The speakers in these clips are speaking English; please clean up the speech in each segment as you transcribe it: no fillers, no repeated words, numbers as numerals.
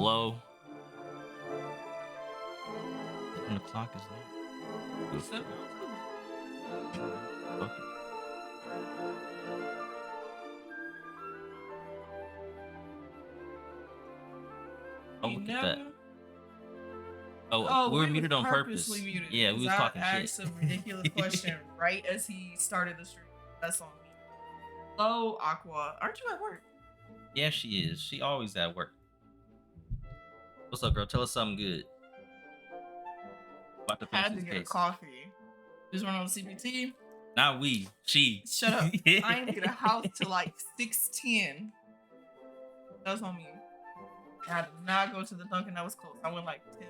Hello? 7 o'clock is late. It's 7:02. Fuck it. Oh, You look at that. never- Oh, we were muted was on purpose. purposely muted, Yeah, we 'cause was talking I shit. asked a ridiculous question right as he started the stream. That's on me. Oh, Aqua, aren't you at work? Yeah, she is. She always at work. What's up, girl? Tell us something good. About to finish Had to this get a case. coffee. Just went on CBT. Not we. She. Shut up. I ain't get a house till like 6:10. That's on me. I did not go to the Dunkin'. That was close. I went like 10.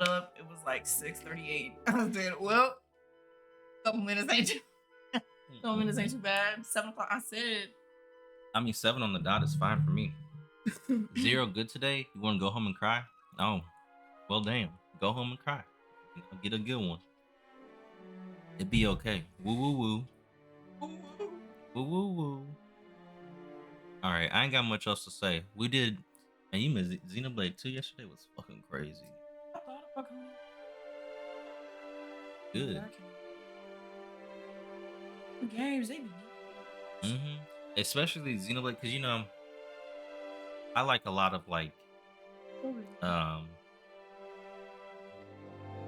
Up. It was like 6:38. I said, well, couple minutes ain't too. Couple minutes ain't too bad. 7 o'clock. I said. I mean, 7 on the dot is fine for me. 0 good today. You want to go home and cry? Oh, well, damn. Go home and cry. You know, get a good one. It'd be okay. Woo woo woo. Woo woo woo. All right, I ain't got much else to say. We did, and you missed Xenoblade 2 yesterday was fucking crazy. I thought about coming. Good. Games, they be. Especially Xenoblade, because you know, I like a lot of like,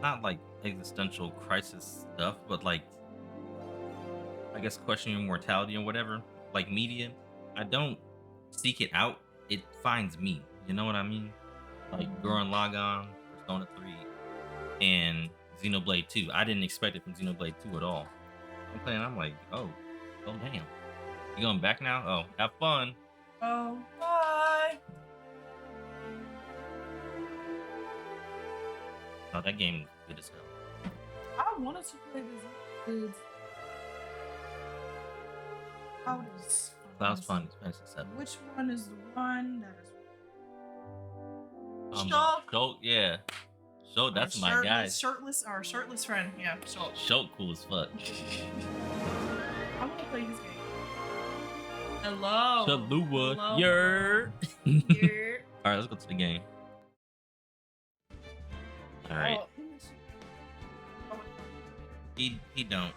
not like existential crisis stuff, but like, I guess questioning mortality and whatever. Like media, I don't seek it out; it finds me. You know what I mean? Like Gurren Lagann, Persona 3, and Xenoblade 2. I didn't expect it from Xenoblade 2 at all. I'm playing. I'm like, oh damn. You going back now? Oh, have fun. Oh, bye. Oh, that game is good as hell. I wanted to play this. Cloud's Fun Fantasy 7. Which one is the one that is? Shulk, yeah. Shulk, that's my guy. Shirtless friend. Yeah, Shulk. Shulk cool as fuck. I want to play this game. Hello. Chalua. Yer. Alright, let's go to the game. Alright. He don't.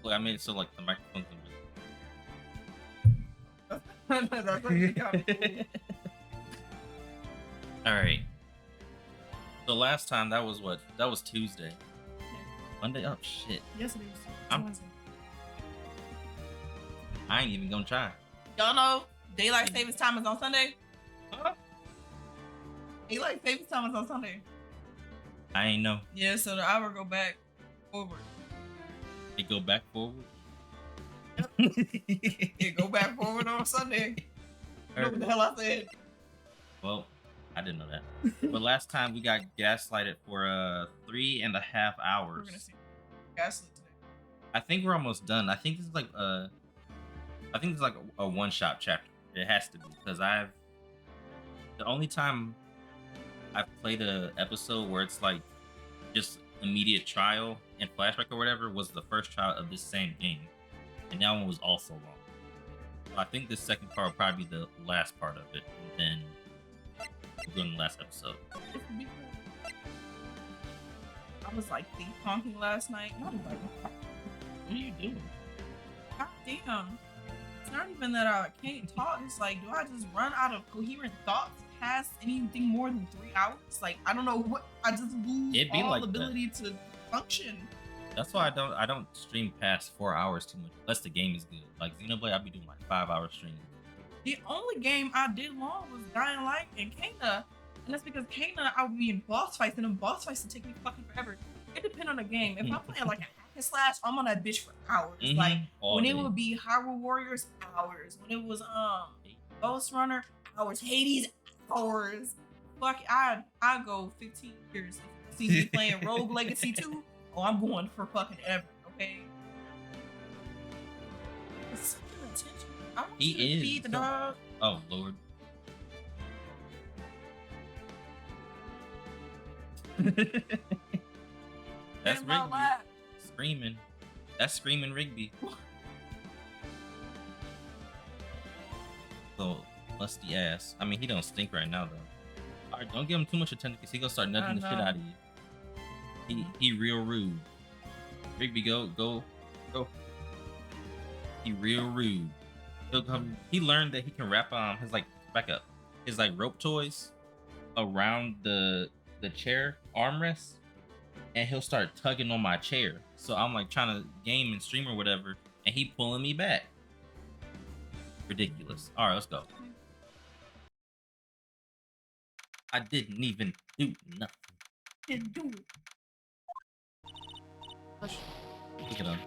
Look, I made it so like the microphone's invisible. Alright. So last time that was what? That was Tuesday. Monday? Oh shit. Yes, it is. I ain't even gonna try. Y'all know daylight savings time is on Sunday? Huh? Daylight savings time is on Sunday. I ain't know. Yeah, so the hour go back forward. It go back forward? Yep. It go back forward on Sunday. What the hell I said? Well, I didn't know that. But last time we got gaslighted for 3.5 hours. We're gonna see gaslit today. I think we're almost done. I think this is like a one-shot chapter. It has to be because the only time I've played a episode where it's like just immediate trial and flashback or whatever was the first trial of this same game, and that one was also long. So I think this second part will probably be the last part of it, and then we'll go in the last episode. I was like thief honking last night. I was like, what are you doing? God damn. It's not even that I can't talk. It's like, do I just run out of coherent thoughts past anything more than 3 hours? Like, I don't know what. I just lose all like ability to function. That's why I don't stream past 4 hours too much unless the game is good. Like Xenoblade, I'll be doing like 5-hour streams. The only game I did long was Dying Light and Kana, and that's because Kana I would be in boss fights, and them boss fights would take me fucking forever. It depends on the game. If I'm playing like a hack and slash, I'm on that bitch for hours. Like when it would be Hyrule Warriors, hours. When it was Ghost Runner, hours. Hades, hours. Fuck, I go 15 years. If you see me playing Rogue Legacy 2, oh, I'm going for fucking ever. Okay. It's such an attention. I want you to feed the dog. Oh Lord. That's Rigby screaming. That's screaming Rigby. So musty ass. I mean, he don't stink right now though. All right, don't give him too much attention because he gonna start I nudging the shit know. out of you. He real rude. Rigby, go. He real rude. He'll come. He learned that he can wrap his like back up his like rope toys around the chair armrest, and he'll start tugging on my chair. So I'm like trying to game and stream or whatever, and he pulling me back. Ridiculous. All right, let's go. I didn't even do nothing. Didn't do it. Look at him.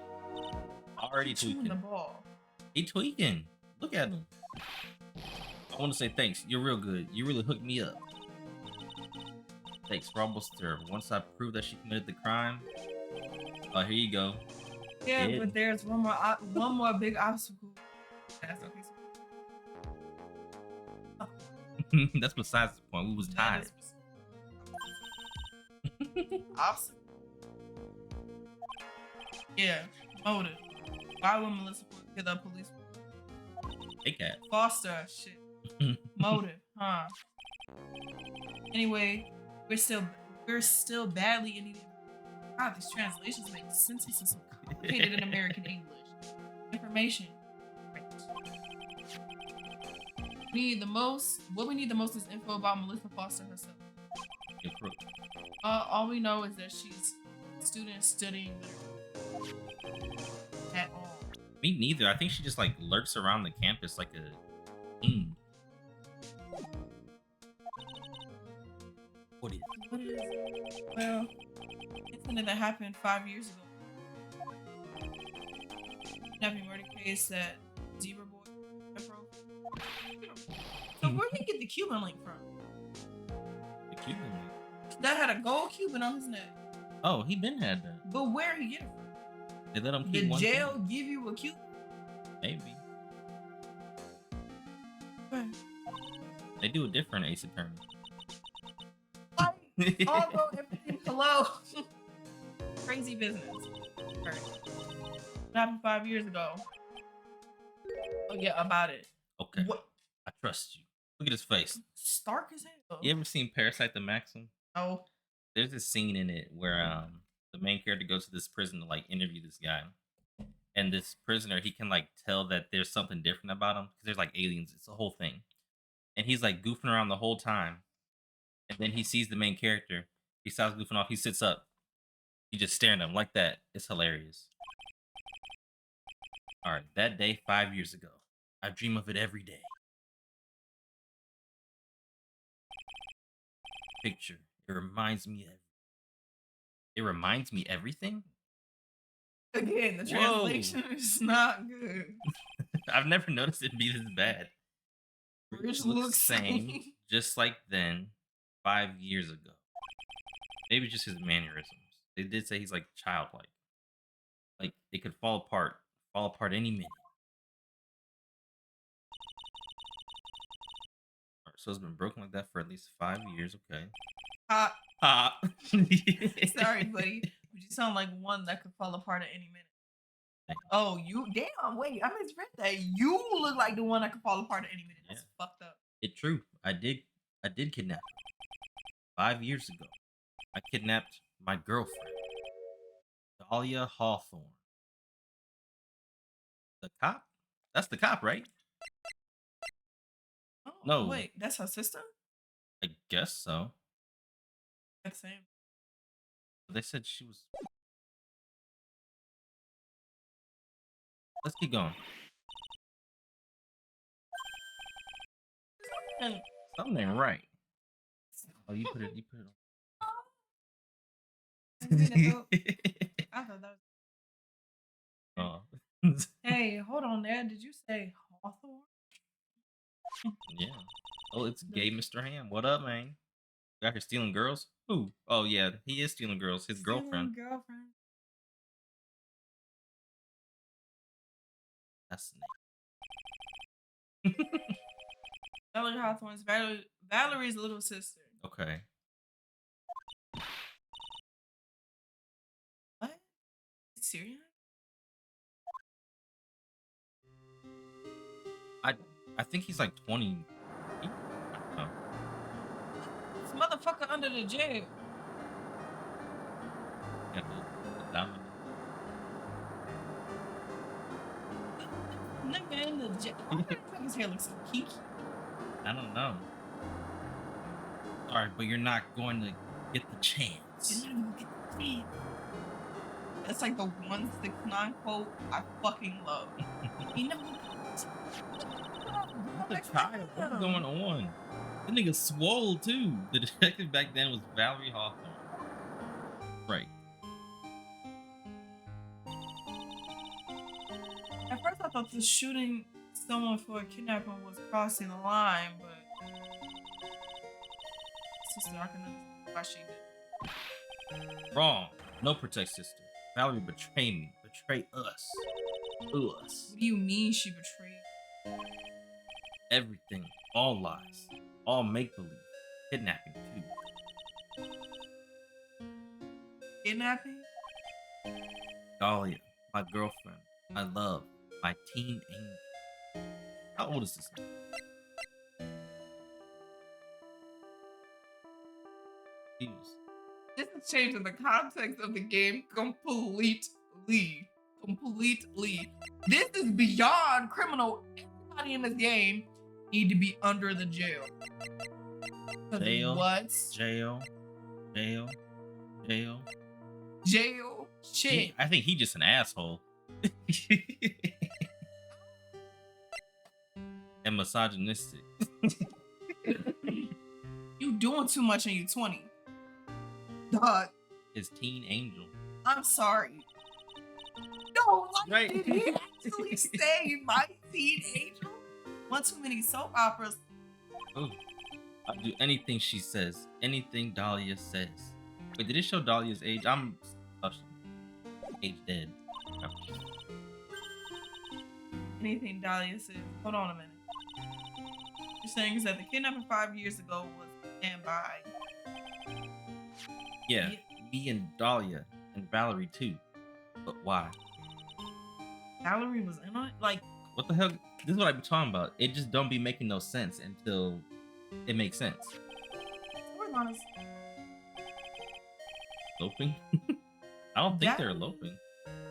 Already Chewing the tweaking. ball. He tweaking. Look at him. I want to say thanks. You're real good. You really hooked me up. Thanks. We're almost there. Once I prove that she committed the crime. Oh, here you go. Yeah, Yeah. but there's one more big obstacle. That's okay. That's besides the point. We was tied. Obstacle. Yeah, motive. Why would Melissa get the police? Hey, cat. Foster shit. Motive, huh? Anyway, we're still badly in need of. God, these translations make sentences so complicated in American English. Information. Right. What we need the most is info about Melissa Foster herself. All we know is that she's a student studying at all. Me neither. I think she just like lurks around the campus like a What is it? Well, incident that happened 5 years ago. Kidnapping murder case that Zebra Boy. So where did he get the Cuban link from? The Cuban link? That had a gold Cuban on his neck. Oh, he been had that. But where he get it from? They let him keep Did one jail thing. give you a Cuban? Maybe. Right. They do a different Ace Attorney. Although everything, hello. Crazy business. Right. What happened 5 years ago? Oh yeah, about it. Okay. What? I trust you. Look at his face. Stark as hell. You ever seen Parasite the Maxim? Oh. There's this scene in it where the main character goes to this prison to like interview this guy. And this prisoner, he can like tell that there's something different about him because there's like aliens. It's a whole thing. And he's like goofing around the whole time. And then he sees the main character. He stops goofing off. He sits up. He just staring at him like that. It's hilarious. All right, that day 5 years ago. I dream of it every day. Picture. It reminds me everything? Again, the translation is not good. I've never noticed it be this bad. Rich looks same, just like then, 5 years ago. Maybe just his mannerisms. They did say he's like childlike. Like it could fall apart any minute. Alright, so it's been broken like that for at least 5 years. Okay. Sorry, buddy. But you sound like one that could fall apart at any minute. Oh, you damn! Wait, I misread that. You look like the one that could fall apart at any minute. That's fucked up. It's true. I did kidnap her. 5 years ago. I kidnapped my girlfriend, Dahlia Hawthorne. The cop? That's the cop, right? Oh, no. Wait, that's her sister? I guess so. That's the same. They said she was. Let's keep going. And something ain't right. Oh, you put it on. I thought that was. Oh. Hey, hold on there. Did you say Hawthorne? Yeah. Oh, it's gay Mr. Ham. What up, man? Got her stealing girls? Who? Oh, yeah. He is stealing girls. His girlfriend. That's the name. Valerie Hawthorne's Valerie's little sister. Okay. What? Serious? I I think he's like 20. Oh, This motherfucker under the jail. yeah, the diamond. Nigga in the jail. Why did I make his hair look so kinky? I don't know. Sorry, but you're not going to get the You're chance. not even get the chance. That's like the 169 quote I fucking love. You never get the What the child? What's going on? The nigga swole too. The detective back then was Valerie Hawthorne. Right. At first, I thought the shooting someone for a kidnapping was crossing the line, but sister, I can understand why she did. Wrong. No protect sister. Valerie betrayed me. Betray us. Us. What do you mean she betrayed? Everything. All lies. All make believe. Kidnapping too. Kidnapping? Dahlia, my girlfriend. I love. My teen angel. How old is this man? Jesus. This is changing the context of the game completely. Completely. This is beyond criminal. Everybody in this game need to be under the jail. Jail. What? Jail. Jail. Jail. Jail. Shit. I think he just an asshole. And misogynistic. You doing too much and you 20. Dog. His teen angel. I'm sorry. No, like, Right. did he actually say my teen angel? One too many soap operas. Ooh. I'll do anything she says. Anything Dahlia says. Wait, did it show Dahlia's age? I'm age dead. Anything Dahlia says. Hold on a minute. You're saying is that the kidnapping 5 years ago was planned by. Yeah, me and Dahlia and Valerie too. But why? Valerie was in on it? Like, What the hell? This is what I be talking about. It just don't be making no sense until it makes sense. we're honest. Eloping? I don't think they're Valerie- eloping.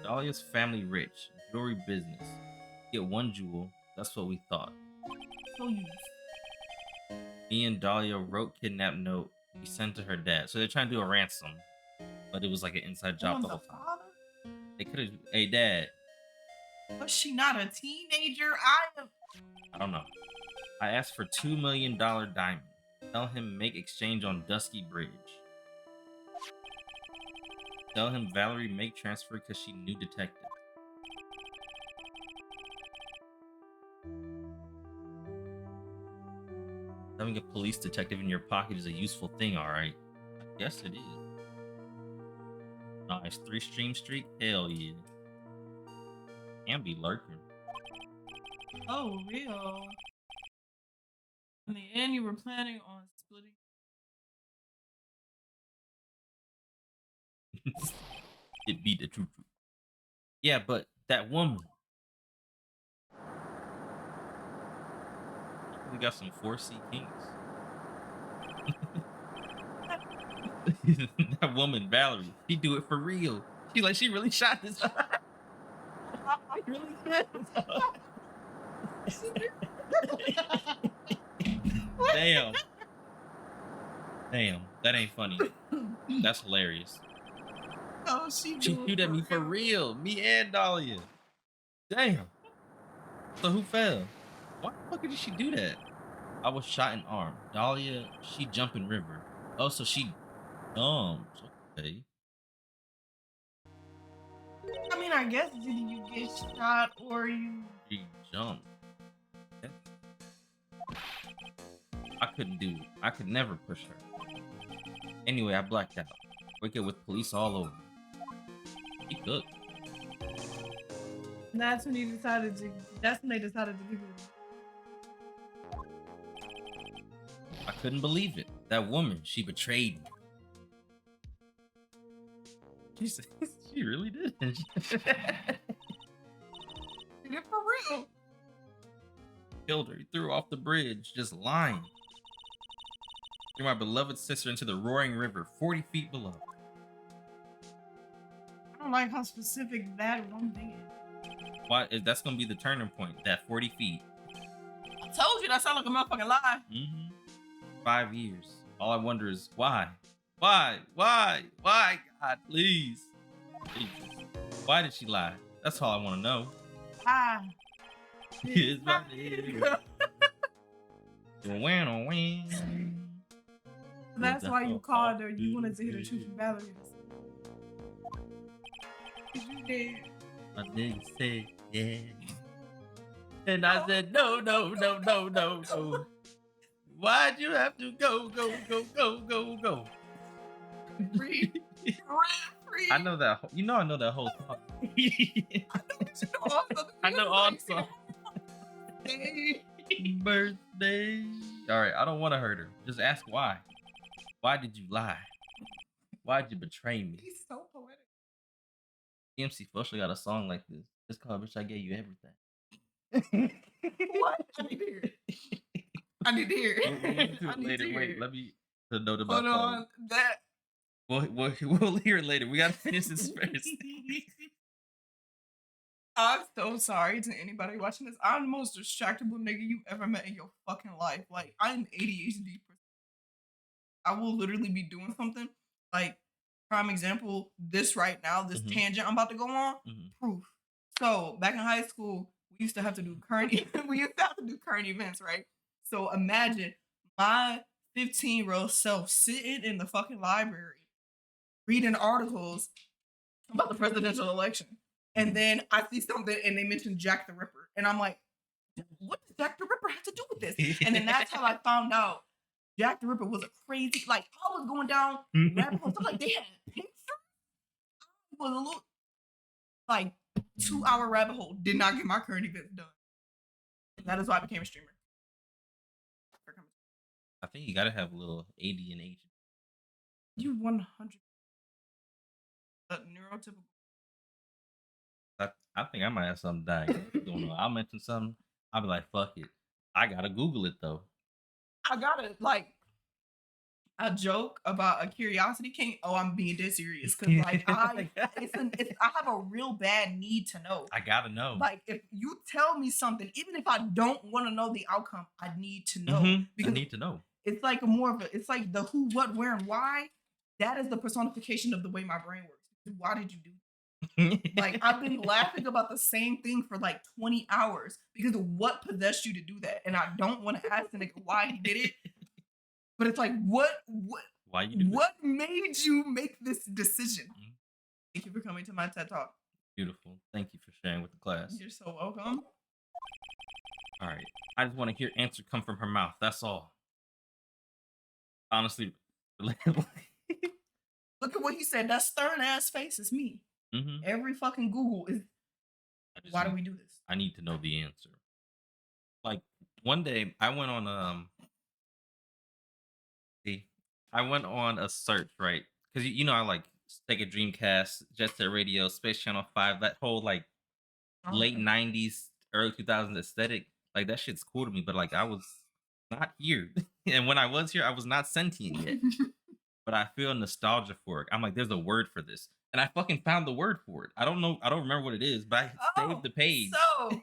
Dahlia's family rich, jewelry business. Get one jewel. That's what we thought. So you. Me and Dahlia wrote kidnap note. We sent to her dad. So they're trying to do a ransom, but it was like an inside job the whole time. Father? They could have. Hey, dad. Was she not a teenager? I don't know. I asked for $2 million diamond. Tell him make exchange on Dusky Bridge. Tell him Valerie make transfer because she knew detective. Having a police detective in your pocket is a useful thing, alright. I guess it is. Nice 3-stream streak? Hell yeah. Can be lurking. Oh, real. In the end, you were planning on splitting. It be the truth. Yeah, but that woman. We got some 4C kings. That woman, Valerie, she do it for real. She really shot this. She really did. Damn. Damn, that ain't funny. That's hilarious. Oh, she She do it shoot at for me for real. Me and Dahlia. Damn. So who fell? Why the fuck did she do that? I was shot in arm. Dahlia, she jump in river. Oh, so she okay. I mean, I guess did you get shot or you? She jumped. I couldn't do it. I could never push her. Anyway, I blacked out. Wake up with police all over. He cooked. That's when you decided to. That's when they decided to give you. I couldn't believe it. That woman, she betrayed me. She really did. Did it for real? Killed her. He threw her off the bridge, just lying. Threw my beloved sister into the roaring river, 40 feet below. I don't like how specific that one thing is. Why? That's gonna be the turning point. That 40 feet. I told you that sounded like a motherfucking lie. 5 years. All I wonder is why? Why? Why? Why? God, please. Jesus. Why did she lie? That's all I want to know. Ah. It's my nigga. Win. That's why you called her. You wanted to hear the truth from Valerie. You did. My nigga said, yeah. And I said, no, no, no, no, no, no. Why'd you have to go? Free. I know that. I know that whole song. I know all the songs. Birthday. All right, I don't want to hurt her. Just ask why. Why did you lie? Why'd you betray me? He's so poetic. EMC Flushly got a song like this. It's called "Bitch, I Gave You Everything." What? I need to hear it. I need to hear it. I need to hear it. Let me note about Hold on. That. We'll hear it later. We gotta finish this first. I'm so sorry to anybody watching this. I'm the most distractible nigga you ever met in your fucking life. Like, I'm ADHD. I will literally be doing something. Like, prime example, this right now, this tangent I'm about to go on, proof. So, back in high school, we used to have to do current events, right? So, imagine my 15-year-old self sitting in the fucking library reading articles about the presidential election. And then I see something and they mention Jack the Ripper. And I'm like, what does Jack the Ripper have to do with this? And then that's how I found out Jack the Ripper was a crazy, like, I was going down rabbit holes. I'm like, they had pictures? It was a little, like, 2-hour rabbit hole. Did not get my current events done. And that is why I became a streamer. I think you gotta have a little ADHD. You 100. Neurotypical. I think I might have something dying going on. I'll mention something. I'll be like, fuck it. I gotta Google it though. I gotta like a joke about a curiosity king. Oh, I'm being dead serious because like I have a real bad need to know. I gotta know. Like if you tell me something, even if I don't want to know the outcome, I need to know because I need to know. It's like it's like the who, what, where, and why. That is the personification of the way my brain works. Why did you do that? Like I've been laughing about the same thing for like 20 hours because of what possessed you to do that. And I don't want to ask the nigga why he did it. But it's like what made you make this decision? Thank you for coming to my TED Talk. Beautiful. Thank you for sharing with the class. You're so welcome. All right. I just want to hear answer come from her mouth. That's all. Honestly, relatable. Look at what he said. That stern ass face is me. Every fucking Google is. Why do we do this? I need to know the answer. Like one day, I went on a search, right? Because I like Sega Dreamcast, Jet Set Radio, Space Channel 5, that whole like late 90s, early 2000s aesthetic. Like that shit's cool to me, but like I was not here, and when I was here, I was not sentient yet. But I feel nostalgia for it. I'm like, there's a word for this. And I fucking found the word for it. I don't know. I don't remember what it is, but I saved the page. So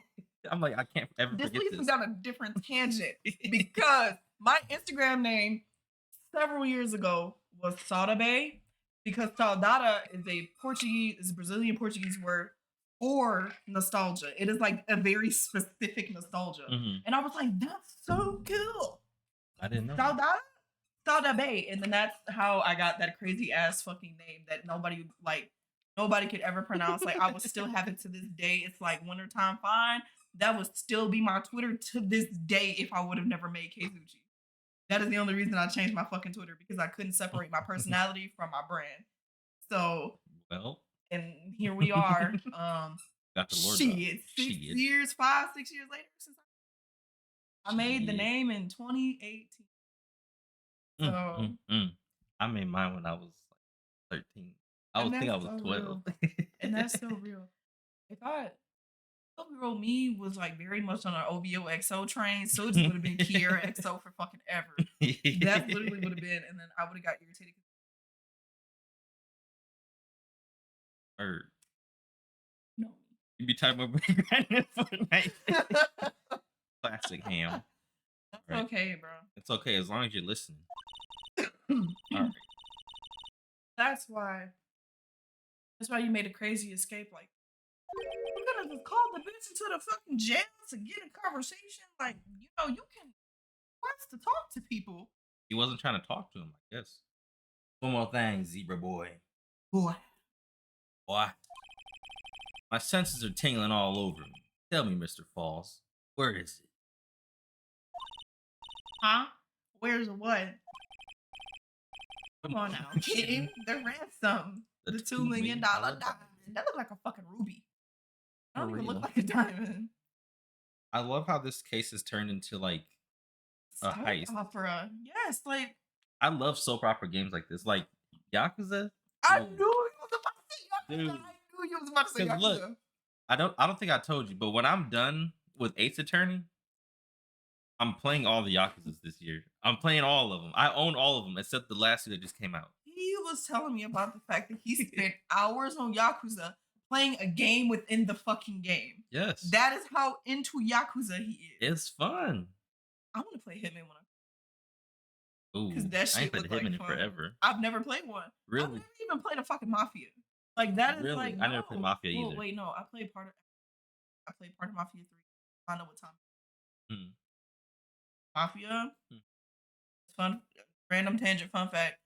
I'm like, I can't ever forget this. This leads me down a different tangent because my Instagram name several years ago was Saudabe because saudade is a Brazilian Portuguese word for nostalgia. It is like a very specific nostalgia. And I was like, that's so cool. I didn't know. Saudabe, and then that's how I got that crazy ass fucking name that nobody could ever pronounce. Like I would still have it to this day. It's like wintertime fine. That would still be my Twitter to this day if I would have never made Keizuchi. That is the only reason I changed my fucking Twitter because I couldn't separate my personality from my brand. So and here we are. Got the Lord. 6 years later since I made the name in 2018. So I made mine when I was like 13. I was 12. And that's so real. If I 12-year-old me was like very much on an OVO XO train, so it just would have been Kiera XO for fucking ever. That literally would have been, and then I would have got irritated. Or No. you be talking about grinding Fortnite. Classic ham. That's Right. okay, bro. It's okay as long as you're listening. All right. That's why. That's why you made a crazy escape. Like, you could have just called the bitch into the fucking jail to get a conversation. Like, you know, you can request to talk to people. He wasn't trying to talk to him, I guess. One more thing, zebra boy. Boy. Boy. My senses are tingling all over me. Tell me, Mr. Falls, where is it? Huh? Where's what? Come on now, kitten. The ransom. The $2 million diamond. That looked like a fucking ruby. I don't even look like a diamond. I love how this case has turned into like a heist opera. Yes, like I love soap opera games like this. Like Yakuza. I knew you was about to say Yakuza. Dude. I knew you was about to say Yakuza. Look, I don't think I told you, but when I'm done with Ace Attorney, I'm playing all the Yakuzas this year. I'm playing all of them. I own all of them except the last two that just came out. He was telling me about the fact that he spent hours on Yakuza playing a game within the fucking game. Yes. That is how into Yakuza he is. It's fun. I want to play Hitman when Ooh, because that shit I ain't played look Hitman like in fun. forever. I've never played one. Really? I've never even played a fucking Mafia. Like that is Really? like I never played Mafia either. Wait, no, I played part of Mafia 3. I know what time. Hmm. Mafia. Hmm. Fun random tangent fun fact.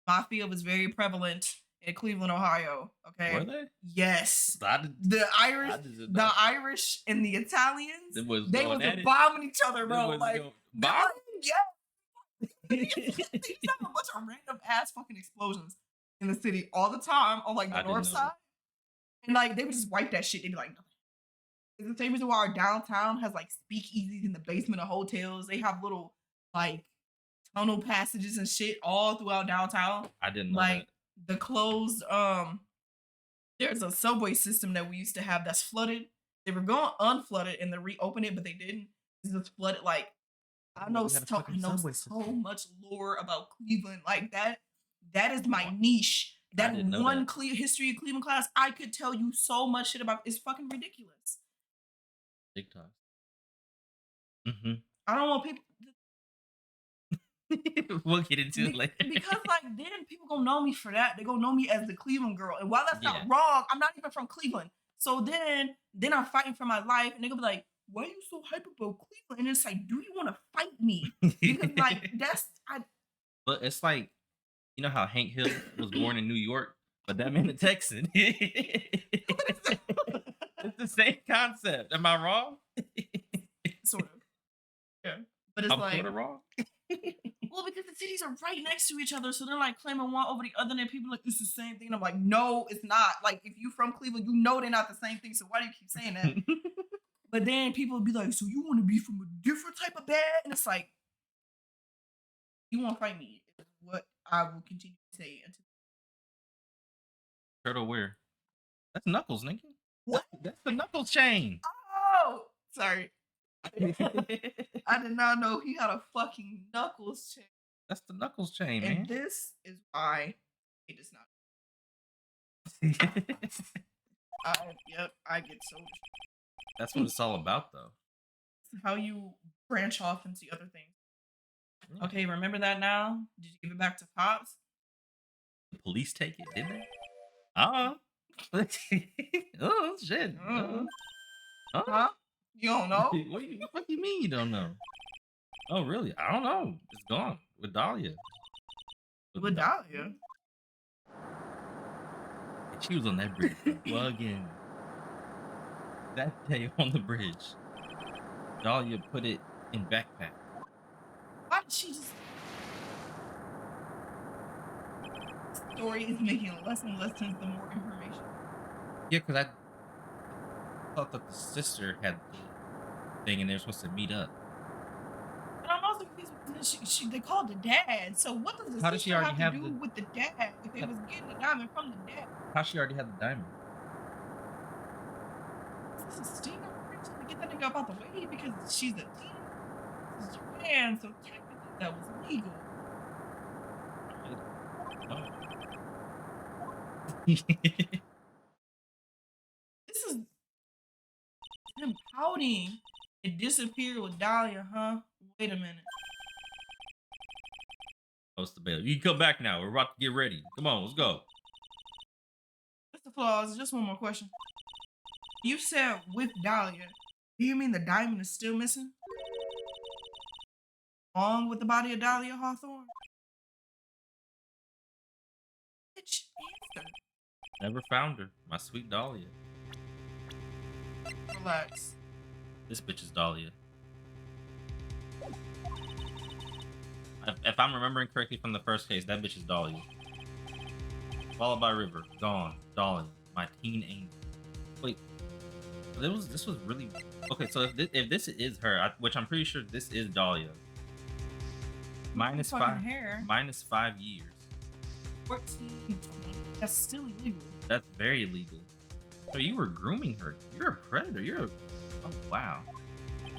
Mafia was very prevalent in Cleveland, Ohio. Okay. Were they? Yes. The Irish and the Italians, they was bombing each other, bro. Like bomb? Yeah. They have a bunch of random ass fucking explosions in the city all the time on like the north side. And like they would just wipe that shit. They'd be like, no. It's the same reason why our downtown has like speakeasies in the basement of hotels. They have little like tunnel passages and shit all throughout downtown. I didn't know like the closed there's a subway system that we used to have that's flooded. They were going to unflood it and then reopen it, but they didn't. It's just flooded. Like I know so much lore about Cleveland. Like that is my niche. That one history of Cleveland class, I could tell you so much shit about. It's fucking ridiculous. TikTok. Mm-hmm. I don't want people. We'll get into it later. Because like then people gonna know me for that. They gonna know me as the Cleveland girl. And while that's not wrong, I'm not even from Cleveland. So then I'm fighting for my life, and they gonna be like, "Why are you so hype about Cleveland?" And it's like, do you want to fight me? Because like But it's like, you know how Hank Hill was born in New York, but that man a Texan. It's the same concept. Am I wrong? Sort of. Yeah. But it's I'm sort of wrong. Well, because the cities are right next to each other, so they're like claiming one over the other, and then people are like, it's the same thing. And I'm like, no, it's not. Like, if you from Cleveland, you know they're not the same thing, so why do you keep saying that? But then people would be like, so you want to be from a different type of bed? And it's like, you want to fight me, is what I will continue to say until. Turtle where? That's Knuckles, nigga. What? That's the Knuckles chain. Oh, sorry. I did not know he had a fucking Knuckles chain. That's the Knuckles chain, and man. This is why it does not. I get so. That's what it's all about, though. It's how you branch off and see other things. Yeah. Okay, remember that now? Did you give it back to Pops? The police take it, did they? Oh shit. Huh? You don't know? What do you mean you don't know? Oh really? I don't know. It's gone with Dahlia. With Dahlia? She was on that bridge bugging. That day on the bridge, Dahlia put it in backpack. Why did she just? Story is making less and less sense the more information. Yeah, because I thought that the sister had the thing and they were supposed to meet up. And I'm also confused because they called the dad. So what does the sister have to do with the dad if they was getting the diamond from the dad? How she already had the diamond? Is this a stinger? get that nigga up out the way because she's a teen. This is Japan, so technically that was legal. This is him pouting. It disappeared with Dahlia, huh? Wait a minute. What's the bail? You can come back now. We're about to get ready. Come on, let's go. Mr. Flaws, just one more question. You said with Dahlia. Do you mean the diamond is still missing? Along with the body of Dahlia Hawthorne? Bitch, answer. Never found her. My sweet Dahlia. Relax. This bitch is Dahlia. If I'm remembering correctly from the first case, that bitch is Dahlia. Followed by River. Gone. Dahlia. My teen angel. Wait. This was really... Okay, so if this is her, which I'm pretty sure this is Dahlia. Minus hair. minus 5 years. 14. That's still illegal. That's very illegal. So you were grooming her. You're a predator. Oh, wow.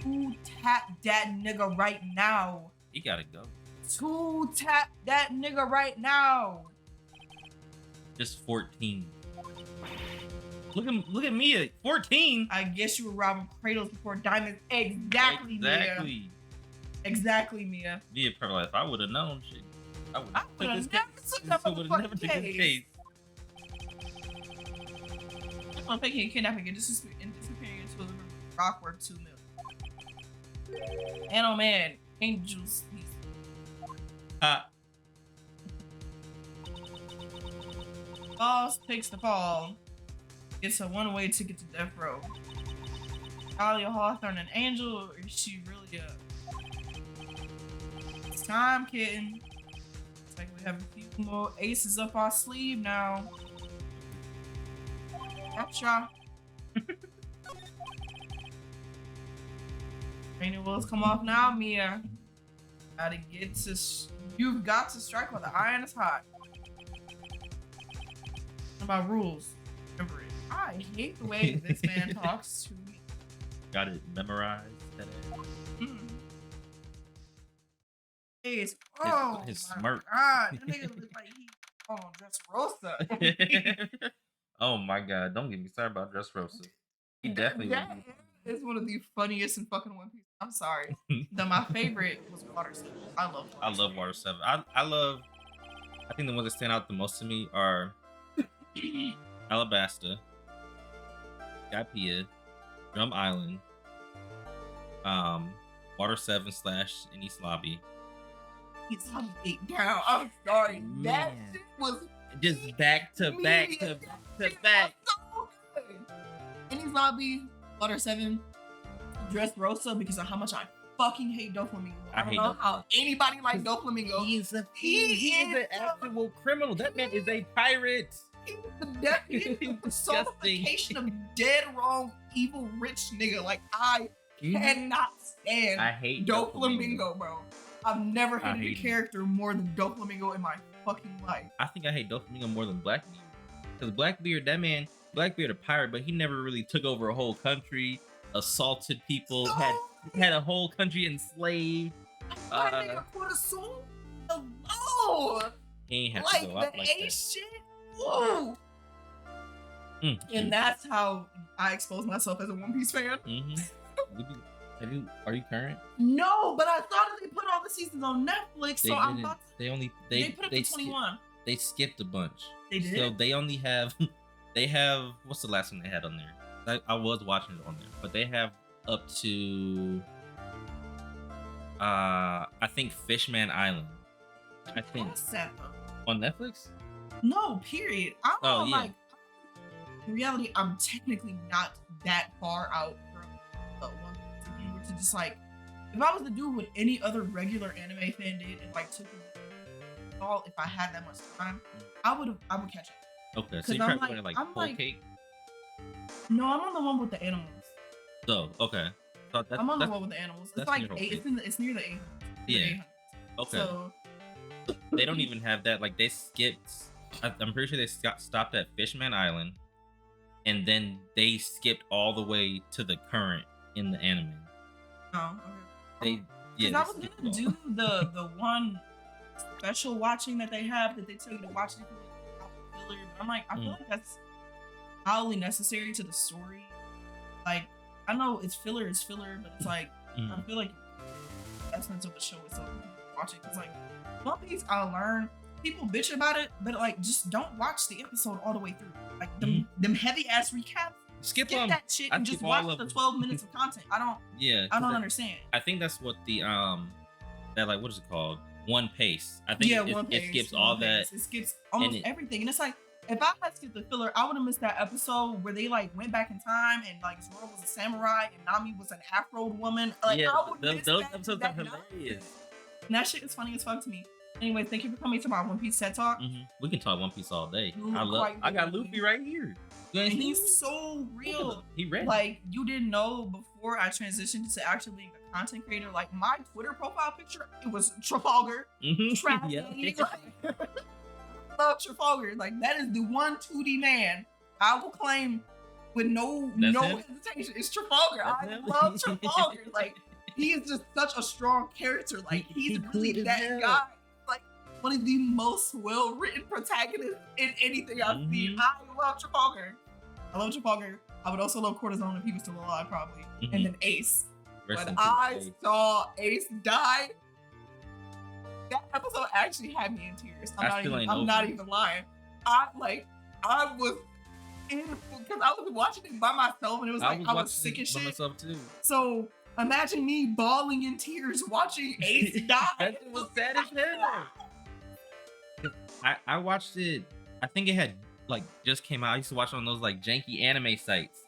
Who tap that nigga right now? You gotta go. Who tap that nigga right now? Just 14. Look at me at 14. I guess you were robbing cradles before diamonds. Exactly, Mia. Exactly, Mia. Mia probably like, if I would have known, shit, I would have never took that motherfucking case. I'm faking kidnapping and disappearing into a rock worth 2 million. And oh man, angels. Boss takes the fall. It's a one-way ticket to death row. Dahlia Hawthorne an angel, or is she really a... It's time, kitten. It's like we have a few more aces up our sleeve now. Gotcha. Training wheels come off now, Mia. Gotta get to... You've got to strike while the iron is hot. What about rules? Remember it. I hate the way this man talks to me. Got it memorized. His smirk. God, that nigga look like he on Dressrosa. Oh my God! Don't get me started about Dressrosa. He definitely that is one of the funniest in fucking One Piece. I'm sorry. My favorite was Water 7. I love Water 7. I think the ones that stand out the most to me are Alabasta, Skypiea, Drum Island, Water 7 / in East Lobby. He's 8 down. I'm sorry. Man. That shit was just back to back to back. So good. In East Lobby, Water 7, Dressrosa because of how much I fucking hate Doflamingo. I don't know how anybody likes Doflamingo. He is an actual criminal. That man is a pirate. He's the personification of dead wrong, evil, rich nigga. Like, I cannot stand Doflamingo, bro. I've never hated a character more than Doflamingo in my fucking life. I think I hate Doflamingo more than Blackbeard. Because Blackbeard, Blackbeard a pirate, but he never really took over a whole country, assaulted people, had a whole country enslaved. That nigga put a soul. Oh, he ain't have like to go out the like A that. shit. Whoa. And that's how I expose myself as a One Piece fan. Are you current? No, but I thought that they put all the seasons on Netflix, so I'm about to... They put it to 21. They skipped a bunch. They did? So they only have... They have... What's the last one they had on there? I was watching it on there. But they have up to... I think Fishman Island. I think. What's that, though? On Netflix? No, period. Like... In reality, I'm technically not that far out from the One Piece. If you were to just like... If I was to do what any other regular anime fan did and like took it all, if I had that much time, I would catch it. Okay, so you're probably like Whole Cake? No, I'm on the one with the animals. So, okay. So I'm on the one with the animals. It's like it's near the 800. Yeah. Okay. So they don't even have that. Like they skipped. I'm pretty sure they stopped at Fishman Island, and then they skipped all the way to the current in the anime. Oh, They okay. yeah, Because they I was skip gonna it all. do the one special watching that they have that they tell you to watch it if you like filler, but I'm like, I feel Mm, like that's highly necessary to the story. Like, I know it's filler, but it's like I mm, feel like the essence of the show is so watch it because like One Piece, I learn people bitch about it, but like just don't watch the episode all the way through. Like mhm. them heavy ass recaps. Skip Skip them. that shit I and skip just watch all of the them. 12 minutes of content. Yeah, I 'cause don't understand. I think that's what the that like what is it called? One Pace. I think Yeah, it skips One all that Piece. It skips and almost it everything. And it's like if I had skipped the filler, I would have missed that episode where they like went back in time and like Zoro was a samurai and Nami was an Afro woman. Like yeah, I would miss those that, episodes are that hilarious. nonsense. And that shit is funny as fuck to me. Anyway, thank you for coming to my One Piece TED Talk. We can talk One Piece all day. You I look love. quite I got literally. Luffy right here. You And ain't seen he's him? so Look at real. him. He ready. Like you didn't know before I transitioned to actually being a content creator. Like my Twitter profile picture, it was Trafalgar, Trash yeah. Daddy. Like, I love Trafalgar. Like that is the one 2D man I will claim with no That's him? hesitation. It's Trafalgar. That's I him? love Trafalgar. Like he is just such a strong character. Like he's He really cool as that hell. guy. Like one of the most well-written protagonists in anything I've seen. Mhm. I love Trafalgar. I love Trafalgar. I would also love Cortisone if he was still alive, probably. And then Ace. Rest When in peace, I Ace. saw Ace die, that episode actually had me in tears. I'm not even lying. I was in because I was watching it by myself and it was like I was sick watching as by shit. myself too. So imagine me bawling in tears watching Ace die. That shit was sad as hell. I watched it. I think it had like just came out. I used to watch it on those like janky anime sites,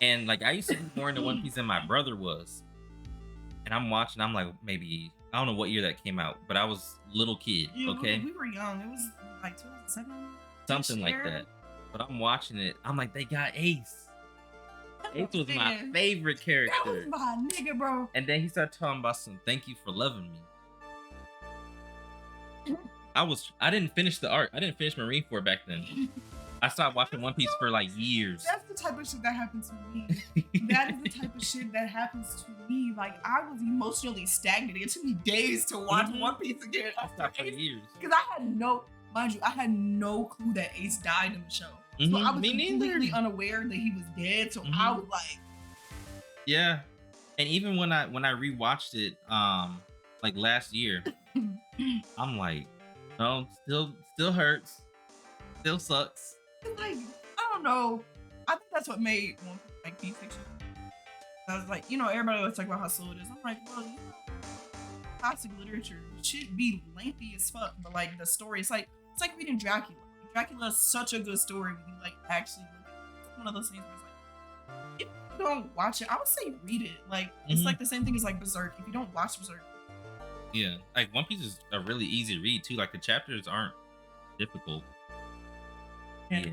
and like I used to be more into One Piece than my brother was. And I'm watching. I'm like maybe I don't know what year that came out, but I was little kid. Yeah, Okay, we were young. It was like 2007. something like that. But I'm watching it. I'm like, they got Ace. Ace was my Man, favorite that character. was my nigga, bro. And then he started talking about some thank you for loving me. I didn't finish the arc. I didn't finish Marineford back then. I stopped watching One Piece for like years. That's the type of shit that happens to me. That is the type of shit that happens to me. Like I was emotionally stagnant. It took me days to watch Mhm. One Piece again. I stopped for years. Because I had no, mind you, I had no clue that Ace died in the show. So Mhm, I was me neither. completely unaware that he was dead. So I was like, Yeah. And even when I rewatched it like last year, I'm like, no, still hurts. Still sucks. like I don't know. I think that's what made One Piece like P fiction. I was like, everybody always talk about how slow it is. I'm like, well, classic literature should be lengthy as fuck, but like the story, it's like reading Dracula. Dracula is such a good story when you like actually look at it. It's one of those things where it's like, if you don't watch it, I would say read it. Like it's like the same thing as like Berserk. If you don't watch Berserk, Yeah. Like One Piece is a really easy read too. Like the chapters aren't difficult. and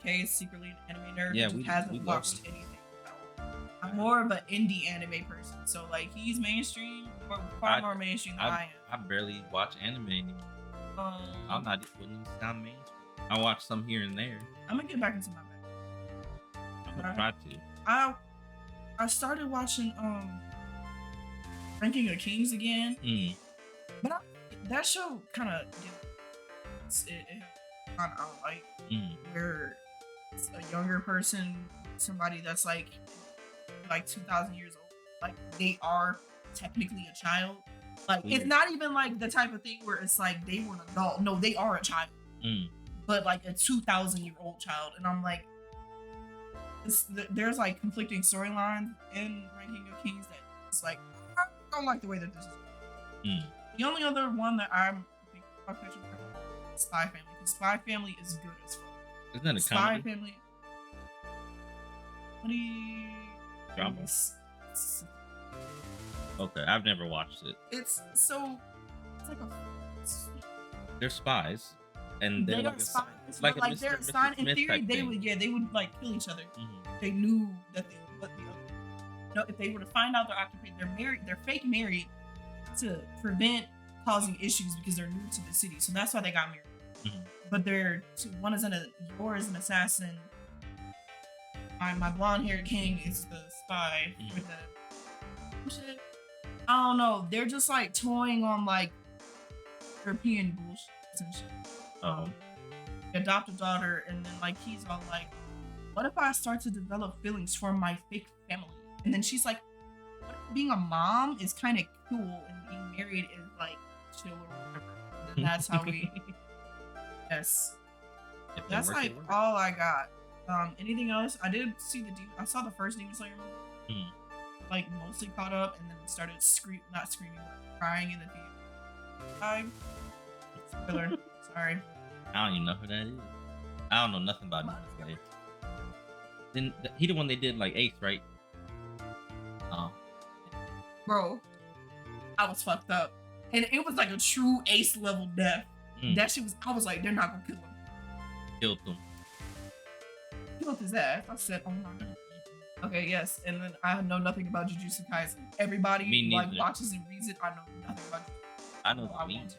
Kay is secretly an anime nerd Yeah, who we just hasn't love watched him. anything. I'm more of an indie anime person, so like he's mainstream, but far more mainstream than I I barely watch anime anymore. am. I'm not even sound mainstream. I watch some here and there. I'm gonna get back into my bag. I'm gonna try to. I started watching Ranking of Kings again, but that show kind of it kind of like where it's a younger person, somebody that's like 2,000 years old, like they are technically a child. Like it's not even like the type of thing where it's like they were an adult. No, they are a child, but like a 2,000-year-old child. And I'm like, there's like conflicting storylines in Ranking of Kings that it's like I don't like the way that this is. The only other one that I'm thinking about catching is Spy Family. Because Spy Family is good as fuck. Isn't that a Spy comedy? Family. Drama. Okay, I've never watched it. It's like They're spies, and they they're are like spies, like but like Mr. they're Mr. assigned in Smith theory type they thing. would like kill each other. Mhm. They knew that they what the other. No, if they were to find out their occupation, they're fake married to prevent causing issues because they're new to the city. So that's why they got married. Mhm. But Yor is an assassin. my blonde haired king is the spy Mhm. for the shit. I don't know. They're just like toying on like European bullshit and shit. Oh, Adopt a daughter, and then like he's all like, "What if I start to develop feelings for my fake family?" And then she's like, "What if being a mom is kind of cool and being married is like chill or whatever?" And then that's how we. Yes, if they that's work, like it works. all I got. Anything else? I did see I saw the first Demon Slayer movie. Mhm. Like mostly caught up, and then started not screaming, crying in the theater. Spoiler. Sorry. I don't even know who that is. I don't know nothing about Demon Slayer. Then he the one they did like Eighth, right? Oh, Bro, I was fucked up. And it was like a true ace level death. Mm. That shit was, I was like, they're not gonna kill him. killed them. Killed his ass. I said, oh my god. Okay, yes. And then I know nothing about Jujutsu Kaisen. Everybody Me like neither. watches and reads it. I know nothing about Jujutsu. I know I the want meme. to.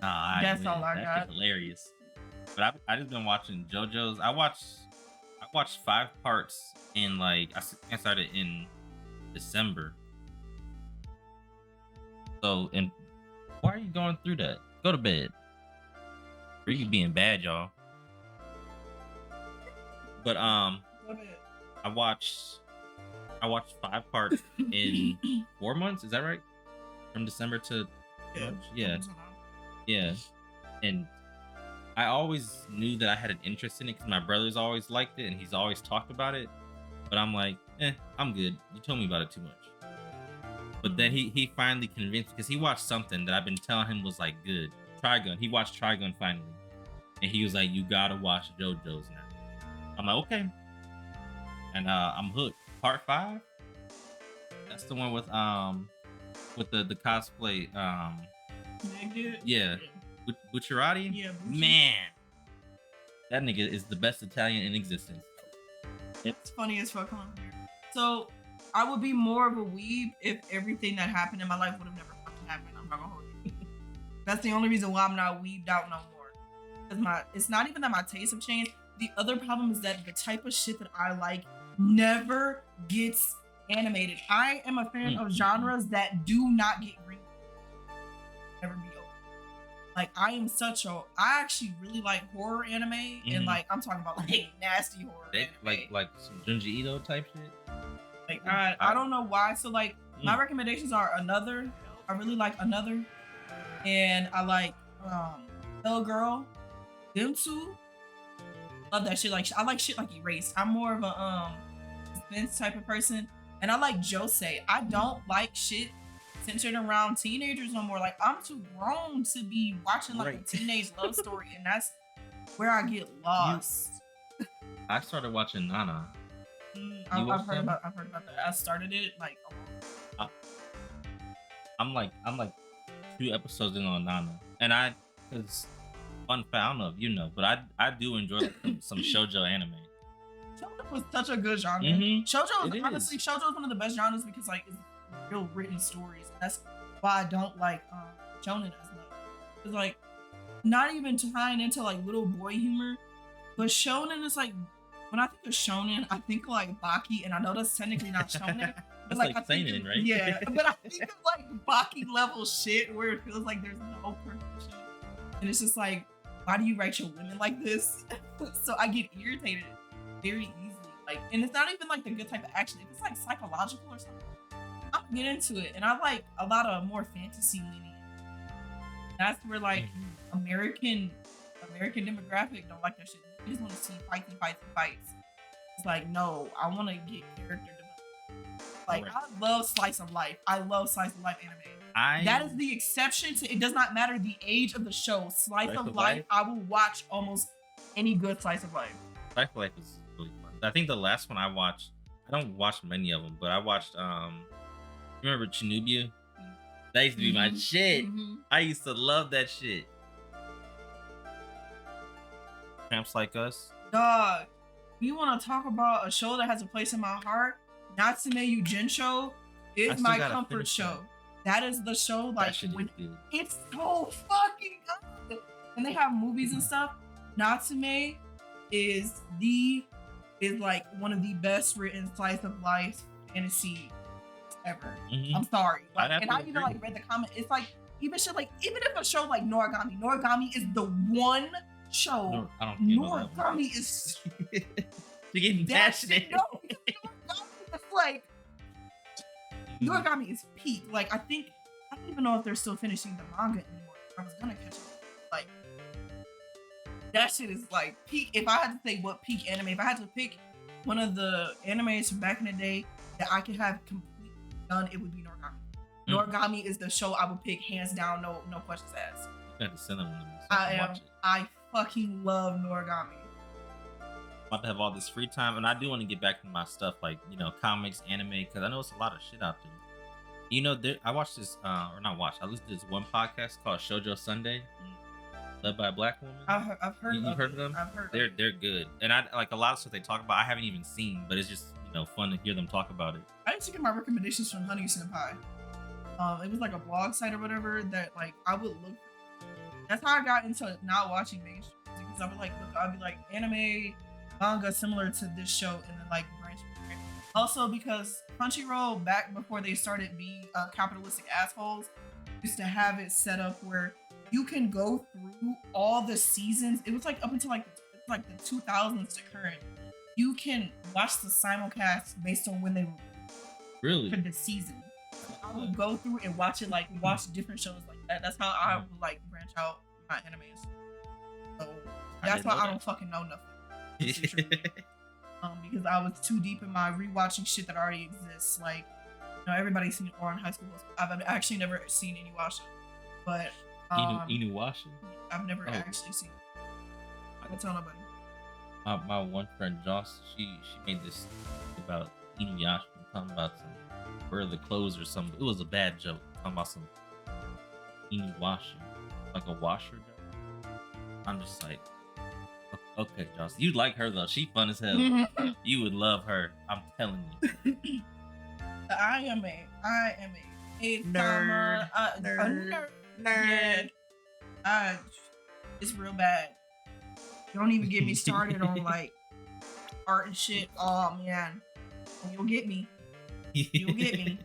Nah, That's all I that got. shit's hilarious. But I just been watching JoJo's. I watched 5 parts in like I started in December. So and why are you going through that? Go to bed. Or you being bad, y'all. But Go ahead. I watched 5 parts in 4 months. Is that right? From December to March? Yeah. Yeah. And I always knew that I had an interest in it because my brother's always liked it and he's always talked about it. But I'm like, I'm good. You told me about it too much. But then he finally convinced because he watched something that I've been telling him was like good. Trigun. He watched Trigun finally. And he was like, you gotta watch JoJo's now. I'm like, okay. And I'm hooked. Part 5? That's the one with the cosplay. Yeah. Bucciarati? Yeah. Bucci. Man. That nigga is the best Italian in existence. It's funny as fuck on here. So I would be more of a weeb if everything that happened in my life would have never fucking happened. I'm not gonna hold you. That's the only reason why I'm not weebed out no more. Because it's not even that my tastes have changed. The other problem is that the type of shit that I like never gets animated. I am a fan of genres that do not get green. Never be over. Like I actually really like horror anime, and like I'm talking about like nasty horror anime. Like some Junji Ito type shit. Like I don't know why. So like my recommendations are Another. I really like Another, and I like Hell Girl. Them two. Love that shit. Like I like shit like Erased. I'm more of a suspense type of person, and I like Josei. I don't like shit centered around teenagers no more. Like I'm too grown to be watching like a teenage love story, and that's where I get lost. I started watching Nana. I've heard about that. I started it like I'm like 2 episodes in on Nana, and because fun fact, I don't know if you know, but I do enjoy like, some shoujo anime. Shoujo was such a good genre. Shoujo is honestly one of the best genres because like it's real written stories. That's why I don't like shonen as much. It's like not even tying into like little boy humor, but shonen is like when I think of shonen, I think of like Baki, and I know that's technically not shonen. But like I think seinen, right? Yeah, but I think of like Baki level shit where it feels like there's no perfection, and it's just like, why do you write your women like this? So I get irritated very easily. Like, and it's not even like the good type of action. If it's like psychological or something, I'm gonna get into it. And I like a lot of more fantasy leaning. That's where like American demographic don't like that shit. They just want to see fights. It's like, no, I want to get character development. Like, I love slice of life. I love slice of life anime. That is the exception to it. Does not matter the age of the show. Slice of life, I will watch almost any good slice of life. Slice of life is really fun. I think the last one I watched, I don't watch many of them, but I watched you remember Chinubia? That used to be my shit. I used to love that shit. Tramps Like Us. Dog, you want to talk about a show that has a place in my heart? Natsume Yujincho is my comfort show. That is the show, like, it's so fucking good. And they have movies and stuff. Natsume is the is like one of the best written slice of life fantasy ever. Mhm. I'm sorry. I'd Like, have and to I even agree. like read the comment. It's like even shit like even if a show like Noragami is the one show. No, I don't think I know that one. Noragami is You're getting that passionate. shit. No, because Noragami is like Mhm. Noragami is peak. Like I don't even know if they're still finishing the manga anymore. I was gonna catch up. Like that shit is like peak. If I had to say what peak anime, if I had to pick one of the animes from back in the day that I could have completely done, it would be Noragami. Noragami is the show I would pick hands down, no questions asked. You got to send them to me so I can watch it. I fucking love Noragami. I'm about to have all this free time, and I do want to get back to my stuff like comics, anime, because I know it's a lot of shit out there. I watched this, or not watched. I listened to this one podcast called Shoujo Sunday, led by a black woman. I've heard. You've heard of them? I've heard. They're good, and I like a lot of stuff they talk about. I haven't even seen, but it's just fun to hear them talk about it. I used to get my recommendations from Honey Senpai. It was like a blog site or whatever that like I would look. That's how I got into not watching mainstream because I would like look. I'd be like anime, manga similar to this show, and then like branch. Also because Crunchyroll back before they started being capitalistic assholes used to have it set up where you can go through all the seasons. It was like up until like the 2000s to current. You can watch the simulcast based on when they were really for the season. I would go through and watch it, like watch different shows like that. That's how I would like branch out my animes. So that's why I don't fucking know nothing. Because I was too deep in my rewatching shit that already exists. Like, everybody's seen Oran High School. I've actually never seen Inuyasha, but Inuyasha. I've never actually seen it. I don't tell nobody. My one friend Joss, she made this about Inuyasha, talking about some where the clothes or something. It was a bad joke. Talking about some Inuyasha, like a washer joke. I'm just like, okay, Joss, you'd like her though. She fun as hell. You would love her. I'm telling you. I am a nerd. Nerd. Yeah. It's real bad. Don't even get me started on like art and shit. Oh man, you'll get me. You'll get me.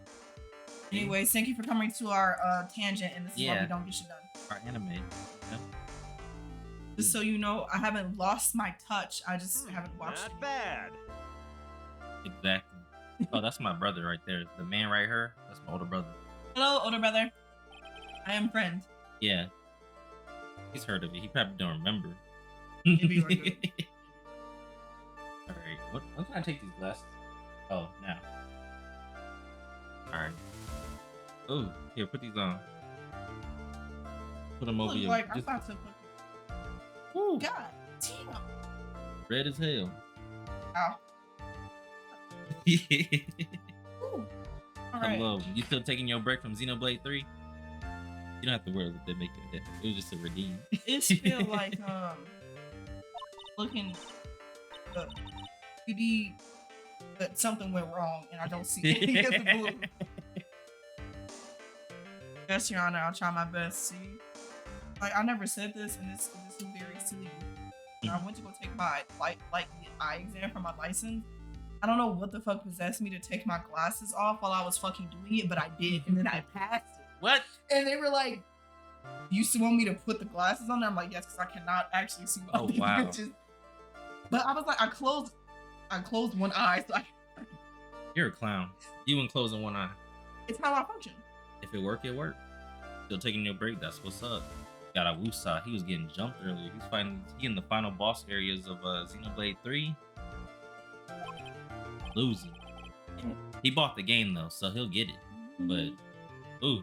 Anyways, thank you for coming to our tangent, and this is why we don't get shit done. Our anime. Yeah. Just so you know, I haven't lost my touch. I just haven't watched it. Not bad. Exactly. Oh, that's my brother right there. The man right here. That's my older brother. Hello, older brother. I am friend. Yeah. He's heard of it. He probably don't remember. Maybe you're good. All right. When can I take these glasses? Oh, now. All right. Oh, here, put these on. Put them over your. Like I'm about to put. Woo. God damn. Red as hell. Ow. Ooh. All right. Hello. You still taking your break from Xenoblade 3? You don't have to worry that they make it. It was just a redeem. It feel like looking 3D, but something went wrong and I don't see any of the blue. Yes, Your Honor, I'll try my best. See, like I never said this, and this is very silly. When I went to go take my eye exam for my license. I don't know what the fuck possessed me to take my glasses off while I was fucking doing it, but I did, and then I passed it. What? And they were like, "You still want me to put the glasses on?" I'm like, "Yes," because I cannot actually see all these bitches. But I was like, I closed one eye, so You're a clown. You and closing one eye. It's how I function. If it work, it work. Still taking your break. That's what's up. Got a Wusa. He was getting jumped earlier. He in the final boss areas of Xenoblade 3. Losing. He bought the game though, so he'll get it. But ooh.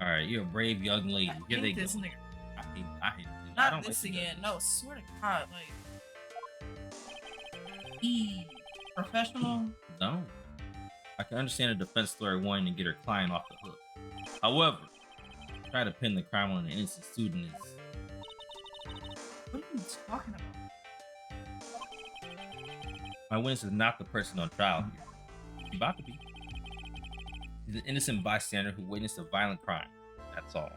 All right, you're a brave young lady. Here they go. This nigga. I hate it. Not I don't this like again. No, swear to God, like he professional. No. I can understand a defense lawyer wanting to get her client off the hook. However, try to pin the crime on an innocent student is. What are you talking about? My witness is not the person on trial here. He's about to be. He's an innocent bystander who witnessed a violent crime. That's all.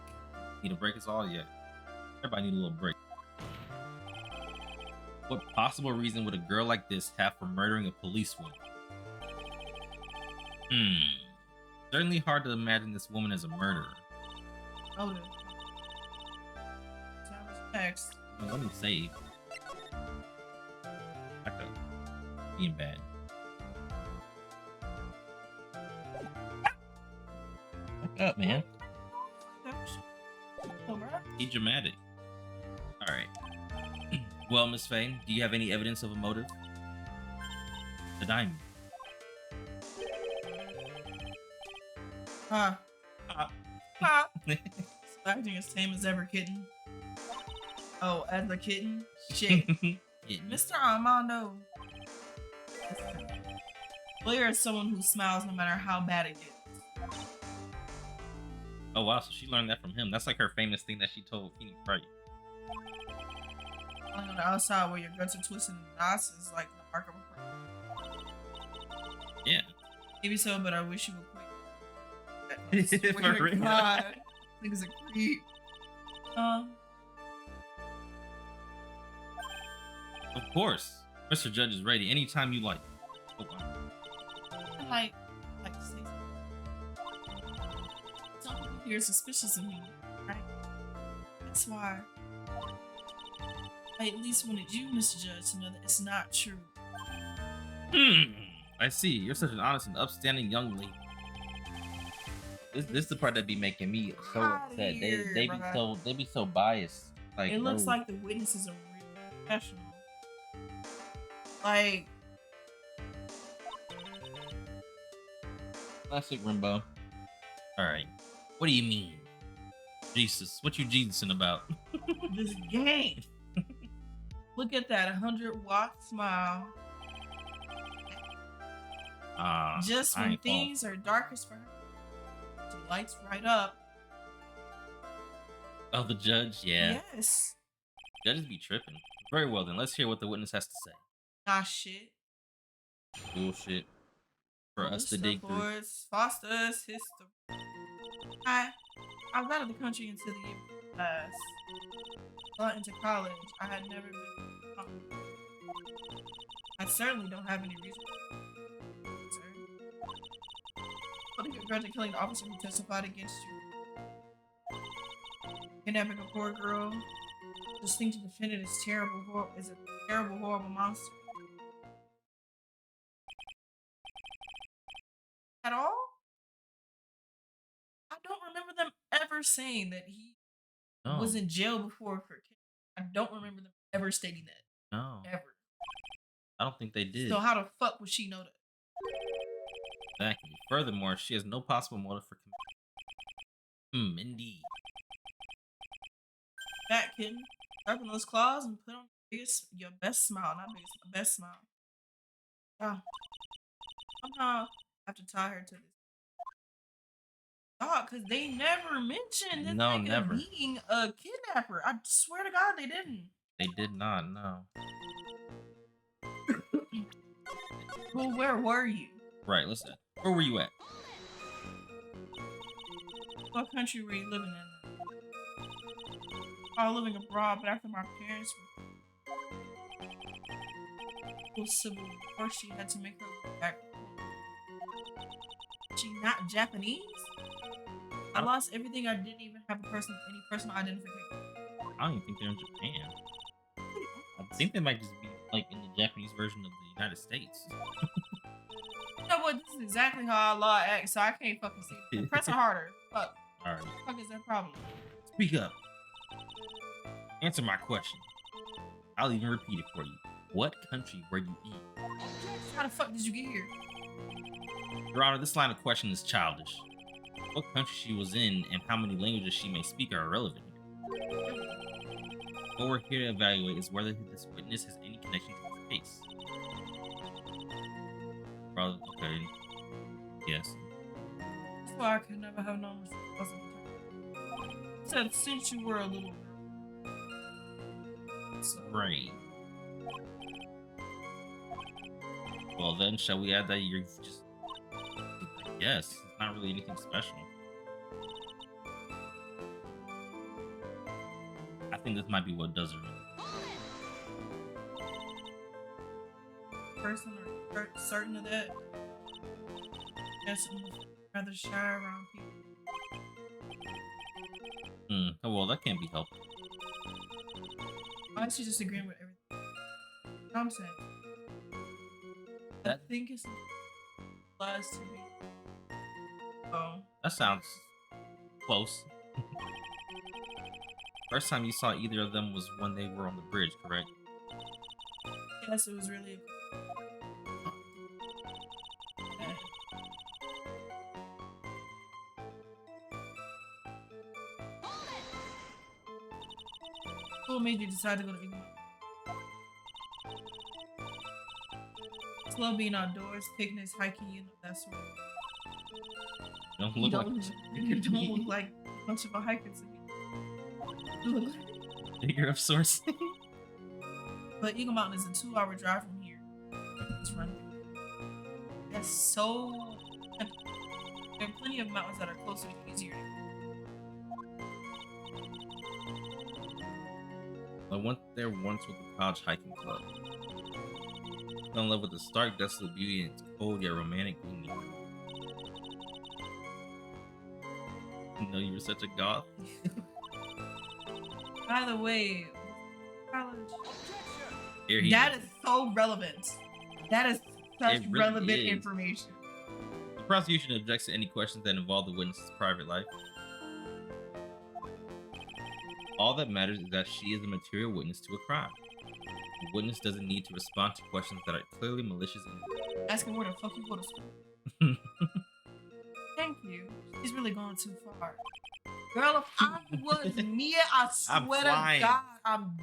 Need a break us all yet? Everybody need a little break. What possible reason would a girl like this have for murdering a policewoman? Certainly hard to imagine this woman as a murderer. Motive. Sounds next. Let me save. Back up. Being bad. Back up, man. Be dramatic. Alright. Well, Miss Faye, do you have any evidence of a motive? The diamond. Huh. Huh. Acting as tame as ever, kitten. Oh, as a kitten? Shit. Mr. Armando. Blair is someone who smiles no matter how bad it gets. Oh wow, so she learned that from him. That's like her famous thing that she told Feeny Fright. On the outside where your guts are twisted and knots is like the mark of a criminal. Yeah. Maybe so, but I wish you would quit. For real. God. Niggas a creep. Of course. Mr. Judge is ready anytime you like. Oh, wow. I like to say something. Some people here are suspicious of me, right? That's why I at least wanted you, Mr. Judge, to know that it's not true. I see. You're such an honest and upstanding young lady. This is the part that be making me so upset. They be so biased. Like it looks like the witnesses are really professional. Like classic Rimbo. Alright. What do you mean? Jesus. What you Jesusing about? This game. Look at that 100-watt smile. Just when things are darkest for her, she lights right up. Oh, the judge? Yeah. Yes. Judges be tripping. Very well then. Let's hear what the witness has to say. Nah, shit. Bullshit. For us to dig through. Foster's history. I was out of the country until the year last. Got into college. I had never been. I certainly don't have any reason. Putting a grudge and killing the officer who testified against you. Kidnapping a poor girl. Just think to defend it is terrible. Is a terrible, horrible monster. At all? I don't remember them ever saying that he was in jail before for kids. I don't remember them ever stating that. No. Ever. I don't think they did. So how the fuck would she know that? Exactly. Furthermore, she has no possible motive for committing. Indeed. That kitten. Sharpen those claws and put on your best smile. Not biggest, best smile. Somehow I have to tie her to this. Dog, because they never mentioned this nigga being a kidnapper. I swear to God, they didn't. They did not, no. Well, where were you? Right, listen. Where were you at? What country were you living in? I was living abroad, but after my parents were civil war, she had to make her way back. She not Japanese? I lost everything. I didn't even have any personal identification. I don't even think they're in Japan. I think they might just be like in the Japanese version of the United States. You know what? This is exactly how Allah acts, so I can't fucking see it. Press it harder. Fuck. Alright. What the fuck is that problem? Speak up. Answer my question. I'll even repeat it for you. What country were you in? How the fuck did you get here? Your Honor, this line of question is childish. What country she was in and how many languages she may speak are irrelevant here. What we're here to evaluate is whether this witness has any connection to this case. Well, okay. Yes. That's why I could never have known this wasn't true. Said since you were a little girl. So. Right. Well then, shall we add that you're just... Yes, it's not really anything special. I think this might be what does it really. person or certain of that. Yes, I'm rather shy around people. Oh, well, that can't be helped. I'm actually just agreeing with everything I'm saying. I That think it's applies to me. Oh, that sounds close. First time you saw either of them was when they were on the bridge, correct? yes, it was really. What made you decide to go to England? Slow being outdoors, picnics, hiking, you know, that sort of. You don't You look like don't, you don't look like much of a hiker to me. You look like, figure of sorts. but Eagle Mountain is a 2-hour drive from here. It's running. That's so. There are plenty of mountains that are closer and easier to get. I went there once with the college hiking club. Fell in love with the stark, desolate beauty and its cold yet romantic gloomy. You know you were such a goth. By the way, college. Here he That is. is so relevant. That is such It really relevant is. information. The prosecution objects to any questions that involve the witness's private life. All that matters is that she is a material witness to a crime. The witness doesn't need to respond to questions that are clearly malicious. Asking where the fuck you go to school. Thank you. She's really gone too far. Girl, if I was Mia, I I'm swear flying. to God, I'm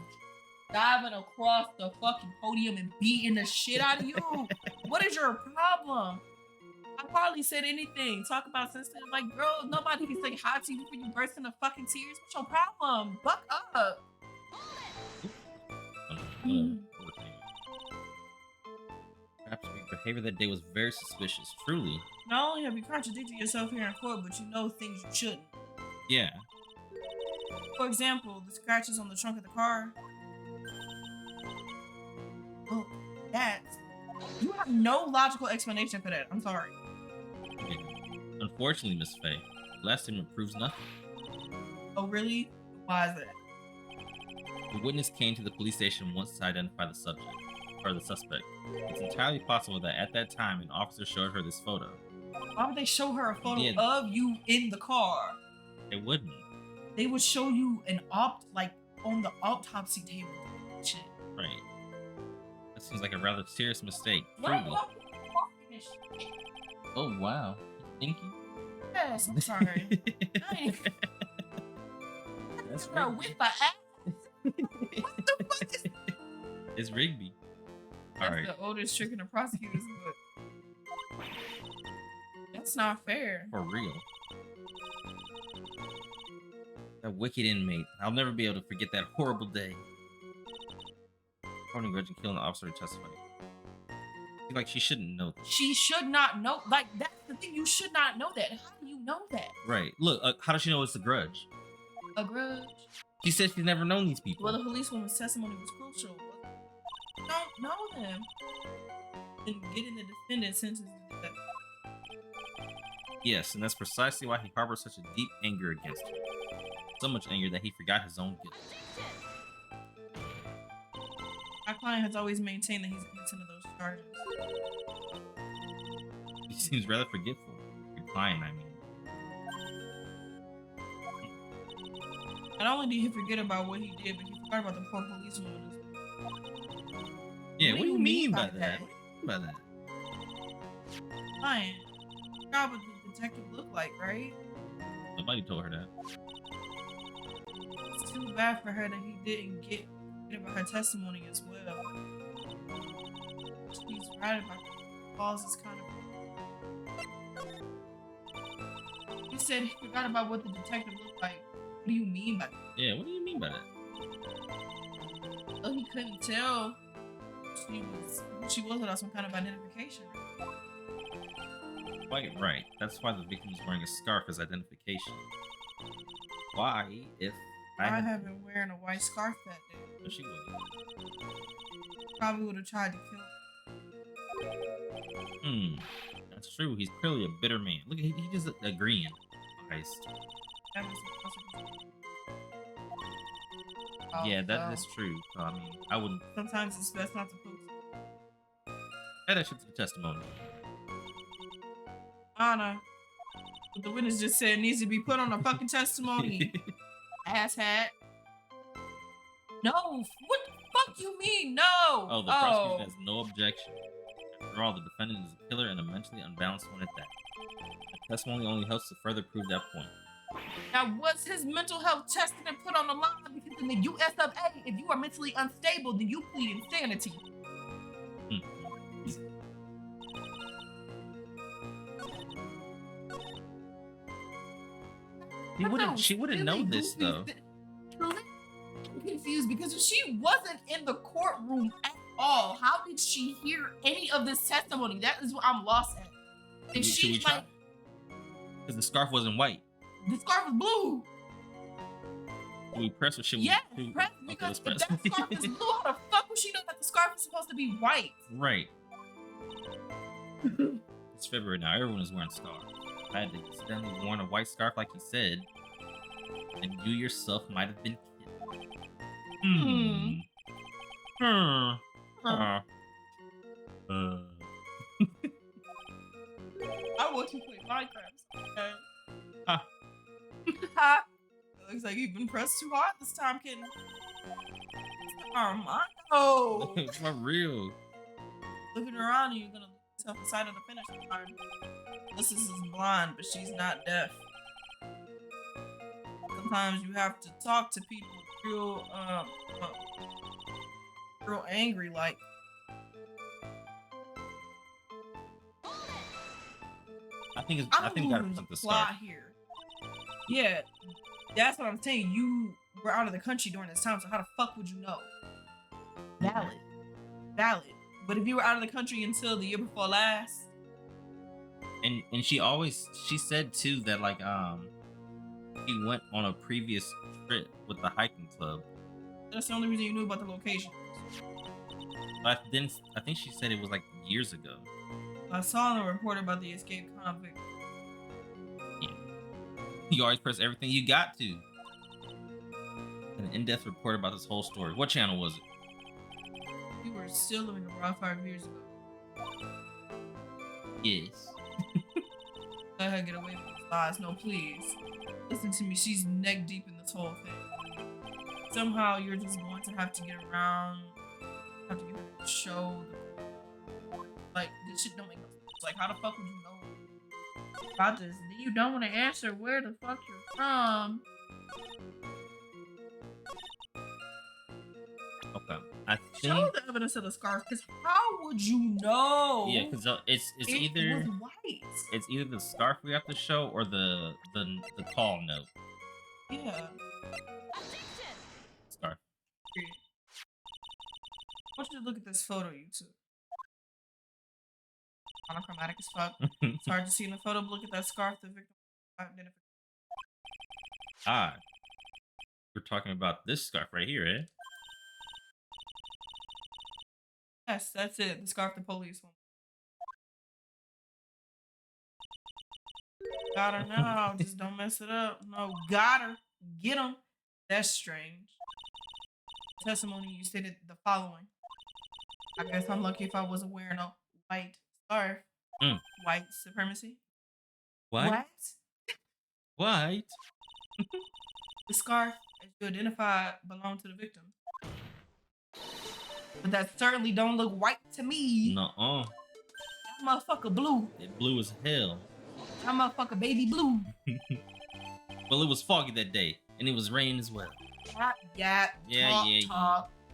diving across the fucking podium and beating the shit out of you. What is your problem? I probably said anything. Talk about sensitive. Like, girl, nobody can say hi to you before you burst into fucking tears. What's your problem? Buck up. Perhaps your behavior that day was very suspicious. Truly. Not only have you contradicted yourself here in court, but you know things you shouldn't. Yeah. For example, the scratches on the trunk of the car. Well, that's... You have no logical explanation for that. I'm sorry. Okay. Unfortunately, Miss Faye, last statement proves nothing. Oh, really? Why is that? The witness came to the police station once to identify the subject, or the suspect. It's entirely possible that at that time, an officer showed her this photo. Why would they show her a photo Yeah. of you in the car? It wouldn't. They would show you an on the autopsy table. Shit. Right. That seems like a rather serious mistake. What? Truly. Oh, wow. Thank you. Yes, I'm sorry. That's Bro, Rigby. with the ass. What the fuck is It's Rigby. That's Alright. the oldest trick in the prosecutor's book. That's not fair. For real. That wicked inmate. I'll never be able to forget that horrible day. Holding grudge and killing the officer who testified. Like, she shouldn't know that. She should not know. Like, that's the thing. You should not know that. How do you know that? Right. Look, how does she know it's a grudge? A grudge? She said she's never known these people. Well, the policewoman's testimony was crucial. You don't know them. And getting the defendant sentenced to death. Yes, and that's precisely why he harbors such a deep anger against her. So much anger that he forgot his own guilt. Our client has always maintained that he's innocent of those charges. He seems rather forgetful. Your client, I mean. Not only did he forget about what he did, but he forgot about the poor policewoman. Yeah, What what do do you you mean mean by by that? that? What do you mean by that? Client, you forgot what the detective looked like, right? Nobody told her that. It's too bad for her that he didn't get about her testimony as well. She's right about the cause is kind of. He said he forgot about what the detective looked like. What do you mean by that? Yeah, what do you mean by that? Well, he couldn't tell who she was without some kind of identification. Quite right. That's why the victim is wearing a scarf as identification. Why, if I have been wearing a white scarf that day. No, she wouldn't. Probably would have tried to kill her. Hmm. That's true. He's clearly a bitter man. Look, he just agreeing. Christ. That was supposed to be- Yeah, Oh, that well. is true. So, I mean, I wouldn't. Sometimes it's best not to post. Add that shit to the testimony. Anna, what the witness just said needs to be put on a fucking testimony. Asshat. No, what the fuck you mean? No. Oh, the prosecution has no objection. After all, the defendant is a killer and a mentally unbalanced one at that. The testimony only helps to further prove that point. Now, was his mental health tested and put on the line? Because in the US of A, if you are mentally unstable, then you plead insanity. She wouldn't know this though. I'm confused because if she wasn't in the courtroom at all, how did she hear any of this testimony? That is what I'm lost at. And Should we she's try? like, Because the scarf wasn't white. the scarf is blue. Should we press or should we? Yeah, should press, okay, because let's if press. that scarf is blue, how the fuck would she know that the scarf is supposed to be white? Right. It's February now. Everyone is wearing scarves. If I had accidentally worn a white scarf like he said, then you yourself might have been killed. I want to play Minecraft. Okay. Ha. Ha. It looks like you've been pressed too hard this time, kitten. Oh, For real. looking around, you're gonna look yourself inside of the finish line. This is blind, but she's not deaf. Sometimes you have to talk to people real angry, like. I think I'm we gotta losing present the the plot scarf. here. Yeah, that's what I'm saying. You were out of the country during this time, so how the fuck would you know? Valid. But if you were out of the country until the year before last, And she said too that like she went on a previous trip with the hiking club. that's the only reason you knew about the location. But then I think she said it was like years ago. I saw in a report about the escaped convict. You always press everything you got to. An in-depth report about this whole story. What channel was it? We were still living in Raw 5 years ago. Yes. Let her get away with these lies. No, please. Listen to me. She's neck deep in this whole thing. Somehow you're just going to have to get around. Have to give her a show. Like, this shit don't make no sense. Like, how the fuck would you know about this? Then you don't want to answer where the fuck you're from. Okay. I Show think. the evidence of the scarf, because how would you know? Yeah, because it's it either was white. it's either the scarf we have to show or the call note. Yeah. Scarf. Period. I want you to look at this photo you took. Monochromatic as fuck. It's hard to see in the photo, but look at that scarf the victim identified. Ah. We're talking about this scarf right here, eh? Yes, that's it. The scarf the police won. Got her now. Just don't mess it up. No, got her. Get him. That's strange. Testimony, you stated the following. I guess I'm lucky if I wasn't wearing a white scarf. White supremacy. What? What? The scarf, as you identified, belonged to the victim. But that certainly don't look white to me. Nuh-uh. That motherfucker blue. It blue as hell. That motherfucker baby blue. Well, it was foggy that day, and it was raining as well. Talk,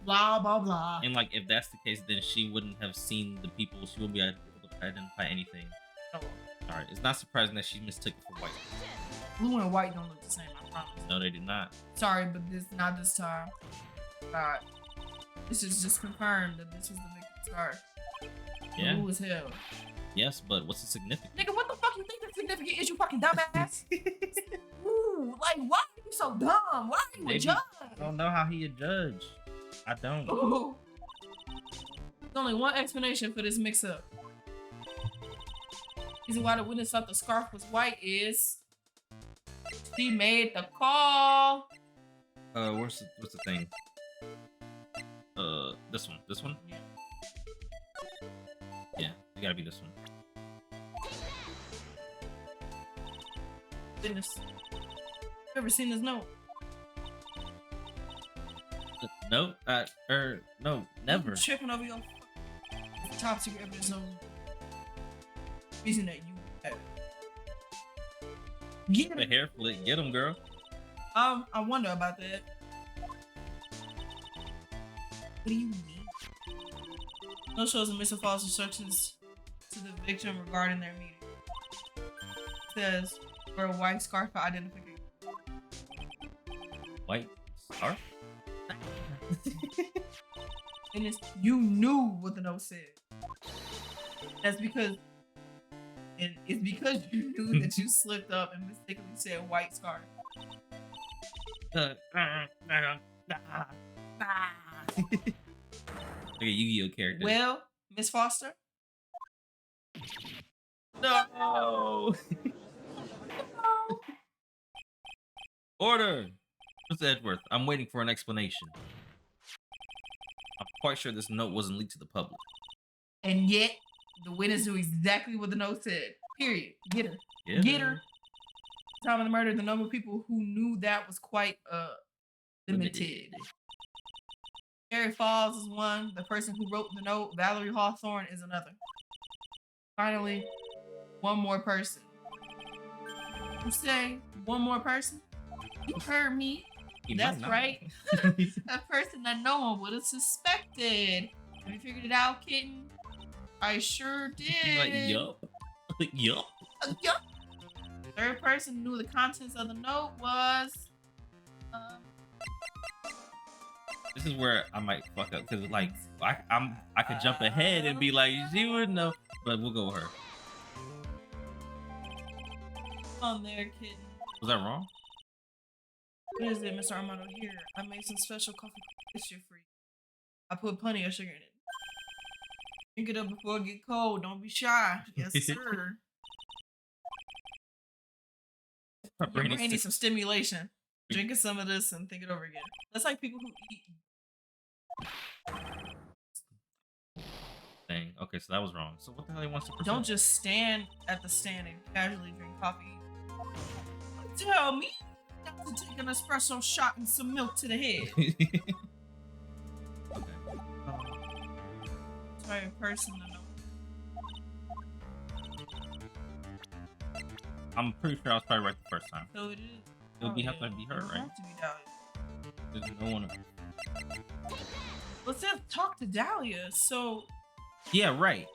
blah, blah, blah. And like, if that's the case, then she wouldn't have seen the people. She wouldn't be able to identify anything. No. All right, it's not surprising that she mistook it for white. Blue and white don't look the same, I promise. No, they did not. Sorry, but not this time. God. This is just confirmed that this was the victim's scarf. Yeah. Blue as hell. Yes, but what's the significance? Nigga, what the fuck you think that's significant is, you fucking dumbass? Ooh, like, why are you so dumb? Why are you a Maybe. judge? I don't know how he a judge. I don't. Ooh. There's only one explanation for this mix-up. Reason why the witness thought the scarf was white is she made the call. What's the thing? This one. This one? Yeah. Yeah, it gotta be this one. Goodness. Ever seen this note? No, no, never. You tripping over your top secret evidence on reason that you have. Get The him. hair flip, get him, girl. I wonder about that. What do you mean? No shows and missing false instructions to the victim regarding their meeting. Says for a white scarf for identification. White scarf? And you knew what the note said. That's because, and it's because you knew that you slipped up and mistakenly said white scarf. Like a Yu-Gi-Oh character. Well, Miss Foster. No. Order, Mr. Edworth. I'm waiting for an explanation. I'm quite sure this note wasn't leaked to the public. And yet, the witness knew exactly what the note said. Period. Get her. Get her. Time of the murder, the number of people who knew that was quite limited. Harry Falls is one. The person who wrote the note, Valerie Hawthorne, is another. Finally, one more person. You say one more person? You heard me. That's right. A person that no one would have suspected. Have you figured it out, kitten? I sure did. Like, yup. Yup. Yup. Third person who knew the contents of the note was. This is where I might fuck up because, like, I could jump ahead and be like, she would know, but we'll go with her. On there, kitten. Was that wrong? What is it, Mr. Armando? Here, I made some special coffee mixture for you. I put plenty of sugar in it. Drink it up before it get cold. Don't be shy. Yes, sir. Your brain needs some stimulation. Drinking some of this and think it over again. That's like people who eat. Dang. Okay, so that was wrong. So what the hell he wants to present? Don't just stand at the stand and casually drink coffee. Tell me not to take an espresso shot and some milk to the head. Okay. Sorry, a person to know. I'm pretty sure I was probably right the first time. So it is. It'll have to be her, right? Have to be Dahlia. There's no one. Let's just talk to Dahlia. So. Yeah, right.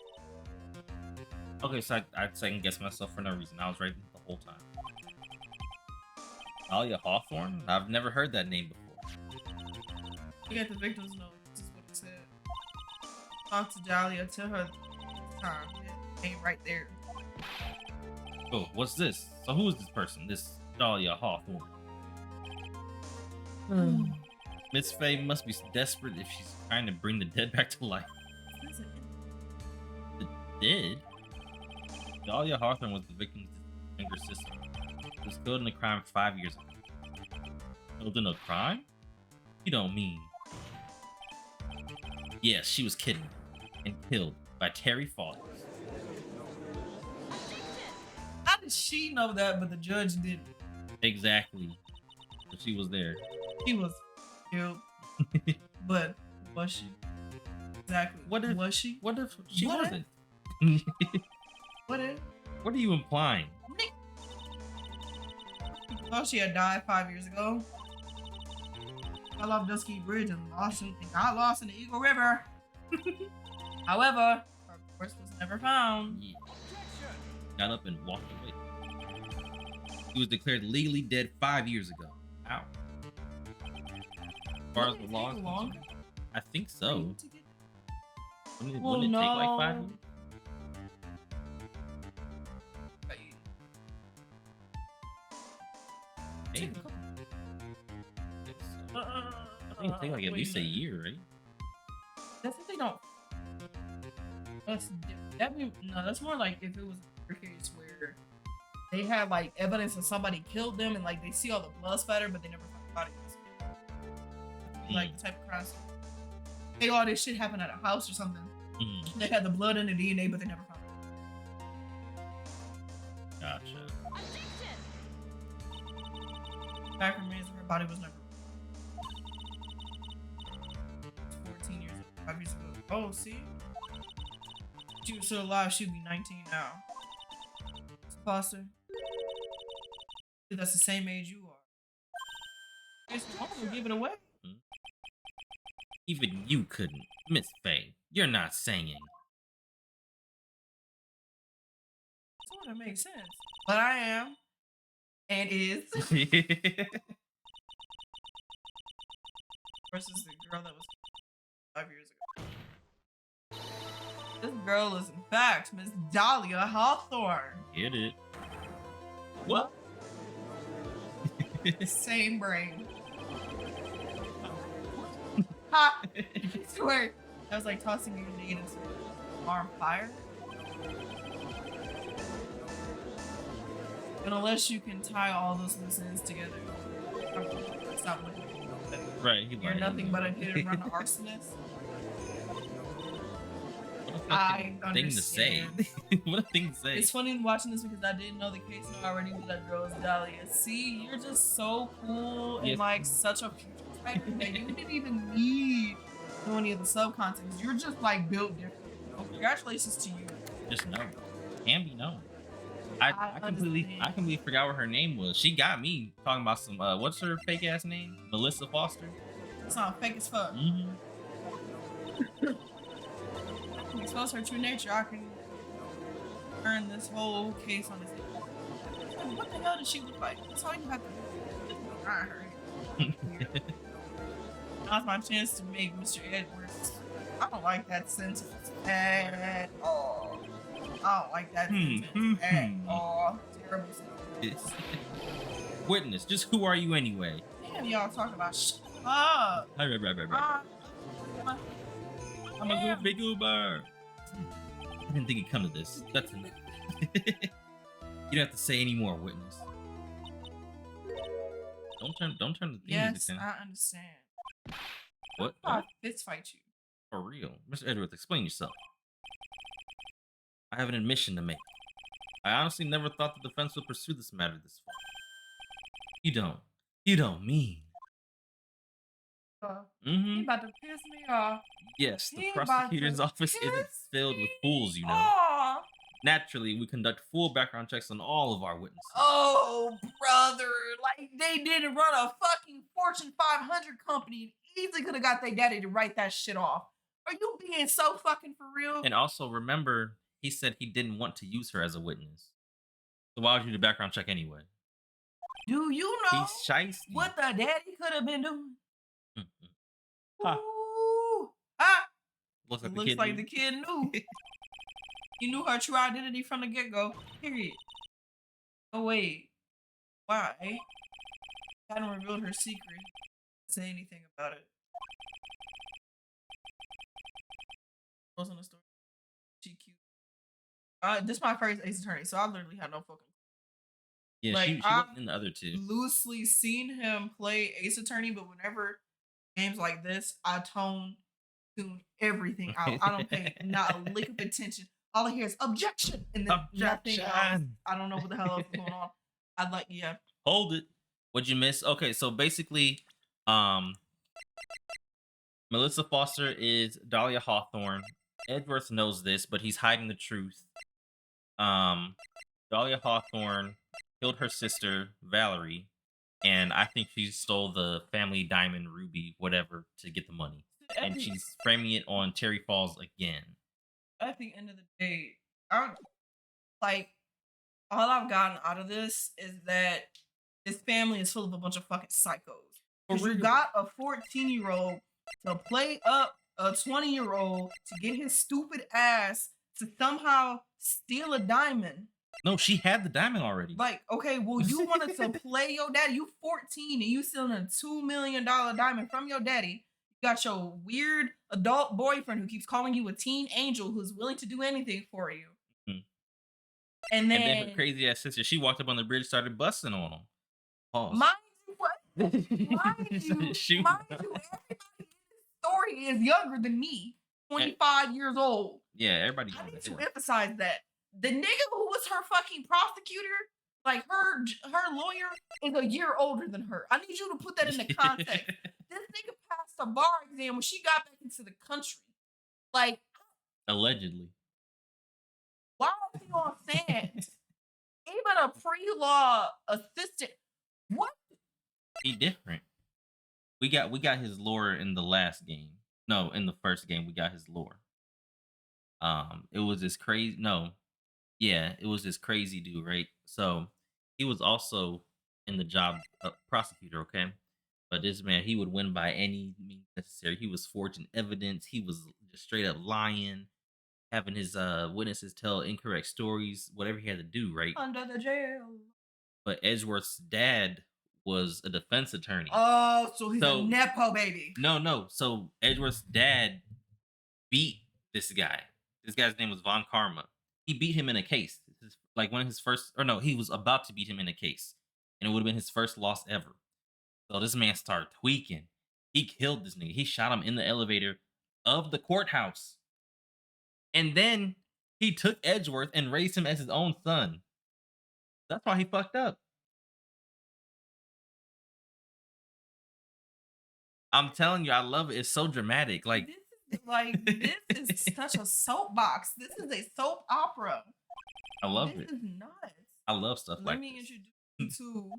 Okay, so I second guess myself for no reason. I was right the whole time. Dahlia Hawthorne? I've never heard that name before. You got the victim's note. This is what it said. Talk to Dahlia. Tell her this time. It ain't right there. Oh, what's this? So who is this person? This Dahlia Hawthorne. Miss Faye must be desperate if she's trying to bring the dead back to life. The dead? Dahlia Hawthorne was the victim's younger sister. She was killed in a crime 5 years ago. Killed in a crime? You don't mean. Yes, she was kidnapped and killed by Terry Falls. How did she know that, but the judge didn't? Exactly. So she was there. She was killed. But was she? Exactly. What if, was she? What if she What? wasn't? What if? What are you implying? Thought she had died 5 years ago. Fell off Dusky Bridge and got lost in the Eagle River. However, her corpse was never found. Yeah. Got up and walked away. He was declared legally dead 5 years ago. Ow. As far as the law is concerned, I think so. Wouldn't it take like 5 years? Maybe. I think it take like at least a year, right? That's if they don't. That's No, that's more like if it was a case where they had like evidence that somebody killed them and like they see all the blood splatter, but they never find the body. Like the type of crime. Hey, all this shit happened at a house or something. They had the blood and the DNA, but they never found it. Gotcha. Back remains her body was never. 14 years ago, 5 years ago. Oh, see? If she was still alive, she'd be 19 now. Foster. That's the same age you are. It's to give it away. Even you couldn't. Miss Faye, you're not singing. Sort of makes sense. But I am. And is. Versus the girl that was 5 years ago. This girl is, in fact, Miss Dahlia Hawthorne. Get it. What? Same brain. Ha! I swear. I was like tossing your nade into arm fire. And unless you can tie all those loose ends together, stop looking at you. Right. You're nothing but a hit and run arsonist. I thing to say. What a thing to say. It's funny watching this because I didn't know the case and I already knew that girl was Dahlia. See, you're just so cool and like such a future type that you didn't even need any of the subcontents. You're just like built different. So congratulations to you. Just know. Can be known. I completely forgot what her name was. She got me talking about some what's her fake ass name? Melissa Foster. It's not fake as fuck. Expose her true nature, I can earn this whole case on this. What the hell does she look like? That's all you have to do. Alright, her. Now's my chance to make Mr. Edwards. I don't like that sentence at all. I don't like that sentence at all. Terrible sentence. Witness, just who are you anyway? Damn, y'all talking about shut up. Right. I'm a big goober. I didn't think it'd come to this. That's enough. You don't have to say any more, witness. Don't turn the theme music down. Yes, I understand. What? I'll fist fight you. For real. Mr. Edwards, explain yourself. I have an admission to make. I honestly never thought the defense would pursue this matter this far. You don't mean. He about to piss me off. Yes, the prosecutor's office isn't filled with fools, you know. Aww. Naturally, we conduct full background checks on all of our witnesses. Oh, brother. Like, they didn't run a fucking Fortune 500 company and easily could have got their daddy to write that shit off. Are you being so fucking for real? And also, remember, he said he didn't want to use her as a witness. So why would you do the background check anyway? Do you know He's shiesty. What the daddy could have been doing? Huh. Ooh. Ah! Looks like The kid knew. He knew her true identity from the get-go. Period. Oh, wait. Why? Hadn't revealed her secret. Say anything about it. Goes on the story. She cute. This is my first Ace Attorney, so I literally had no fucking. Yeah, like, she wasn't in the other two. Loosely seen him play Ace Attorney, but whenever games like this, I tune everything out. I don't pay not a lick of attention. All I hear is objection, and then nothing else. I don't know what the hell else is going on. I'd like, yeah. Hold it. What'd you miss? Okay, so basically, Melissa Foster is Dahlia Hawthorne. Edwards knows this, but he's hiding the truth. Dahlia Hawthorne killed her sister, Valerie, and I think she stole the family diamond, ruby, whatever, to get the money. And she's framing it on Terry Falls again. At the end of the day, all I've gotten out of this is that this family is full of a bunch of fucking psychos. Because you got a 14-year-old to play up a 20-year-old to get his stupid ass to somehow steal a diamond. No, she had the diamond already. Like, okay, well, you wanted to play your daddy. You 14 and you stealing a $2 million diamond from your daddy. You got your weird adult boyfriend who keeps calling you a teen angel who's willing to do anything for you. Mhm. And And then her then, crazy ass sister, she walked up on the bridge, started busting on him. Pause. mind you, what? Shoot. Mind you, everybody in this story is younger than me, 25 years old. Yeah, everybody. I need to emphasize that the nigga who was her fucking prosecutor, like her lawyer, is a year older than her. I need you to put that into context. This nigga passed a bar exam when she got back into the country. Like, Allegedly. why is he on sand? Even a pre-law assistant. What? He different. We got his lore in the last game. No, in the first game we got his lore. It was this crazy. No, yeah, it was this crazy dude, right? So he was also in the job prosecutor, okay? But this man, he would win by any means necessary. He was forging evidence. He was just straight up lying, having his witnesses tell incorrect stories, whatever he had to do, right? Under the jail. But Edgeworth's dad was a defense attorney. Oh, so he's a nepo baby. No. So Edgeworth's dad beat this guy. This guy's name was Von Karma. He beat him in a case. This is like one of his first, or no, he was about to beat him in a case, and it would have been his first loss ever. So this man started tweaking. He killed this nigga. He shot him in the elevator of the courthouse, and then he took Edgeworth and raised him as his own son. That's why he fucked up. I'm telling you, I love it. It's so dramatic. Like this is such a soapbox. This is a soap opera. I love it. This is nuts. I love stuff Let like me this. introduce you to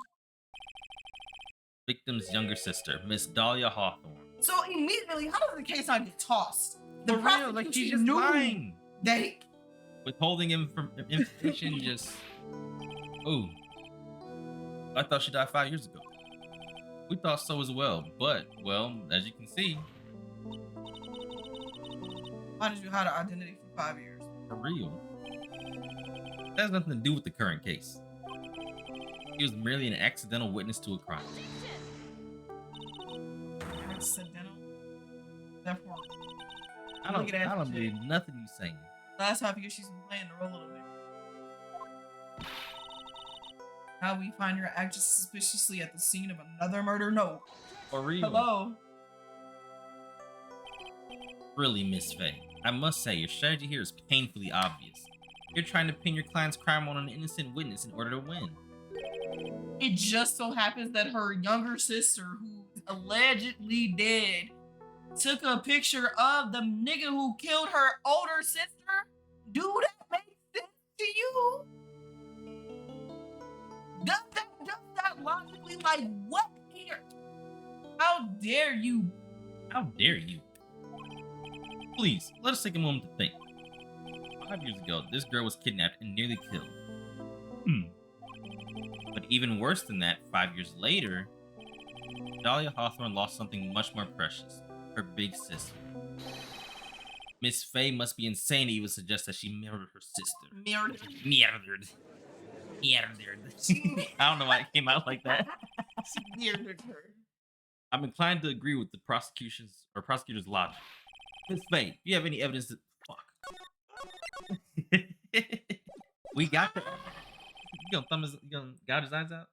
Victim's younger sister, Miss Dahlia Hawthorne. So immediately, how does the case not get tossed? The real, like she's just lying. They Withholding information, just oh. I thought she died 5 years ago. We thought so as well, but well, as you can see, why did you hide her identity for 5 years? for real. That has nothing to do with the current case. He was merely an accidental witness to a crime. Accidental. Therefore, I don't believe nothing you're saying. Last half year she's been playing the role a little bit. How we find her acting suspiciously at the scene of another murder? No. For real. Hello. Really, Miss Faye, I must say your strategy here is painfully obvious. You're trying to pin your client's crime on an innocent witness in order to win. It just so happens that her younger sister, who's allegedly dead, took a picture of the nigga who killed her older sister. Do that make sense to you? Does that logically, like, what here? How dare you? How dare you? Please, let us take a moment to think. 5 years ago, this girl was kidnapped and nearly killed. But even worse than that, 5 years later, Dahlia Hawthorne lost something much more precious. Her big sister. Miss Faye must be insane to even suggest that she murdered her sister. Murdered. I don't know why it came out like that. She murdered her. I'm inclined to agree with the prosecutor's logic. Miss Faye, do you have any evidence that we got that? You gonna gouge his eyes out?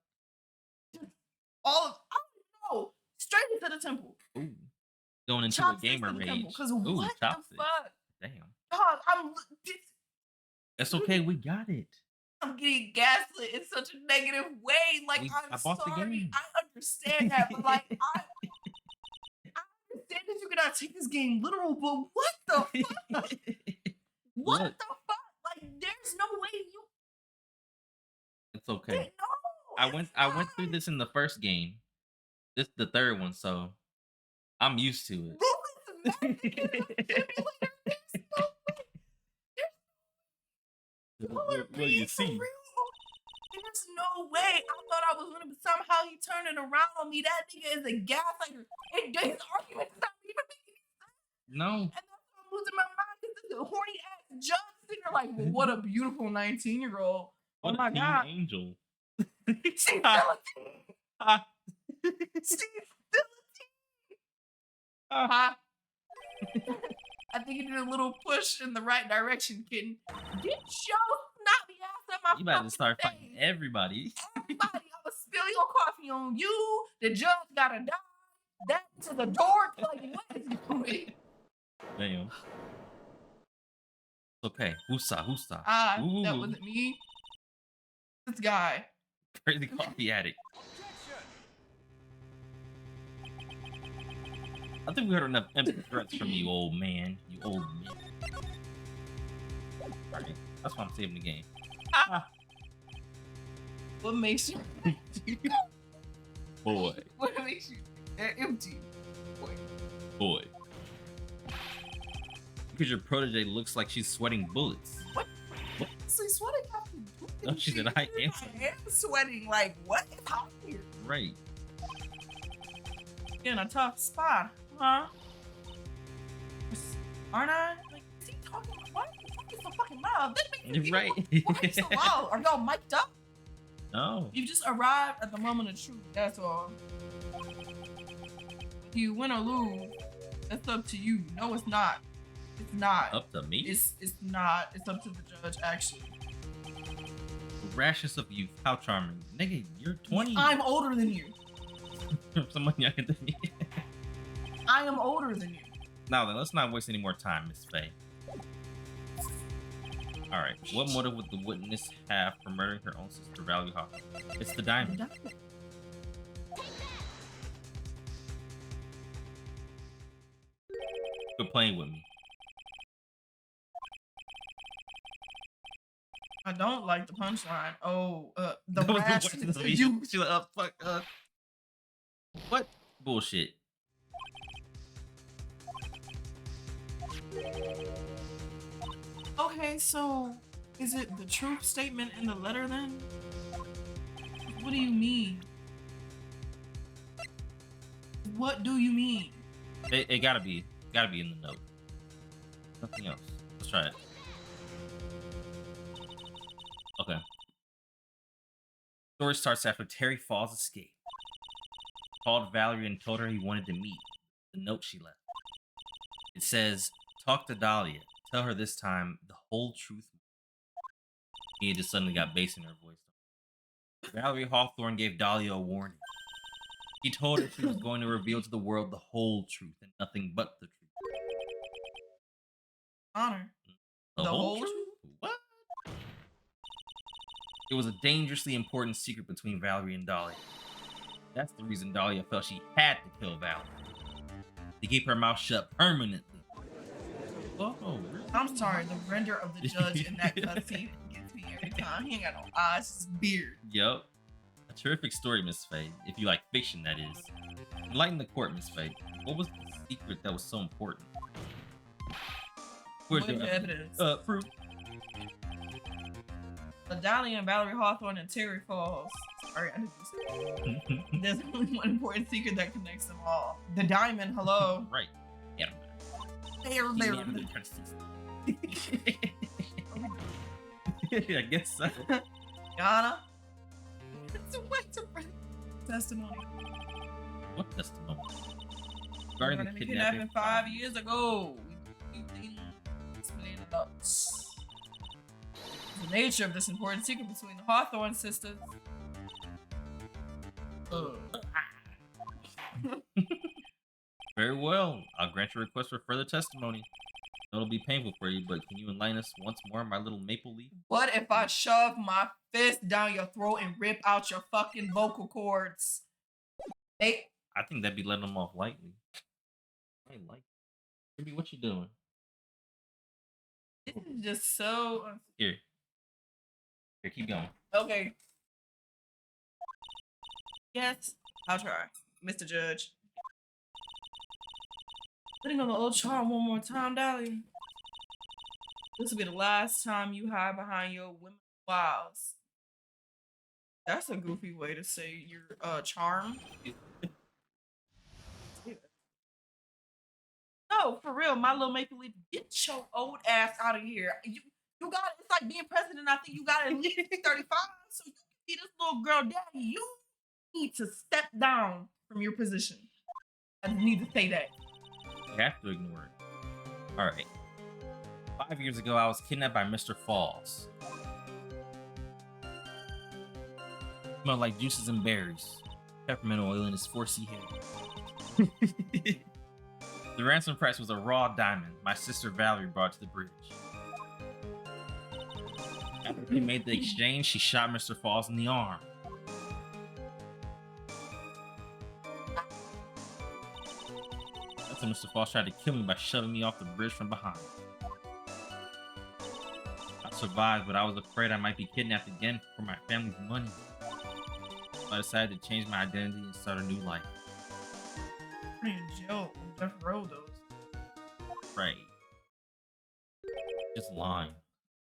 I don't know. Straight into the temple. Ooh. Going into a gamer rage. Because what the fuck? Damn. God, That's okay, we got it. I'm getting gaslit in such a negative way. Like, I'm sorry. I understand that, but like, I understand that you cannot take this game literal, but what the fuck? What the fuck? Like, there's no way you. It's okay. No, I went through this in the first game. This is the third one, so I'm used to it. Well, you see. There's no way. I thought I was gonna somehow he turned it around on me. That nigga is a gaslighter. His argument is not even making sense. No. And that's why I'm losing my mind because this is a horny ass judge sitting there like, well, what a beautiful 19-year-old. Oh my god. Angel. She's still a teen. She's still a teen. I think you did a little push in the right direction, kitten. Get your snotty ass up my You about to fucking start fighting face. everybody. Everybody, I'm gonna spill your coffee on you. The judge gotta die. That to the door. Like, what is going? Damn. Okay. Husa, husa. Ah, that Ooh, wasn't me. This guy. crazy coffee addict. I think we heard enough empty threats from you, old man. You old man. Alright, that's why I'm saving the game. Ah. What makes you? Boy, What makes you? They're empty. Boy. boy. Because your protege looks like she's sweating bullets. What? So sweating have to do No, she said, I am. I am sweating. Like, what is hot here? Right. In a tough spot, huh? Aren't I? Like, is he talking? Why are you talking so fucking loud? That makes me Right. Why are you so loud? Are y'all mic'd up? No. You just arrived at the moment of truth. That's all. You win or lose, that's up to you. No, it's not. It's not. Up to me? It's not. It's up to the judge, actually. The rashness of youth. How charming. Nigga, you're 20. I'm older than you. Someone younger than me. I am older than you. Now then, let's not waste any more time, Miss Faye. Alright, what motive would the witness have for murdering her own sister, Valerie Hawkins? It's the diamond. Quit playing with me. I don't like the punchline. Oh, the That was rash. the worst of me. She like, oh, fuck, what? Bullshit. Okay, so is it the truth statement in the letter then? What do you mean? What do you mean? It gotta be in the note. Nothing else. Let's try it. Okay. Story starts after Terry Falls escaped. Called Valerie and told her he wanted to meet. The note she left. It says, "Talk to Dahlia. Tell her this time the whole truth." He just suddenly got bass in her voice. Valerie Hawthorne gave Dahlia a warning. He told her she was going to reveal to the world the whole truth and nothing but the truth. Honor. The whole truth? What? It was a dangerously important secret between Valerie and Dahlia. That's the reason Dahlia felt she had to kill Valerie. To keep her mouth shut permanently. Oh, really? I'm sorry, the render of the judge in that cutscene gets me every time. He ain't got no eyes, it's just beard. Yup. A terrific story, Miss Faye. If you like fiction, that is. Enlighten the court, Miss Faye. What was the secret that was so important? Where's What your evidence? Proof. Dahlia and Valerie Hawthorne and Terry Falls. Sorry, I didn't say that. There's only one important secret that connects them all. The diamond, hello. Right. Yeah. There. I guess so. Yana. Testimony. What testimony? Regarding the kidnapping kidnapping 5 years ago. Explain it up. The nature of this important secret between the Hawthorne sisters. Very well. I'll grant your request for further testimony. It'll be painful for you, but can you enlighten us once more, my little maple leaf? What if I shove my fist down your throat and rip out your fucking vocal cords? Hey. I think that'd be letting them off lightly. I ain't like. Baby, what you doing? This is just so. Here, keep going. Okay. Yes, I'll try, Mr. Judge. Putting on the old charm one more time, Dahlia. This will be the last time you hide behind your women's wiles. That's a goofy way to say your charm. No, for real, my little maple leaf, get your old ass out of here. You got it. It's like being president. I think you got it at least 35, so you can see this little girl daddy. You need to step down from your position. I need to say that. You have to ignore it. All right. 5 years ago, I was kidnapped by Mr. Falls. Smelled like juices and berries. Peppermint oil in his 4C hair. The ransom price was a raw diamond my sister Valerie brought to the bridge. After we made the exchange, she shot Mr. Falls in the arm. That's when Mr. Falls tried to kill me by shoving me off the bridge from behind. I survived, but I was afraid I might be kidnapped again for my family's money. So I decided to change my identity and start a new life. Pretty in jail on death row, though. Right. Just lying.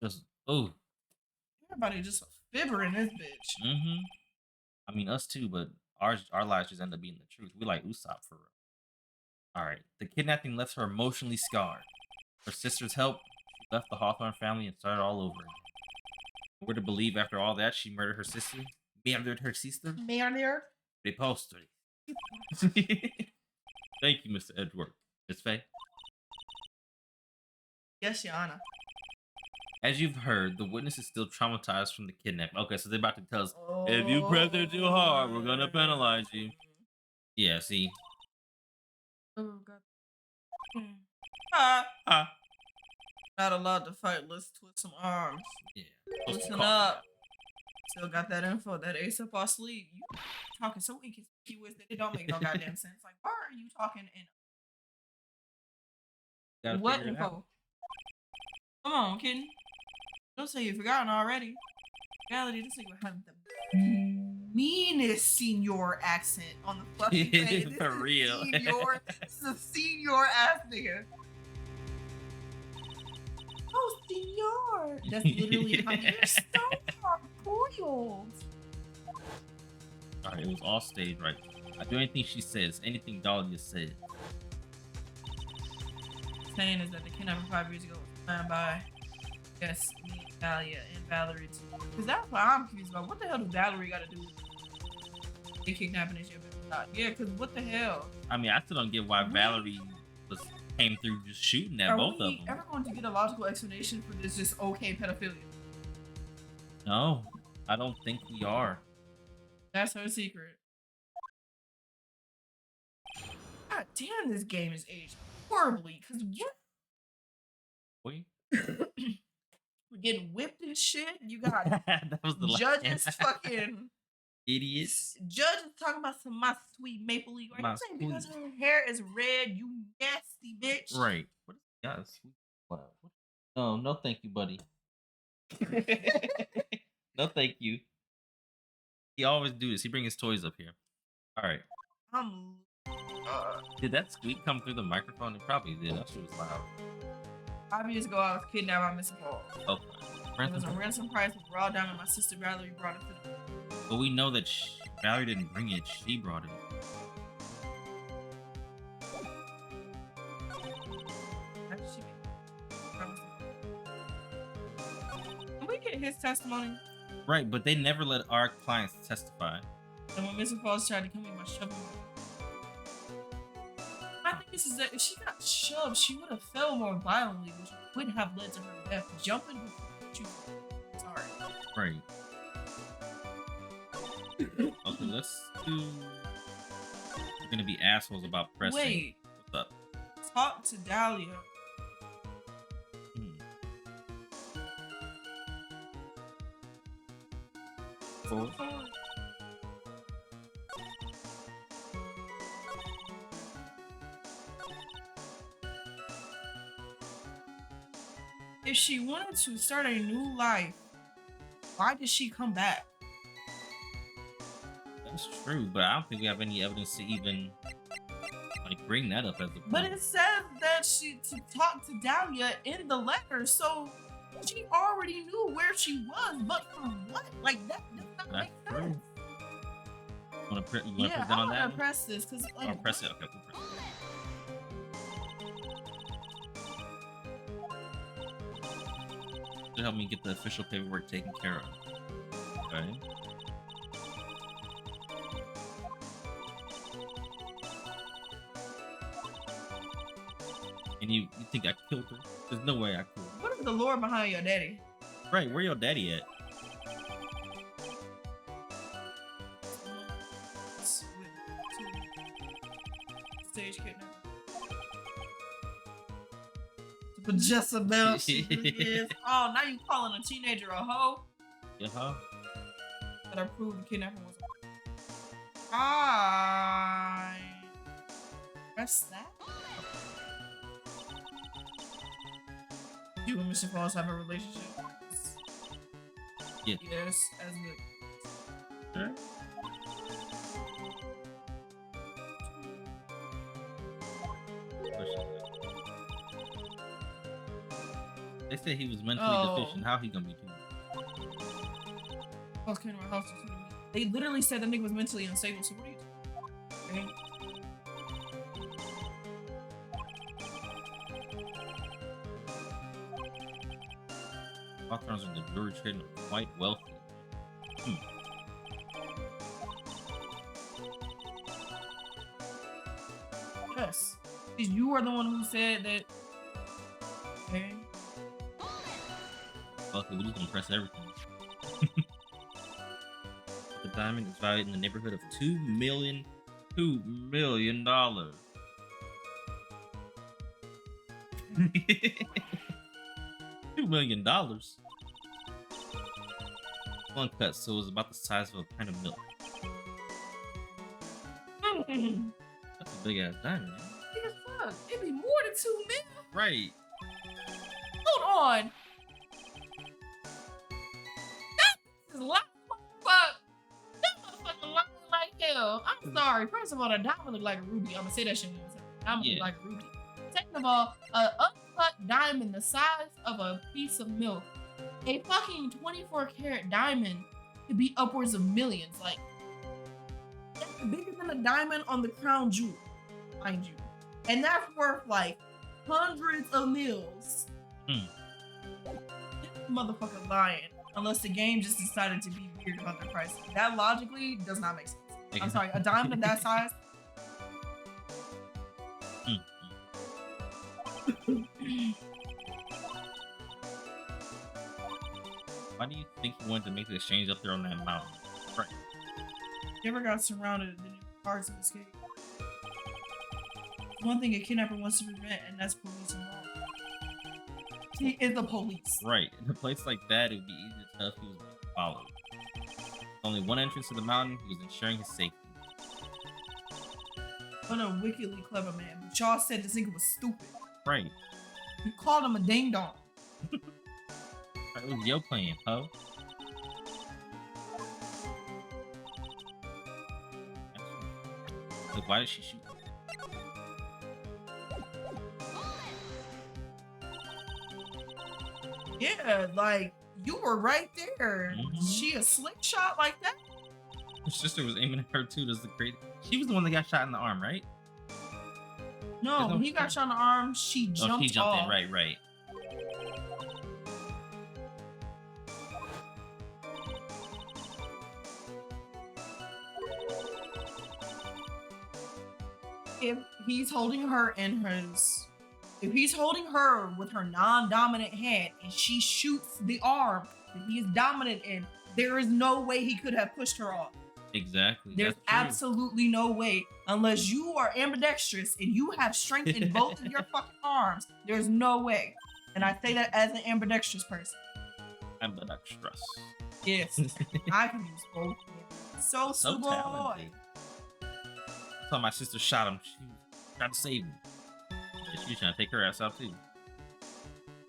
Just, oh. Everybody just a fibber in this bitch. Mm-hmm. I mean, us too, but our lives just end up being the truth. We like Usopp for real. All right. The kidnapping left her emotionally scarred. Her sister's help, she left the Hawthorne family and started all over again. We're to believe after all that, she murdered her sister? Murdered her sister? Murder? They posted it. Thank you, Mr. Edward. Miss Faye? Yes, Your Honor. As you've heard, the witness is still traumatized from the kidnapping. Okay, so they're about to tell us, if you press her too hard, we're gonna penalize you. Yeah, see? Oh, God. Not allowed to fight. Let's twist some arms. Yeah. Listen up. Still got that info that ace up our sleeve. You talking so inconspicuous that it don't make no goddamn sense. Like, why are you talking in what info? Come on, kitten. Don't say you've forgotten already. Reality, this nigga have the meanest senior accent on the fluffy face. This For real. This is a senior ass nigga. Oh, senior. That's literally how you're so hard-boiled. Alright, it was all staged right. I do anything she says, anything Dahlia said. Saying is that the kidnapping 5 years ago was planned by, yes, me, Dahlia, and Valerie too. Because that's what I'm confused about. What the hell does Valerie got to do with the kidnapping and shit? Yeah, because what the hell? I mean, I still don't get why Valerie came through just shooting at both of them. Are we ever going to get a logical explanation for this just okay pedophilia? No, I don't think we are. That's her secret. God damn, this game is aged horribly. Because Wait. we're getting whipped and shit. You got that was the judges fucking idiots. Judges talking about some my sweet maple leaf. Are you saying because her hair is red, you nasty bitch? Right. What is that? Sweet flower? Oh, no thank you, buddy. No thank you. He always do this. He bring his toys up here. All right. Did that squeak come through the microphone? It probably did. That shit was loud. 5 years ago, I was kidnapped by Mr. Paul. Okay. It was a ransom price with raw diamond. My sister Valerie brought it to the. But we know that Valerie didn't bring it. She brought it. Can we get his testimony? Right, but they never let our clients testify. And when Mr. Falls tried to come in, my shoving. My thing is that if she got shoved, she would have fell more violently, which would have led to her death. Jumping before you. Sorry. Right. Okay, let's do. We're gonna be assholes about pressing. Wait. What's up? Talk to Dahlia. If she wanted to start a new life, why did she come back? That's true, but I don't think we have any evidence to even like bring that up as a point. But it says that she to talk to Dahlia in the letter, so she already knew where she was. But for what? Like that does not make sense. You want to press that on that? I want to press this because like. Oh, press it. Okay, we'll press it. To help me get the official paperwork taken care of. Okay. And you think I killed her? There's no way I killed her. What is the lore behind your daddy? Right, where your daddy at? Stage kidnapping. But Jezebel, she really is. Oh, now you calling a teenager a hoe? Yeah. That I proved the kidnapping was fine. Press that. You and Mr. Falls have a relationship? Yeah. Yes, as the. Sure. They said he was mentally deficient. How he gonna be doing? Falls came to my house. They literally said the nigga was mentally unstable. So what are you doing? Okay. Hawthorns are the brewery trading quite wealthy. Yes. Because you are the one who said that. Okay. Wealthy, we just gonna press everything. The diamond is valued in the neighborhood of $2 million. $2 million. $2 million. One cut, so it was about the size of a pint of milk. That's a big ass diamond. Big as fuck. It'd be more than 2 million. Right. Hold on. That is a lot of fuck. That motherfucker lying like hell. I'm sorry. First of all, the diamond look like a ruby. I'm gonna say that shit again. Diamond look like a ruby. Second of all, an uncut diamond the size of a piece of milk. A fucking 24 karat diamond could be upwards of millions. Like, that's bigger than a diamond on the crown jewel, mind you. And that's worth like hundreds of mils. This motherfucker lying. Unless the game just decided to be weird about their price. That logically does not make sense. I'm sorry, a diamond of that size. Why do you think he wanted to make the exchange up there on that mountain? Right. You ever got surrounded and then hard to escape? One thing a kidnapper wants to prevent, and that's police involved. He is the police. Right. In a place like that, it would be easy to tell if he was being followed. Only one entrance to the mountain, he was ensuring his safety. What a wickedly clever man. But y'all said this nigga was stupid. Right. You called him a ding dong. It was yo playing, ho. Like, why did she shoot? Yeah, like you were right there. She a slick shot like that? Her sister was aiming at her too. Does the great? She was the one that got shot in the arm, right? No, when he got shot in the arm, she jumped. Oh, she jumped off. in. Right. If he's holding her in his, if he's holding her with her non-dominant hand and she shoots the arm that he is dominant in, there is no way he could have pushed her off. Exactly. There's absolutely no way, unless you are ambidextrous and you have strength in both of your fucking arms. There's no way. And I say that as an ambidextrous person. Ambidextrous. Yes. I can use both. So talented. So my sister shot him. She tried to save him. Yeah, she was trying to take her ass out too.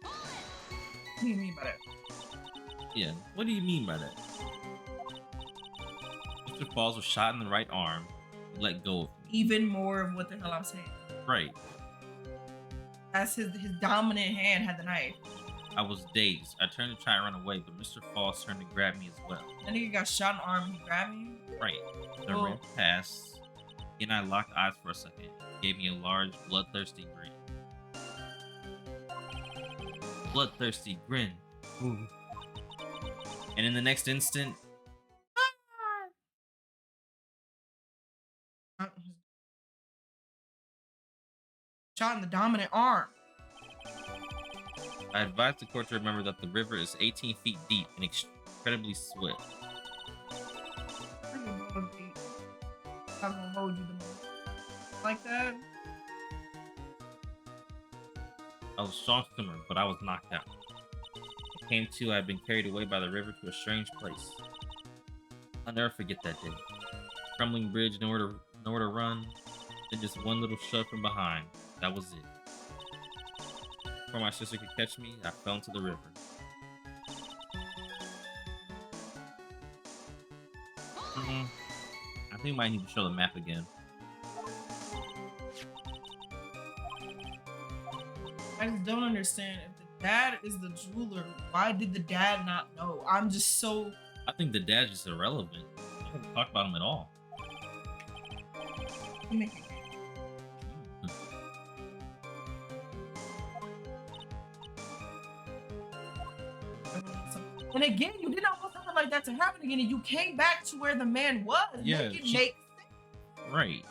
What do you mean by that? Yeah, what do you mean by that? Mr. Falls was shot in the right arm. Let go of me. Even more of what the hell I'm saying. Right. As his dominant hand had the knife. I was dazed. I turned to try and run away, but Mr. Falls turned to grab me as well. That nigga got shot in the arm and he grabbed me? Right. The ring passed. And I locked eyes for a second. He gave me a large, bloodthirsty grin. Bloodthirsty grin. Ooh. And in the next instant, shot in the dominant arm. I advise the court to remember that the river is 18 feet deep and incredibly swift. I'm gonna hold you the most. Like that? I was a strong swimmer, but I was knocked out. I came to, I had been carried away by the river to a strange place. I'll never forget that day. Crumbling bridge, nowhere to run, and just one little shove from behind. That was it. Before my sister could catch me, I fell into the river. I think we might need to show the map again. I just don't understand. If the dad is the jeweler, why did the dad not know? I'm just so... I think the dad's just irrelevant. I haven't talked about him at all. And again, you did not want something like that to happen again, and you came back to where the man was. Yeah, Make it make sense. Right.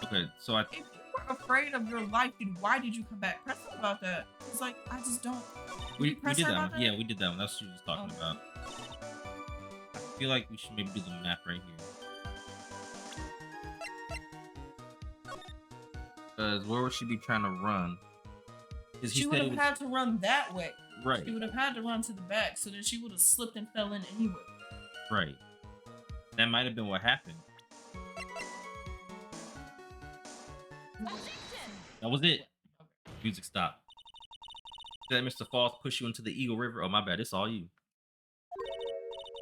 Okay, so If you were afraid of your life, then why did you come back? Press him about that. It's like, I just don't. We did that one. Yeah, we did that one. That's what she was talking about. I feel like we should maybe do the map right here. Because where would she be trying to run? She would have had to run that way. Right. She would have had to run to the back, so then she would have slipped and fell in anyway. Right. That might have been what happened. That was it. Music stopped. Did Mr. Falls push you into the Eagle River? Oh, my bad. It's all you.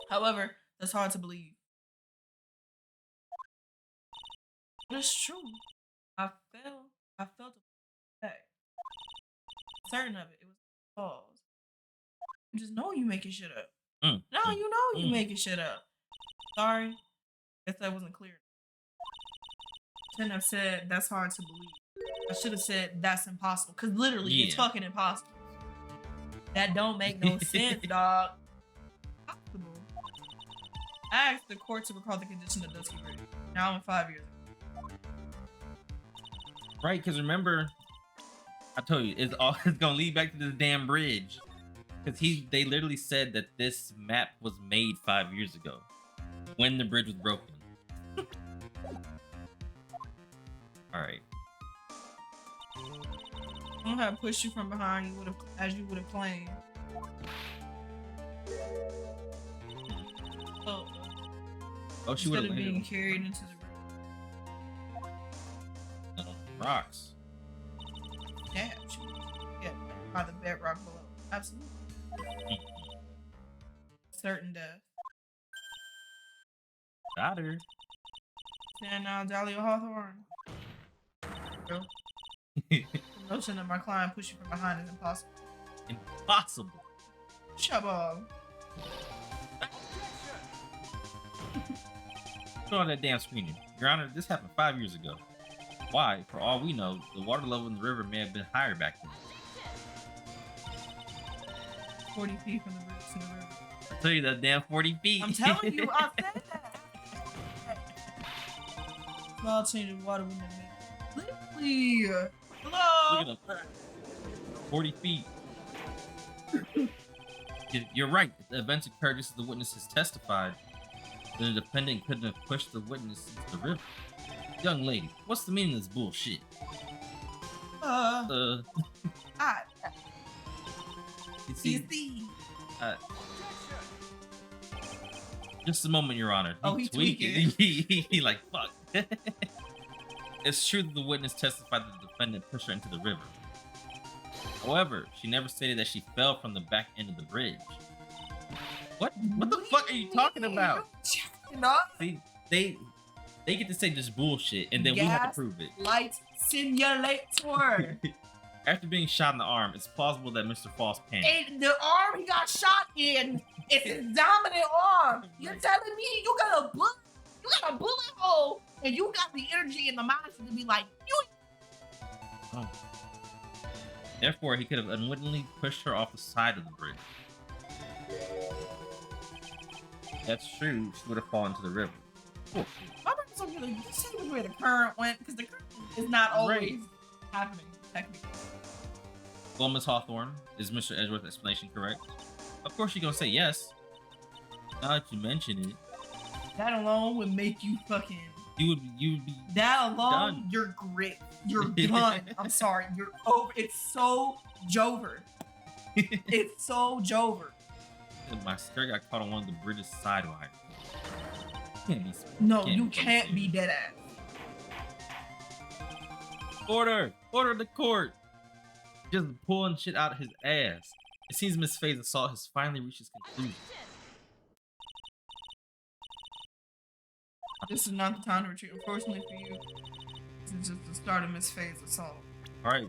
However, that's hard to believe. But it's true. I felt a back. Certain of it. It was Falls. You just know you making shit up. No, you know you making shit up. Sorry. Guess that wasn't clear. Shouldn't have said that's hard to believe. I should have said that's impossible. Cause literally it's fucking impossible. That don't make no sense, dog. Possible. I asked the court to recall the condition of Dusky Bridge. Now I'm 5 years ago. Right, because remember, I told you, it's gonna lead back to this damn bridge. Because they literally said that this map was made 5 years ago. When the bridge was broken. Alright. I'm gonna have pushed you from behind as you would have claimed. Oh, she would have being carried into the river. Rocks. Yeah, by the bedrock below. Absolutely. Certain death. Got her. And now Dahlia Hawthorne. The notion that my client pushed you from behind is impossible. Impossible. Shut up. Throw on that damn screening. Your Honor, this happened 5 years ago. Why? For all we know, the water level in the river may have been higher back then. 40 feet from the river to the river. I tell you that damn 40 feet. I'm telling you, I said that. Small change of water wouldn't have made it. Literally. Hello. Look at them. 40 feet. You're right. If the events occurred just as the witnesses testified, then the defendant couldn't have pushed the witness into the river. Young lady, what's the meaning of this bullshit? You see, just a moment, Your Honor. He's tweaking. He like, fuck. It's true that the witness testified that the defendant pushed her into the river. However, she never stated that she fell from the back end of the bridge. What the fuck are you talking about? See, they get to say just bullshit, and then we have to prove it. Light simulator. After being shot in the arm, it's plausible that Mr. Falls panicked. And the arm he got shot in, it's his dominant arm. You're telling me you got a bullet hole, and you got the energy and the mindset to be like, you. Oh. Therefore, he could have unwittingly pushed her off the side of the bridge. That's true. She would have fallen into the river. Oh. My brother's so good. You see where the current went, because the current is not always happening technically. Well, Miss Hawthorne, is Mr. Edgeworth's explanation correct? Of course you're gonna say yes. Now that you mention it, That alone would make you fucking. you would be That alone, done. you're great. You're done. I'm sorry. You're over. It's so Jover. It's so Jover. My skirt got caught on one of the bridge's sidewalks. Can't be. No, can't you be can't serious. be dead ass. Order the court. Just pulling shit out of his ass. It seems Miss Faye's assault has finally reached its conclusion. This is not the time to retreat. Unfortunately for you, this is just the start of Miss Faye's assault. All right,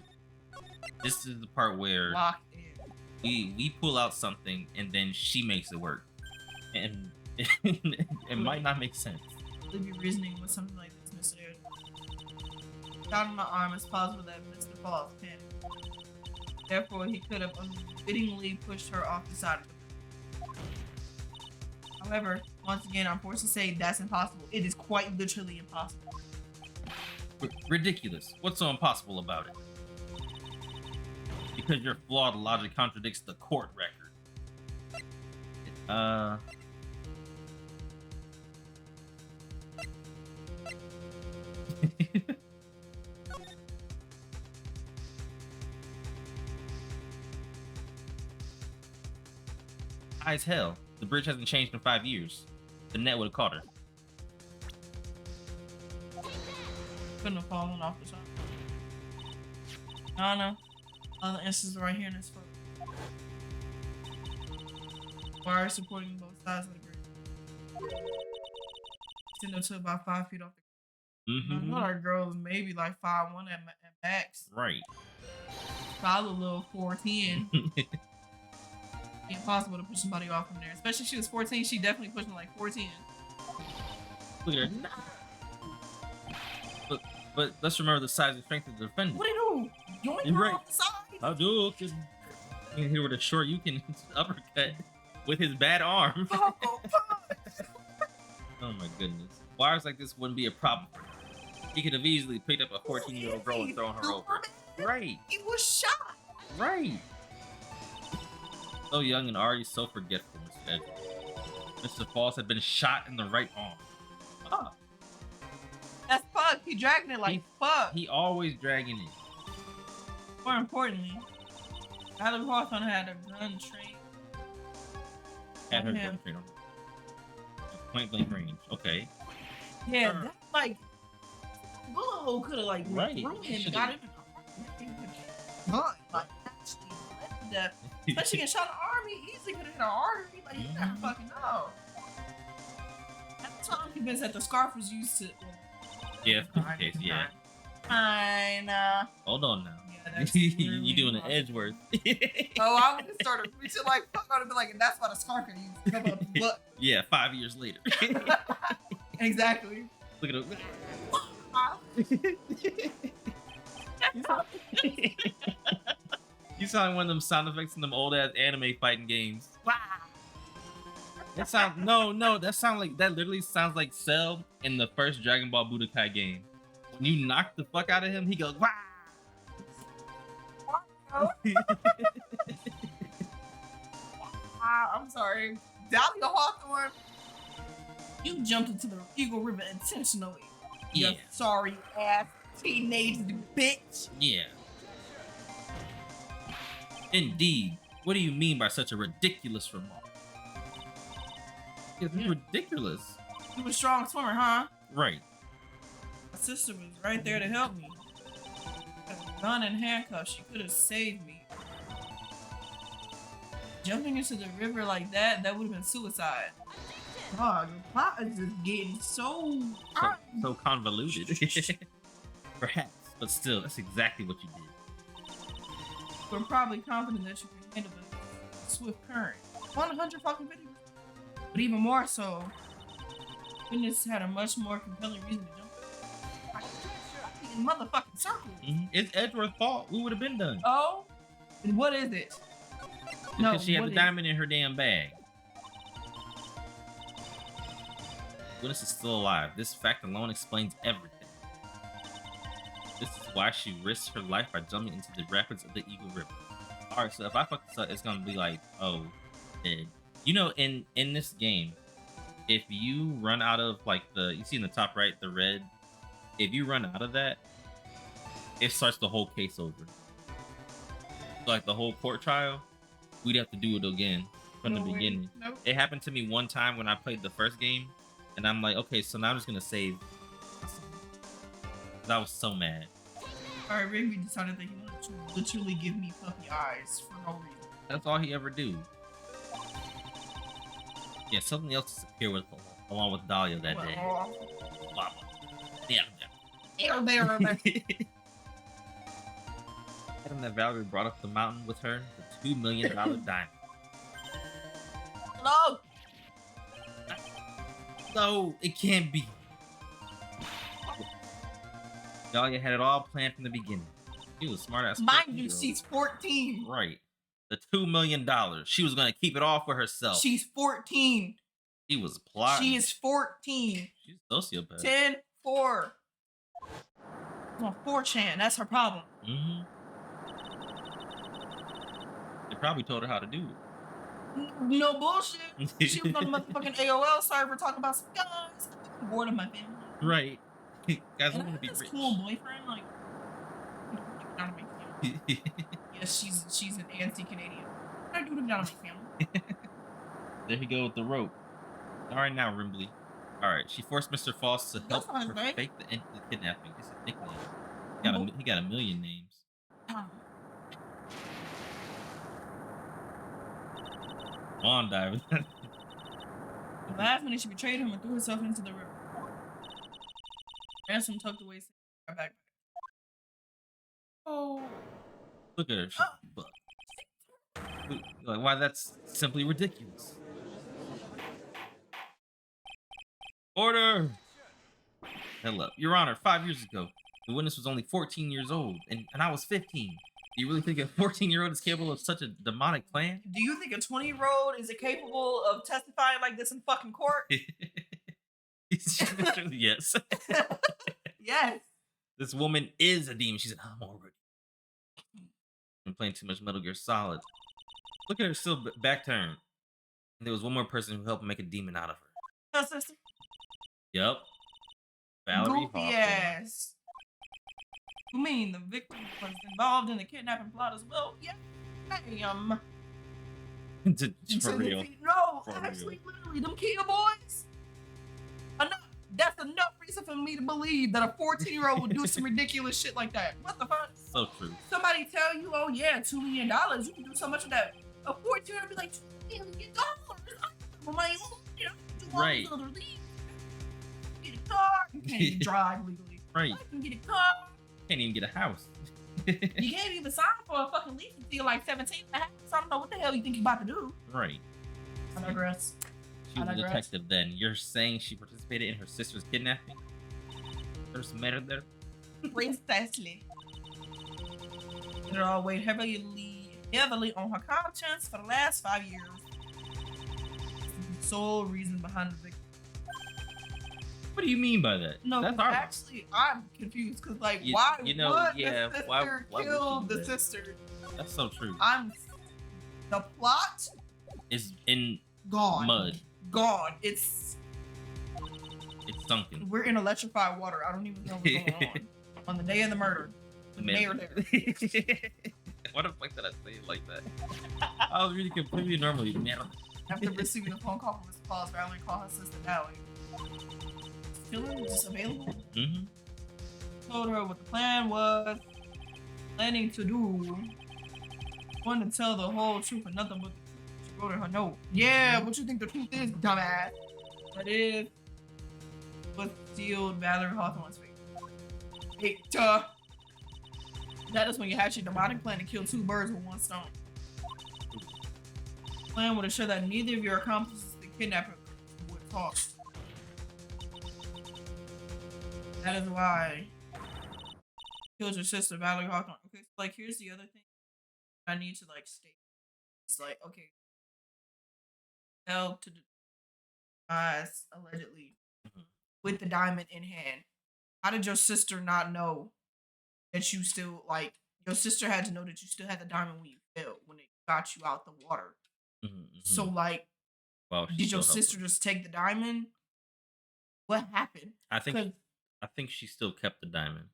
this is the part where Locked in. we pull out something and then she makes it work, and it might not make sense. Would be reasoning with something like this, Mr. Shot in my arm, it's possible that Mr. Falls panicked. Therefore, he could have unwittingly pushed her off the side of the bridge. However, once again, I'm forced to say that's impossible. It is quite literally impossible. Ridiculous. What's so impossible about it? Because your flawed logic contradicts the court record. High as hell. The bridge hasn't changed in 5 years. The net would have caught her. Couldn't have fallen off the top. No. Other instances right here in this photo. Wires supporting both sides of the bridge. Extend up to about 5 feet off the ground. I know our girl is maybe like 5'1" at max. Right. Probably a little 4'10". Impossible to push somebody off from there. Especially if she was 14, she definitely pushing like 4'10". Look at her. But let's remember the size and strength of the defender. What do you do? Yoink You're her right. off the side? I'll do it. You can hit her with a short. You can uppercut with his bad arm. Oh, Oh my goodness. Wires like this wouldn't be a problem. He could have easily picked up a 14-year-old girl and thrown her over. Right. He was shot. Right. So young and already so forgetful, Mr. Edgeworth. Mr. Falls had been shot in the right arm. Ah. That's fuck. He dragging it like fuck. He always dragging it. More importantly, Tyler Hawthorne had a gun trained. Had her Yeah. gun trained on her. Point blank range. Okay. Yeah, that's like bullet hole could have like Right. through him Should've- and got him in the gun. Like actually left death. Especially getting shot in the arm, he easily could have hit an artery. Like you never fucking know. At the time, I'm convinced that the scarf was used to. Yeah, case, yeah. Fine. Hold on now. Yeah, that's You literally doing an impossible. Edgeworth. Oh, I would have started reaching like fuck. I would have been like, and that's why the scarf could use to cover up the blood. Yeah, 5 years later. Exactly. Look at it. You sound like one of them sound effects in them old ass anime fighting games. Wow. That sound that literally sounds like Cell in the first Dragon Ball Budokai game. When you knock the fuck out of him, he goes wow. I'm sorry. Dahlia Hawthorne, you jumped into the Eagle River intentionally. Yeah. You sorry ass teenage bitch. Yeah. Indeed. What do you mean by such a ridiculous remark? It's ridiculous. You a strong swimmer, huh? Right. My sister was right there to help me. With a gun and handcuffs, she could have saved me. Jumping into the river like that would have been suicide. Dog, the plot is just getting so So convoluted. Perhaps, but still, that's exactly what you did. We're probably confident that you can handle the swift current. 100 fucking videos. But even more so, witness had a much more compelling reason to jump. I think in motherfucking circle. It's Edgeworth's fault. We would have been done. Oh? And what is it? Because she had what the is- diamond in her damn bag. Witness is still alive. This fact alone explains everything. This is why she risked her life by jumping into the rapids of the Eagle River. All right, so if I fuck this up, it's gonna be like, oh, dead. You know, in this game, if you run out of like you see in the top right, the red. If you run out of that, it starts the whole case over. So, like the whole court trial, we'd have to do it again from the No way. beginning. Nope. It happened to me one time when I played the first game, and I'm like, okay, so now I'm just gonna save. 'Cause I was so mad. Alright, Rigby decided that he wanted to literally give me puppy eyes for no reason. That's all he ever do. Yeah, something else disappeared with along with Dahlia that day. Wow. Yeah. And that Valerie brought up the mountain with her, the $2 million diamond. No! No, it can't be. Dahlia had it all planned from the beginning. She was smart ass. Mind you, she's 14. Right. The $2 million. She was gonna keep it all for herself. She's 14. She was plotting. She is 14. She's a sociopath. 10-4. Well, 4chan, that's her problem. Mm-hmm. They probably told her how to do it. No bullshit. She was on the motherfucking AOL server talking about some guys. I'm bored of my family. Right. Guys, And I want to be this rich. cool boyfriend, like, not a big family. Yes, she's an anti-Canadian. I do to not a big family. There he go with the rope. All right, now Rimbley. All right, she forced Mr. Foss to help her fake the kidnapping. It's a nickname. He got a million names. On dive. Last minute, she betrayed him and threw herself into the river. Ransom tucked away her back. Oh. Look at her. Like, why? That's simply ridiculous. Order! Hello. Your Honor, 5 years ago, the witness was only 14 years old, and I was 15. Do you really think a 14-year-old is capable of such a demonic plan? Do you think a 20-year-old is capable of testifying like this in fucking court? Yes. Yes. This woman is a demon. She said, I'm already. I'm playing too much Metal Gear Solid. Look at her still back turned. And there was one more person who helped make a demon out of her. Her sister. Yep. Valerie Goofy Hawthorne. ass. You mean the victim was involved in the kidnapping plot as well? Yeah. Damn. For real. No, For actually, literally, them Kia boys. That's enough reason for me to believe that a 14-year-old would do some ridiculous shit like that. What the fuck? So true. Somebody tell you, oh yeah, $2 million, you can do so much with that. A 14-year-old would be like, $2 million. I'm like, you know, do all Right. these other leagues. Get a car. You can't even drive legally. Right. You can get a car. Can't even get a house. You can't even sign for a fucking lease until you're like 17 and a half. So I don't know what the hell you think you're about to do. Right. I digress. She was a detective then. You're saying she participated in her sister's kidnapping? There's matter there? Precisely. It all weighed heavily on her conscience for the last 5 years. The sole reason behind the victim. What do you mean by that? No, that's our actually, I'm confused because, like, You- why you know, would yeah, the sister why would she kill do the that? sister? That's so true. The plot Is in gone. mud. Gone. It's sunken. We're in electrified water. I don't even know what's going on the day of the murder. The mayor there. What the fuck did I say it like that? I was really completely normally. After receiving a phone call from Mr. Claus, Valerie called her sister Natalie. Feeling just available. Mm-hmm. Told her what the plan was. Planning to do. Wanted to tell the whole truth and nothing but the truth. She wrote in her note. Yeah, what you think the truth is, dumbass? That is what sealed Valerie Hawthorne's fate. That is when you hatch your demonic plan to kill 2 birds with 1 stone. The plan would ensure that neither of your accomplices, the kidnapper, would talk. That is why killed your sister, Valerie Hawthorne. Okay, so like here's the other thing I need to like state. It's like, okay, held to the eyes allegedly with the diamond in hand. How did your sister not know that you still like your sister had to know that you still had the diamond weave? failed when they got you out the water. So, Mm-hmm. like, Wow, she did your still helped sister him. just take the diamond? What happened? I think Because I think she still kept the diamond.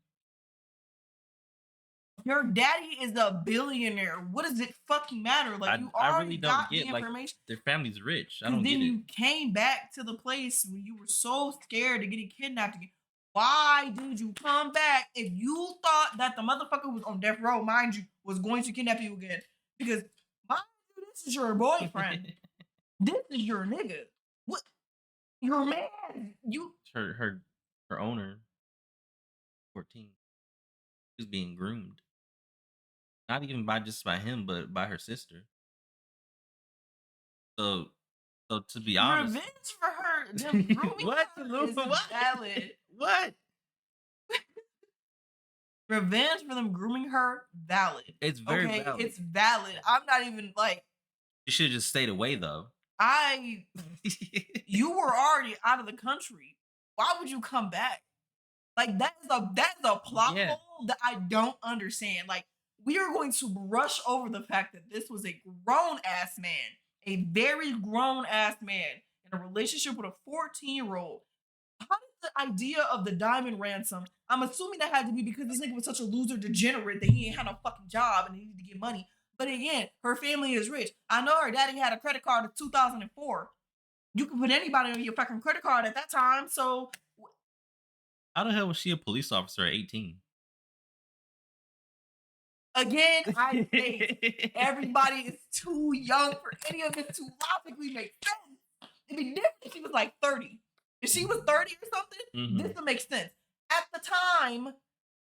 your daddy is a billionaire. What does it fucking matter? Like, you I already really don't got the get like information. their family's rich. I Because don't then get it. you came back to the place when you were so scared of getting kidnapped again. Why did you come back if you thought that the motherfucker was on death row, mind you, was going to kidnap you again? Because, mind you, this is your boyfriend. This is your nigga. What? Your man. You. Her owner, 14, is being groomed. Not even by just by him, but by her sister. So so to be honest, Revenge for her, them grooming what? her is What? valid. What? Revenge for them grooming her, valid. It's very Okay, valid. it's valid. I'm not even like You should have just stayed away though. I. You were already out of the country. Why would you come back? Like that's a plot Yeah. hole that I don't understand. Like we are going to brush over the fact that this was a grown ass man, a very grown ass man in a relationship with a 14-year-old. How did the idea of the diamond ransom? I'm assuming that had to be because this nigga was such a loser degenerate that he ain't had no fucking job and he needed to get money. But again, her family is rich. I know her daddy had a credit card of 2004. You can put anybody on your fucking credit card at that time. So How the hell was she a police officer at 18? again, I say everybody is too young for any of it to logically make sense. It'd be different if she was like 30. If she was 30 or something, this would make sense. At the time,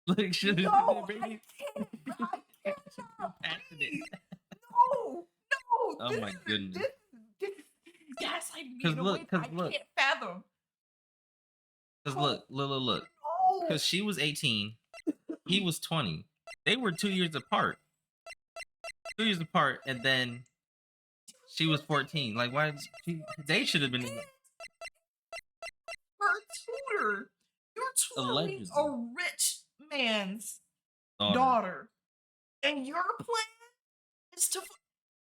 Like, should no, have I can't. I cannot. it. No, no. Oh my goodness. This is gaslighting me 'Cause in a look, way 'cause that I look. can't fathom. Because Oh, look. no. Because she was 18, he was 20. They were 2 years apart. 2 years apart, and then she was 14. Like, why? They should have been Her tutor. You're tutoring allegedly a rich man's daughter. daughter. And your plan is to.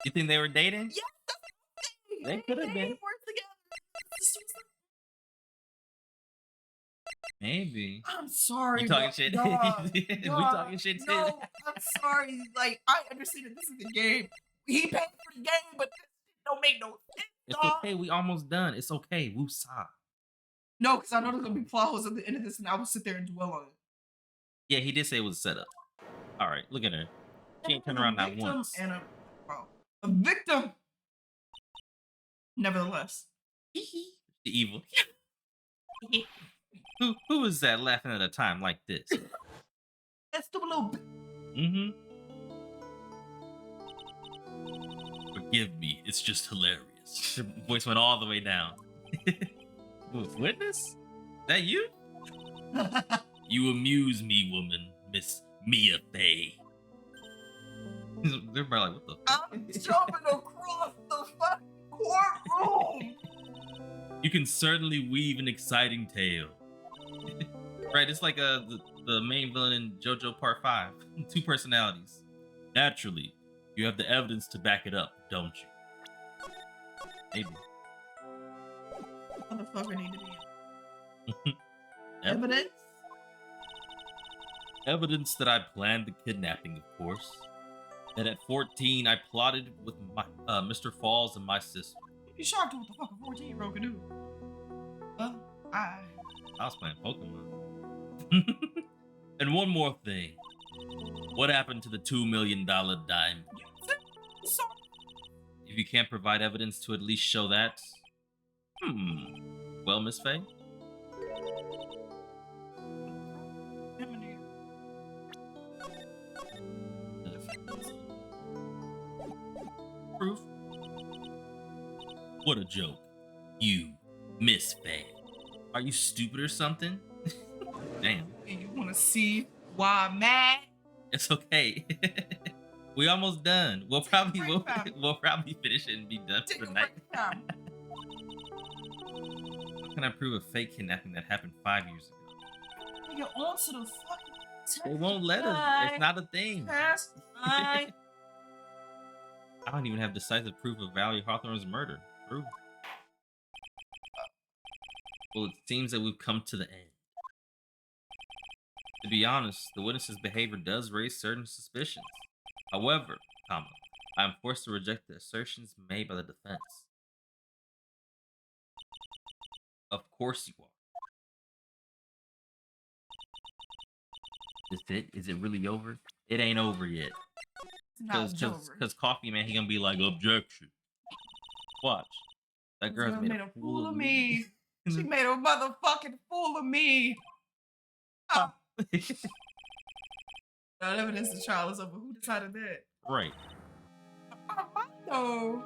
You think they were dating? Yes, that's the thing. They could have been. Work together. Maybe. I'm sorry. You talking shit? Dog, We talking shit too. no, I'm sorry. Like, I understand that this is a game. He paid for the game, but this shit don't make no sense. It's dog. okay. We almost done. It's okay. Woosah. No, because I know there's gonna be plot holes at the end of this, and I will sit there and dwell on it. Yeah, he did say it was a setup. All right, look at her. She ain't turned around not once. And a victim. Nevertheless. The evil. Who was that laughing at a time like this? That stupid little Forgive me, it's just hilarious. Her voice went all the way down. Witness? That you? You amuse me, woman, Miss Mia Fey. They're probably like, what the fuck? I'm jumping across the fucking courtroom. You can certainly weave an exciting tale. Right, it's like the main villain in JoJo Part 5. 2 personalities. Naturally, you have the evidence to back it up, don't you? Maybe. Motherfucker need to be evidence? Evidence that I planned the kidnapping, of course. That at 14, I plotted with my Mr. Falls and my sister. You shocked what the fuck a 14-year-old can do. Well, I was playing Pokemon. And one more thing. What happened to the $2 million dime? If you can't provide evidence to at least show that... Well, Miss Faye? Proof? What a joke. You, Miss Faye. Are you stupid or something? Damn. And you want to see why I'm mad? It's okay. We almost done. We'll probably finish it and be done for the night. How can I prove a fake kidnapping that happened 5 years ago? You're on to the fucking They won't let us. It's not a thing. I don't even have decisive proof of Valerie Hawthorne's murder. True. Well, it seems that we've come to the end. To be honest, the witness's behavior does raise certain suspicions. However, comma, I am forced to reject the assertions made by the defense. Of course you are. Is it? Is it really over? It ain't over yet. It's not over. Cause Coffee Man, he gonna be like, objection. Watch. That girl's made a fool of me. She made a motherfucking fool of me. Oh. No evidence the trial is over. Who decided that? Right. No.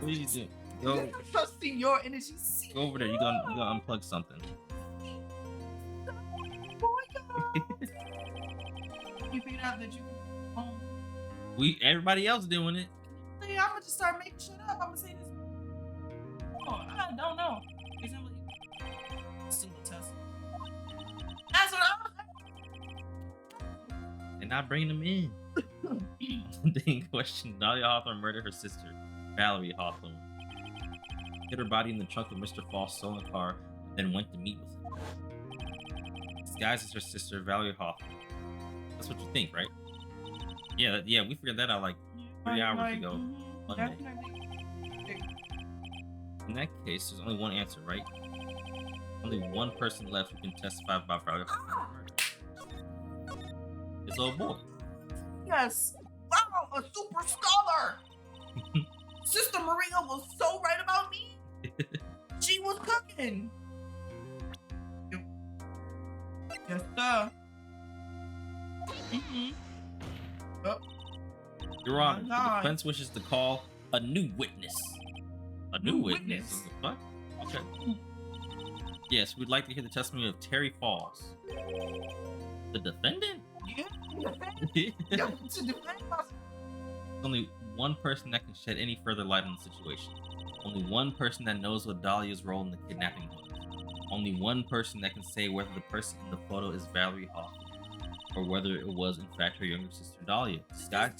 What are you doing? Go. Trusting your energy. Go over there. You gonna unplug something. Oh my God. You figured out that you can everybody else doing it. I'm gonna just start making shit up. I'm gonna say this. Oh, I don't know. Still a test. That's what They're not bringing them in. Being questioned, Dahlia Hawthorne murdered her sister, Valerie Hawthorne. Hid her body in the trunk of Mr. Falls' stolen car, and then went to meet with him. Disguised as her sister, Valerie Hawthorne. That's what you think, right? Yeah, we figured that out like 3 hours ago. Monday. In that case, there's only one answer, right? Only one person left who can testify about Valerie Hawthorne's murder. This old boy. Yes. Wow, a super scholar. Sister Maria was so right about me. She was cooking. Yes, sir. Oh. Your Honor, the defense wishes to call a new witness. A new witness? What the fuck? Okay. Yes, we'd like to hear the testimony of Terry Falls. The defendant? Yeah. Only one person that can shed any further light on the situation. Only one person that knows what Dahlia's role in the kidnapping was. Only one person that can say whether the person in the photo is Valerie Hawthorne, or whether it was in fact her younger sister Dahlia. I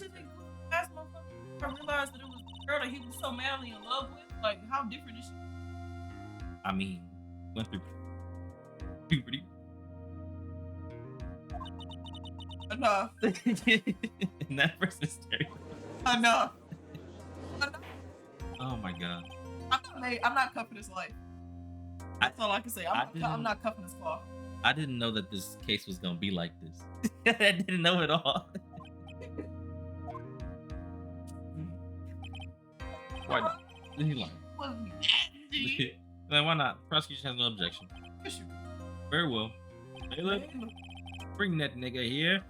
realized that it was the girl that he was so madly in love with. Like, how different is she? I mean, went through puberty. Enough. And that person is Terry. Enough. Oh my God. I'm not cuffing his life. That's all I can say. I'm not cuffing his claw. I didn't know that this case was gonna be like this. I didn't know at all. Why not? He lying. Why not? Prosecution has no objection. Very well. Bailiff, bring that nigga here.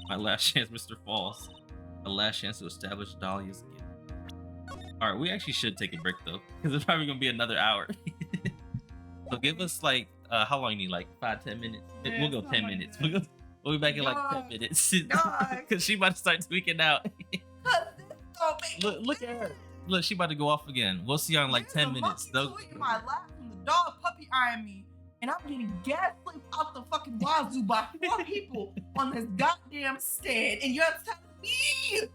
My last chance, Mr. Falls. My last chance to establish Dahlia's guilt. All right, we actually should take a break though, because it's probably gonna be another hour. So give us like, how long you need? Like 5-10 minutes? Yeah, we'll go 10 minutes. We'll be back in like 10 minutes. God. Because she about to start tweaking out. Look at her. Look, she about to go off again. We'll see her in like 10 minutes. My lap from the dog puppy eyeing me, and I'm getting gas flipped out the fucking wazoo by 4 people on this goddamn stand, and you're telling me?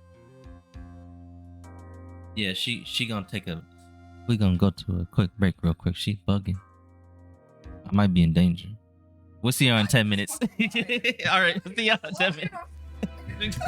Yeah, she gonna take a. We're gonna go to a quick break, real quick. She's bugging. I might be in danger. We'll see her in 10 minutes. All right, see y'all in 10 minutes.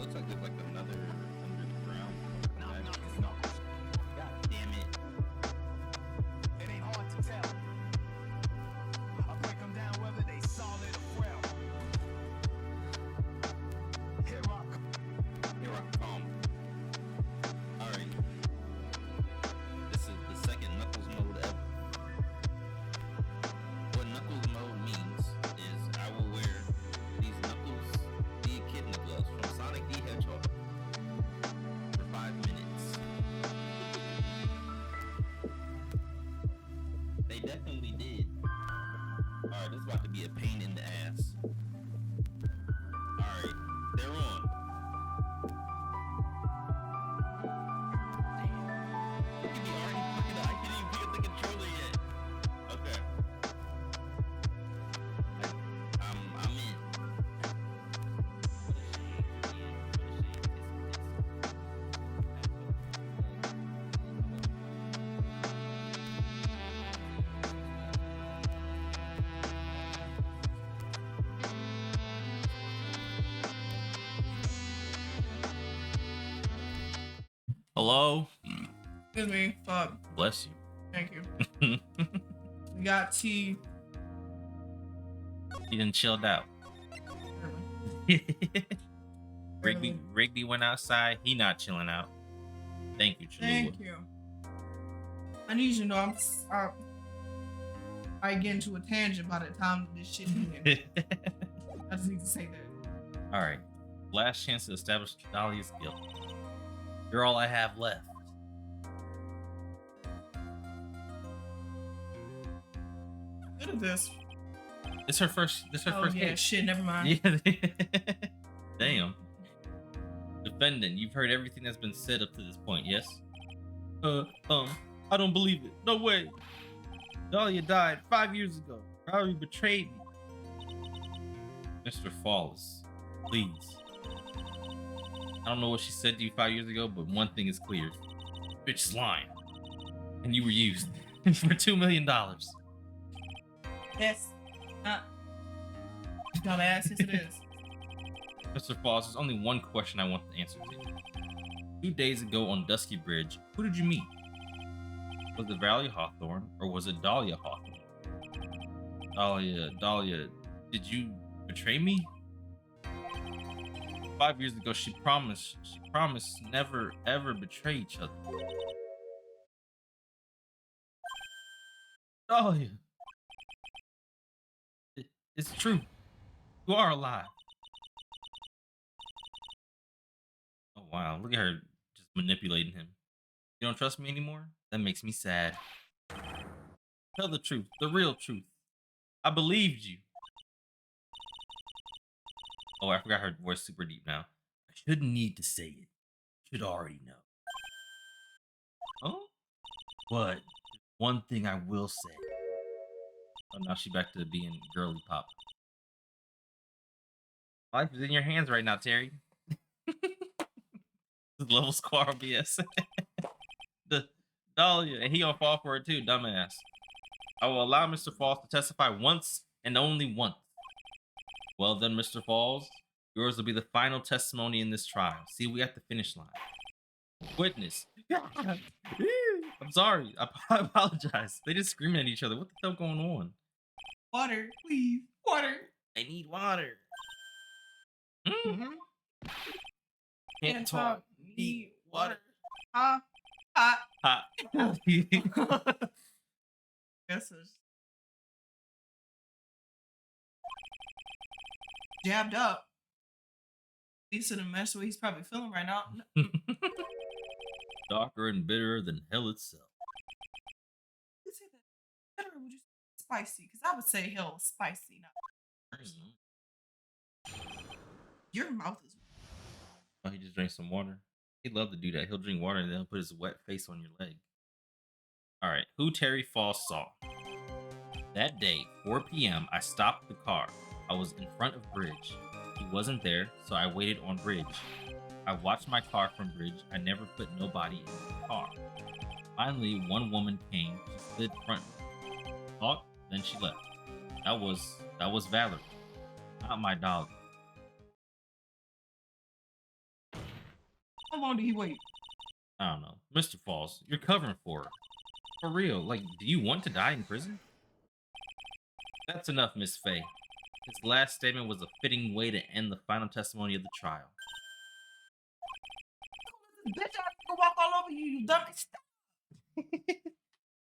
looks like there's like another underground. God damn it. It ain't hard to tell. I break them down whether they solid or frail. Here I come. Here I come. Alright. This is the second Knuckles mode ever. What Knuckles mode means is I will wear these Knuckles the Echidna gloves from Sonic the Hedgehog for 5 minutes. They definitely did. Alright, this is about to be a pain in the ass. Alright, they're on. Look at me already fucking up. I can't even pick up the controller yet. Okay. I'm in. Hello? Excuse me. Fuck. Bless Thank you. you. We got tea. He done chilled out. Rigby went outside. He not chilling out. Thank you, Chalua. Thank you. I need you to know I get into a tangent by the time this shit ends. I just need to say that. All right. Last chance to establish Dahlia's guilt. You're all I have left. Good at this. This her first. This her first yeah, case. shit. Never mind. Yeah. Damn. Defendant, you've heard everything that's been said up to this point. Yes. I don't believe it. No way. Dahlia died 5 years ago. Probably betrayed me. Mr. Falls, please. I don't know what she said to you 5 years ago, but one thing is clear. Bitch is lying. And you were used for $2 million. Yes. Dumbass, yes it is. Mr. Falls, there's only one question I want the answer to. 2 days ago on Dusky Bridge, who did you meet? Was it Valley Hawthorne or was it Dahlia Hawthorne? Dahlia, did you betray me? 5 years ago, she promised never ever betray each other. Dahlia, it's true. You are alive. Oh wow, look at her just manipulating him. You don't trust me anymore? That makes me sad. Tell the truth, the real truth. I believed you. Oh, I forgot her voice super deep now. I shouldn't need to say it. Should already know. Oh? What? One thing I will say. Oh, now she's back to being girly pop. Life is in your hands right now, Terry. This level squad BS. The Dahlia, and he gonna fall for it too, dumbass. I will allow Mr. Falls to testify once and only once. Well then, Mr. Falls, yours will be the final testimony in this trial. See, we at the finish line. Witness. I'm sorry. I apologize. They just screaming at each other. What the hell going on? Water, please. Water. I need water. Mm-hmm. Can't talk. Need water. Hot. Hot. Yes, it's jabbed up. He's in a mess where he's probably feeling right now. Darker and bitterer than hell itself. You say that better, or would you say spicy? Because I would say hell spicy. Not your mouth is. Oh, he just drank some water. He'd love to do that. He'll drink water and then he'll put his wet face on your leg. All right, who Terry Falls saw? That day, 4 p.m., I stopped the car. I was in front of Bridge. He wasn't there, so I waited on Bridge. I watched my car from Bridge. I never put nobody in the car. Finally, one woman came. She slid front, talked, then she left. That was Valerie, not my dog. long did he wait? I don't know. Mr. Falls, you're covering for her. For real. Like, do you want to die in prison? That's enough, Miss Faye. His last statement was a fitting way to end the final testimony of the trial. Bitch, I can walk all over you, you dummy. Stop.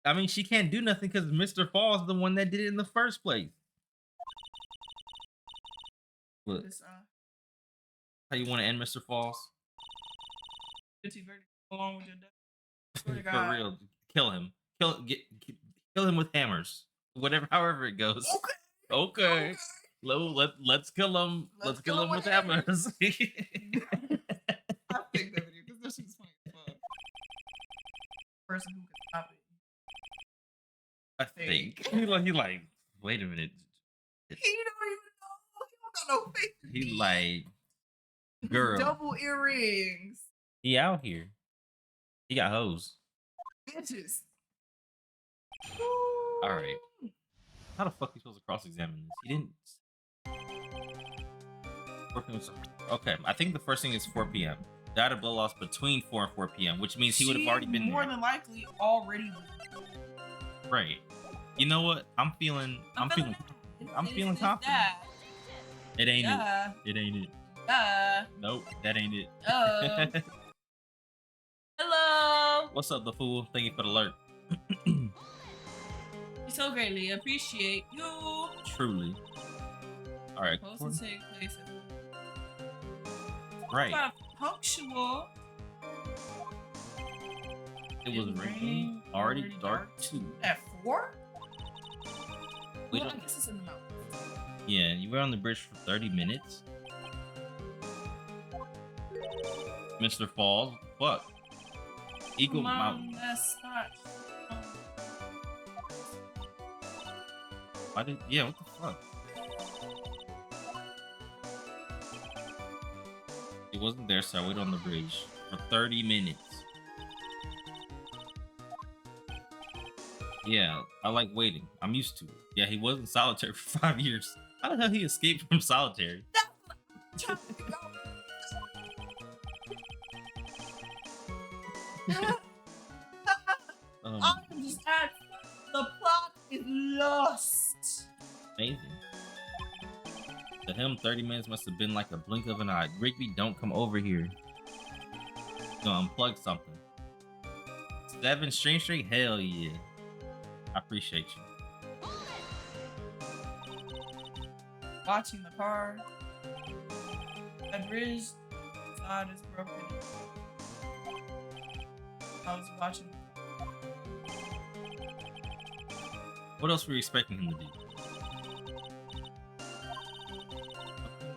I mean, she can't do nothing because Mr. Falls is the one that did it in the first place. Look, This, how you want to end Mr. Falls? guilty verdict along with your death. Swear to For God. real, kill him. Kill him with hammers. Whatever, however it goes. Okay. Let's kill him. Let's kill him with hammers. I think that video because that shit's funny as fuck. Person who can stop it. I think he like. Wait a minute. He don't even know. He don't got no face. He like, girl. Double earrings. He out here. He got hoes. Bitches. All right. How the fuck are you supposed to cross-examine this? He didn't. Okay, I think the first thing is 4 p.m. Died of blood loss between 4 and 4 p.m., which means he would have already been more there. than likely already. Right. You know what? I'm feeling confident. That. It ain't Yeah. it. It ain't it. Yeah. Nope, that ain't it. Hello. What's up, the fool? Thank you for the alert. We so greatly appreciate you. Truly. All right. Supposed to take place. Right. Punctual. It was raining. Already dark too. At 4? We Well, I don't. guess it's in the mountains. Yeah, you were on the bridge for 30 minutes. Mr. Falls, fuck. Eagle Mountain. That's not. Why did? Yeah, what the fuck? He wasn't there, so I waited on the bridge for 30 minutes. Yeah, I like waiting. I'm used to it. Yeah, he was in solitary for 5 years. How the hell he escaped from solitary? I'm just at the plot is lost. Amazing. To him, 30 minutes must have been like a blink of an eye. Rigby, don't come over here. Gonna unplug something. 7 string straight? Hell yeah. I appreciate you. Watching the car. That bridge side is broken. I was watching. What else were you expecting him to do?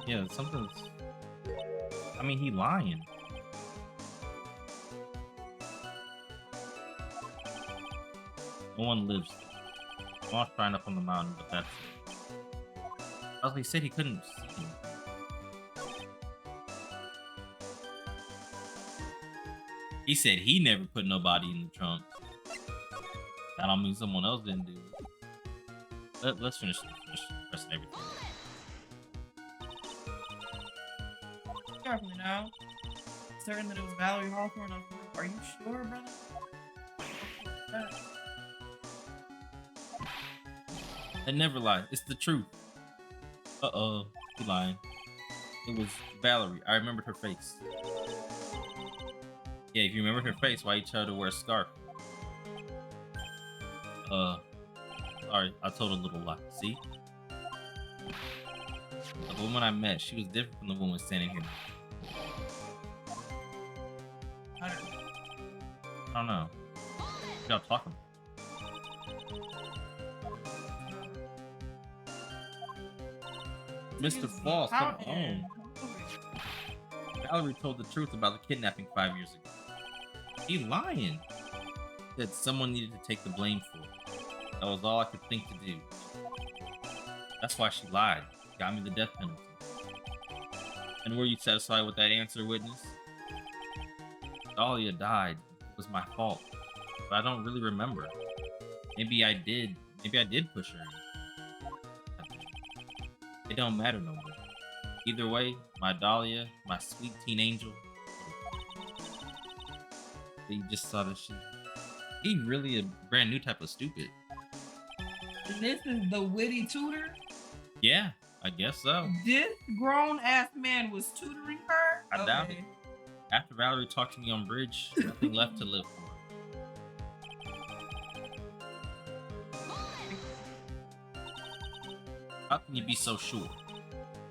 Yeah, something's. I mean, he lying. No one lives there. Moss trying up on the mountain, but that's it. As he said, he couldn't see him. He said he never put nobody in the trunk. That don't mean someone else didn't do it. Let's finish the rest of everything. Carefully now. Certain that it was Valerie Hawthorne. Are you sure, brother? I never lie. It's the truth. Uh-oh. He lying. It was Valerie. I remembered her face. Yeah, if you remembered her face, why you tell her to wear a scarf? Sorry, I told a little lie. See? The woman I met, she was different from the woman standing here. I don't know. I don't know. What y'all talking about? Mr. Falls, come on. Valerie told the truth about the kidnapping 5 years ago. He lying. That someone needed to take the blame for it. That was all I could think to do. That's why she lied. Got me the death penalty. And were you satisfied with that answer, witness? Dahlia died. It was my fault. But I don't really remember. Maybe I did. Maybe I did push her in. It don't matter no more. Either way, my Dahlia, my sweet teen angel. He just saw this shit. He really a brand new type of stupid. This is the witty tutor. Yeah, I guess so. This grown ass man was tutoring her. I doubt it. After Valerie talked to me on Bridge, nothing left to live for. How can you be so sure?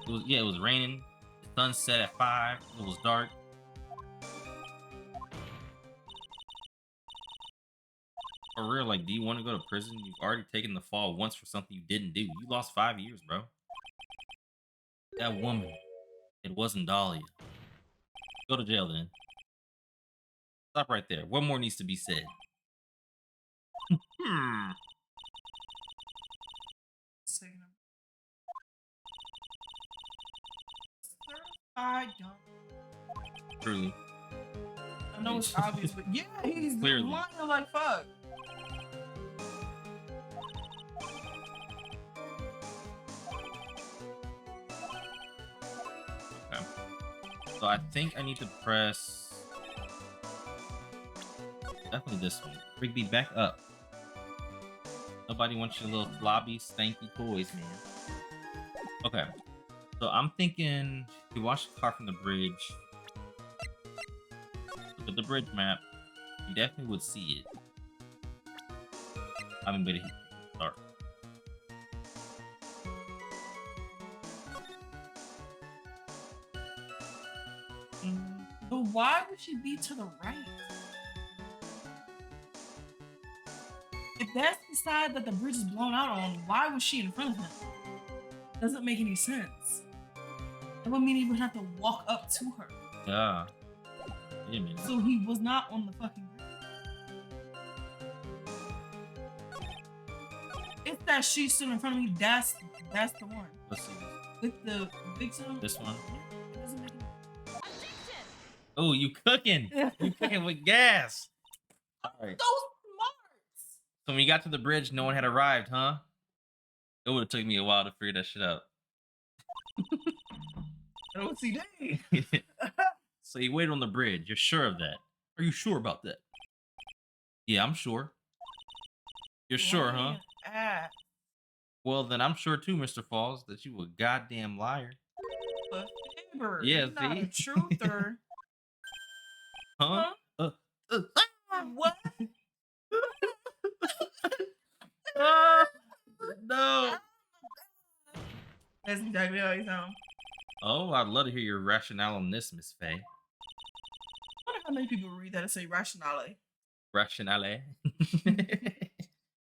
It was raining. The sun set at 5. It was dark. For real, like, do you want to go to prison? You've already taken the fall once for something you didn't do. You lost 5 years, bro. That woman, it wasn't Dahlia. Go to jail then. Stop right there. What more needs to be said? I don't. Truly. I know it's obvious, but yeah, he's Clearly. lying like fuck. Okay. So I think I need to press definitely this one. Rigby, back up. Nobody wants your little flobby, stanky toys, man. Okay. So I'm thinking if you watch the car from the bridge, look at the bridge map, you definitely would see it. I mean, but it's dark. But why would she be to the right? If that's the side that the bridge is blown out on, why was she in front of him? Doesn't make any sense. That would mean he would have to walk up to her. Yeah. Wait a minute. So he was not on the fucking bridge. If that she's still in front of me, that's the one. Let's see. With the victim. This one. It doesn't make any Oh, you cooking. You cooking with gas. All right. so smarts. So when you got to the bridge, no one had arrived, huh? It would have took me a while to figure that shit out. I don't see that. So you waited on the bridge. You're sure of that? Are you sure about that? Yeah, I'm sure. You're sure, huh? Ah, Well, then I'm sure too, Mr. Falls, that you a goddamn liar. but Faber, Yeah, you're not a see? truther. Huh? What? No. That's exactly how you sound. Oh, I'd love to hear your rationale on this, Miss Faye. I wonder how many people read that and say rationale. Rationale.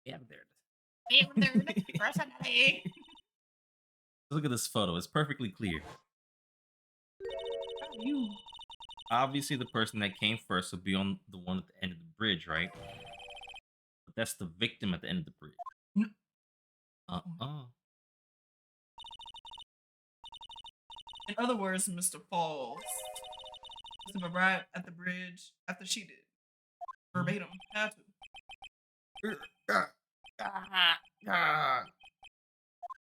Yeah, there it Rationale. Look at this photo. It's perfectly clear. You. Obviously, the person that came first will be on the one at the end of the bridge, right? But that's the victim at the end of the bridge. No. In other words, Mr. Falls must have arrived at the bridge after she did. Verbatim. Had to.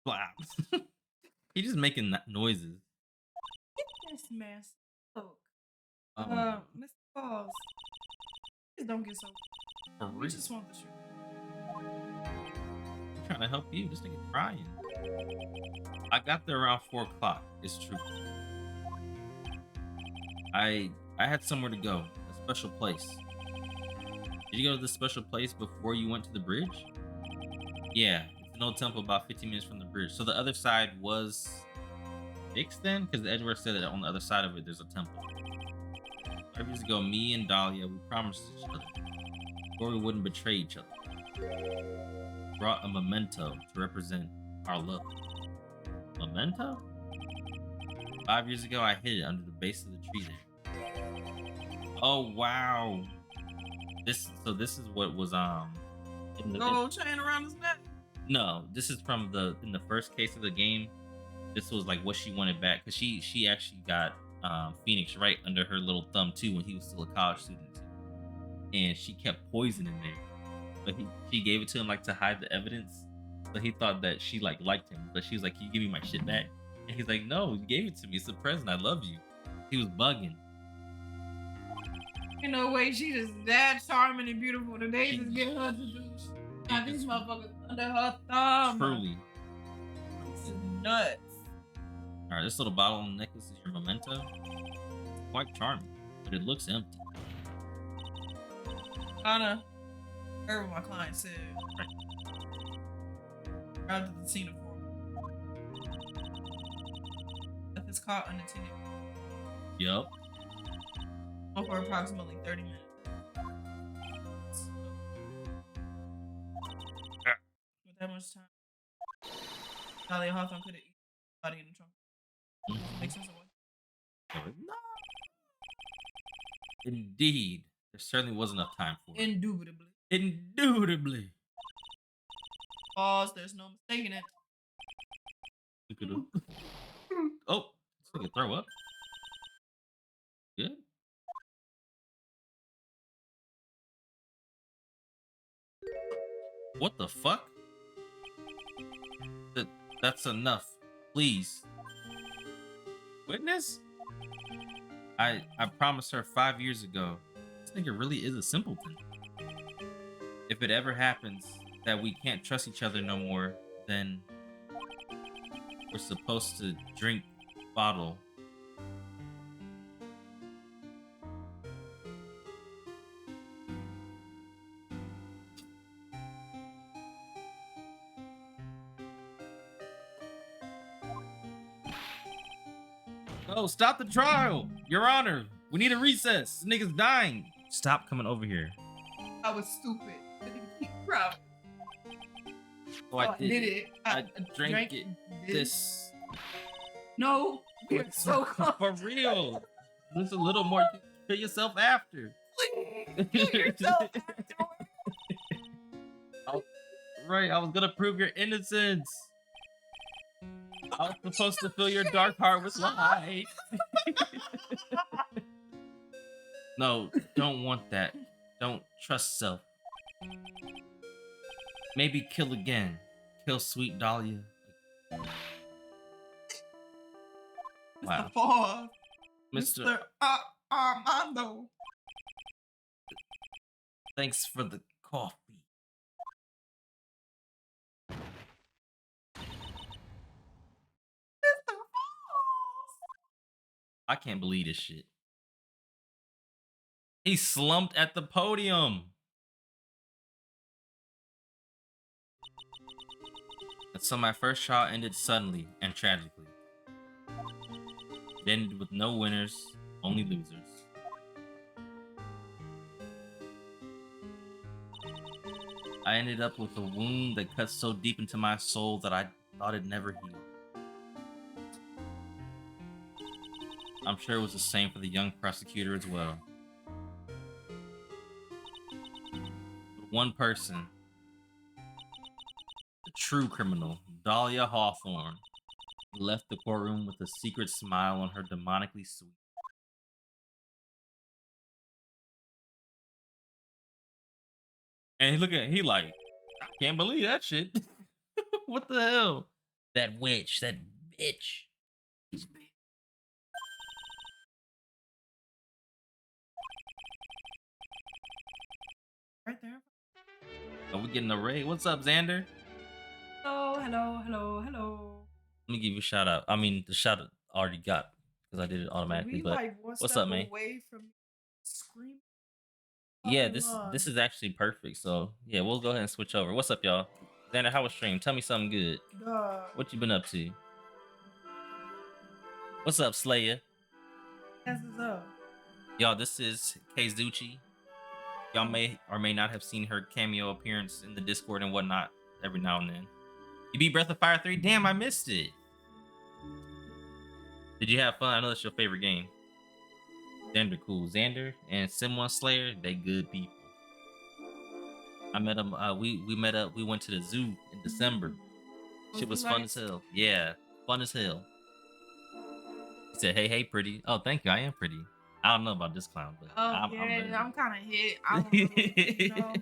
Blah. He's just making noises. This man spoke. Um, Mr. Falls, please don't get so. For We real. just want the truth. I'm trying to help you. This nigga crying. I got there around 4 o'clock. It's true. I had somewhere to go. A special place. Did you go to this special place before you went to the bridge? Yeah. It's an old temple about 15 minutes from the bridge. So the other side was fixed then? Because the Edgeworth said that on the other side of it, there's a temple. 5 years ago, me and Dahlia, we promised each other. Or we wouldn't betray each other. Brought a memento to represent our love. Memento? 5 years ago, I hid it under the base of the tree there. Oh wow! This is what was in the Go chain around his neck. no. This is from in the first case of the game. This was like what she wanted back because she actually got Phoenix right under her little thumb too when he was still a college student too. And she kept poison in there, but she gave it to him like to hide the evidence. So he thought that she liked him, but she was like, "Can you give me my shit back?" And he's like, "No, you gave it to me. It's a present. I love you." He was bugging. You know, wait, she just that charming and beautiful. Today She- just get her to do. Got these just- motherfuckers under her thumb. Truly. This is nuts. All right, this little bottle on the necklace is your memento. It's quite charming, but it looks empty. Anna, heard what my client said. Rather than seen it for. If it's caught unattended. Yup. For approximately 30 minutes. With that much time, Talia Hawthorne could have eaten the body in the trunk. Makes sense of what? No. Indeed, there certainly wasn't enough time for it. Indubitably. Indubitably. Pause. There's no mistaking it. Look at him. Oh, so you can throw up. Good. What the fuck? That's enough. Please. Witness? I promised her 5 years ago. This nigga really is a simpleton. If it ever happens that we can't trust each other no more, then we're supposed to drink bottle. No, stop the trial! Your Honor, we need a recess. This nigga's dying. Stop coming over here. I was stupid. I didn't keep proud. Oh, I did it. I drank it. this. This. No, we're so close. For real. Just a little more. You can kill yourself after. Please, kill yourself afterwards. Right, I was gonna prove your innocence. I was supposed to fill your dark heart with light. No, don't want that. Don't trust self. Maybe kill again. Kill sweet Dahlia. Wow. Mr. Paul. Mr. Armando. Thanks for the coffee. Mr. Falls. I can't believe this shit. He slumped at the podium. And so my first trial ended suddenly and tragically. It ended with no winners, only losers. I ended up with a wound that cut so deep into my soul that I thought it'd never heal. I'm sure it was the same for the young prosecutor as well. But one person, the true criminal, Dahlia Hawthorne, left the courtroom with a secret smile on her demonically sweet. And he like, I can't believe that shit. What the hell? That witch, that bitch. Right there. Are we getting a raid? What's up, Xander? Hello, hello, hello, hello. Let me give you a shout out. I mean, the shout out I already got because I did it automatically. We But like one what's step up, man? away from screaming. yeah, fucking love. this is actually perfect. So yeah, we'll go ahead and switch over. What's up, y'all? Xander, how was stream? Tell me something good. Duh. What you been up to? What's up, Slayer? Yes, it's up. Y'all, this is Kazuchi. Y'all may or may not have seen her cameo appearance in the Discord and whatnot every now and then. You beat Breath of Fire 3? Damn, I missed it. Did you have fun? I know that's your favorite game. Xander, cool. Xander and Sim1 Slayer, they good people. I met them. We met up. We went to the zoo in December. Shit was fun as hell. Yeah, fun as hell. He said, "Hey, pretty." Oh, thank you. I am pretty. I don't know about this clown, but I'm better. I'm kind of hit. I don't know, you know,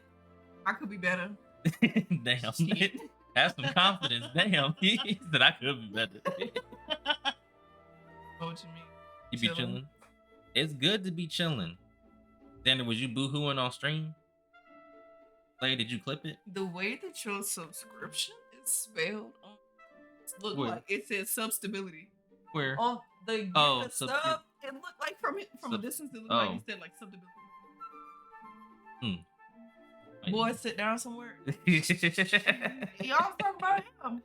I could be better. Damn. Have some confidence. Damn. He said I could be better. What you mean? You be chilling? It's good to be chilling. Xander, was you boohooing on stream? Play, did you clip it? The way that your subscription is spelled on look Where? like it says substability. Where? On the Oh, sub, it looked like from a sub- distance, it looked like oh. it said like substability. Like- Boy, sit down somewhere. Y'all talk about him.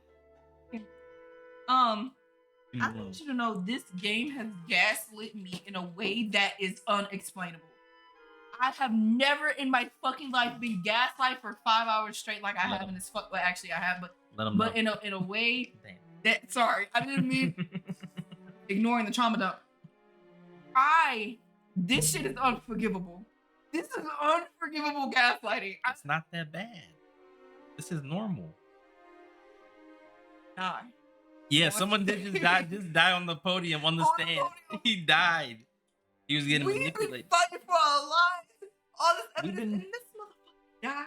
I want you to know this game has gaslit me in a way that is unexplainable. I have never in my fucking life been gaslight for 5 hours straight like I have in this fuck. Well, actually, I have, but in a way that sorry, I didn't mean ignoring the trauma dump. This shit is unforgivable. This is unforgivable gaslighting. It's not that bad. This is normal. Die. Yeah, someone did just die on the podium on the stand. He died. He was getting manipulated. We've been fighting for our lives. All this evidence, been- and this motherfucker died.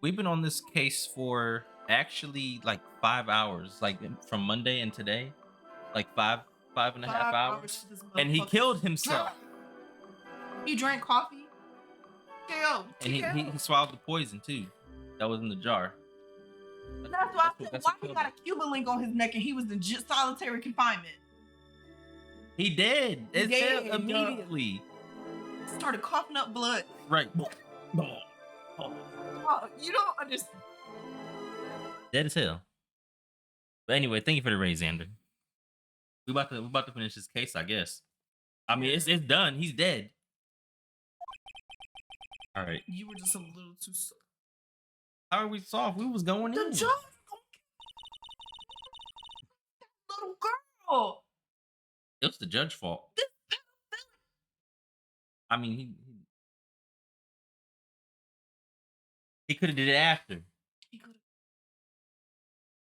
We've been on this case for actually like 5 hours, like from Monday and today, like five and a half hours. for this And he motherfucker. killed himself. He drank coffee. KO. And he swallowed the poison too. That was in the jar. That's why I said, that's why what he got a Cuban link on his neck and he was in solitary confinement. He did. It He said did, immediately. Started coughing up blood. Right. Oh, you don't understand. Dead as hell. But anyway, thank you for the raise, Xander. We about to finish this case, I guess. I mean, it's done. He's dead. All right. You were just a little too soft. How are we soft? We was going The in. judge little girl. It was the judge's fault. I mean, he could have did it after.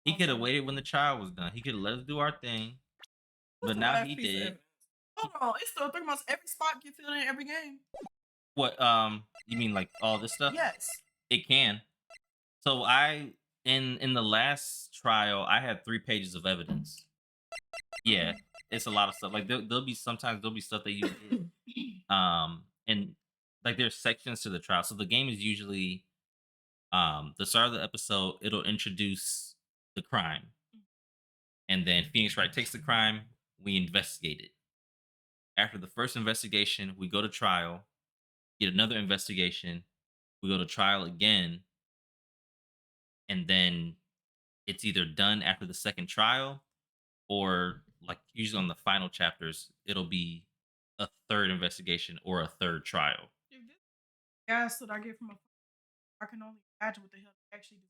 He could have waited when the trial was done. He could have let us do our thing. But now he did. Hold on, it's still 3 months. Every spot get filled in every game. What? You mean like all this stuff? Yes. It can. So in the last trial, I had 3 pages of evidence. Yeah, it's a lot of stuff. Like there'll be stuff that you did. And like there's sections to the trial. So the game is usually the start of the episode, it'll introduce the crime. And then Phoenix Wright takes the crime, we investigate it. After the first investigation, we go to trial, get another investigation, we go to trial again, and then it's either done after the second trial, or like usually on the final chapters, it'll be a third investigation or a third trial. Gas that I get from I can only imagine what the hell they actually do.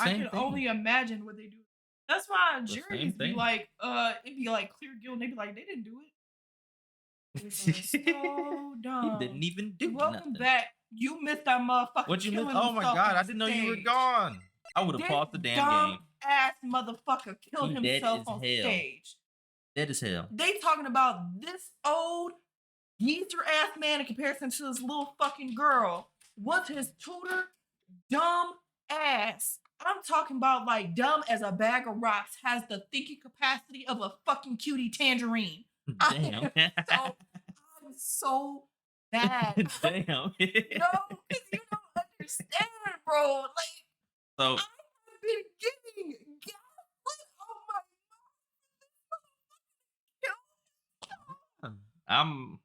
Same I can thing. only imagine what they do. That's why The juries same be thing. like, it'd be like clear guilt, and they be like, they didn't do it. It's like, so dumb. He didn't even do Welcome nothing. back. You missed that motherfucker. What you missed? killing Oh my himself god, on I didn't know you were stage. gone. I would have This paused the damn dumb game. ass motherfucker killed He dead himself as on hell. stage. Dead as hell. They talking about this old geezer ass man in comparison to this little fucking girl. What's his tutor? Dumb ass. I'm talking about like dumb as a bag of rocks, has the thinking capacity of a fucking cutie tangerine. Damn. I'm so bad. Damn. No, because you don't understand, bro. Like, So I've been getting gaslit on my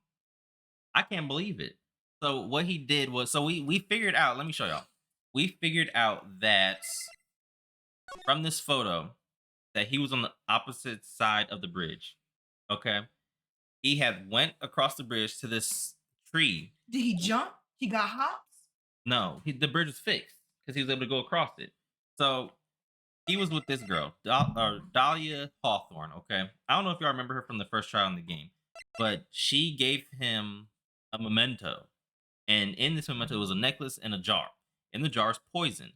I can't believe it. So what he did was, so we figured out, let me show y'all. We figured out that from this photo that he was on the opposite side of the bridge. Okay. He had went across the bridge to this tree. Did he jump? He got hops? No, the bridge was fixed because he was able to go across it. So he was with this girl, Dahlia Hawthorne. Okay. I don't know if y'all remember her from the first trial in the game, but she gave him a memento. And in this memento, it was a necklace and a jar. In the jar is poison.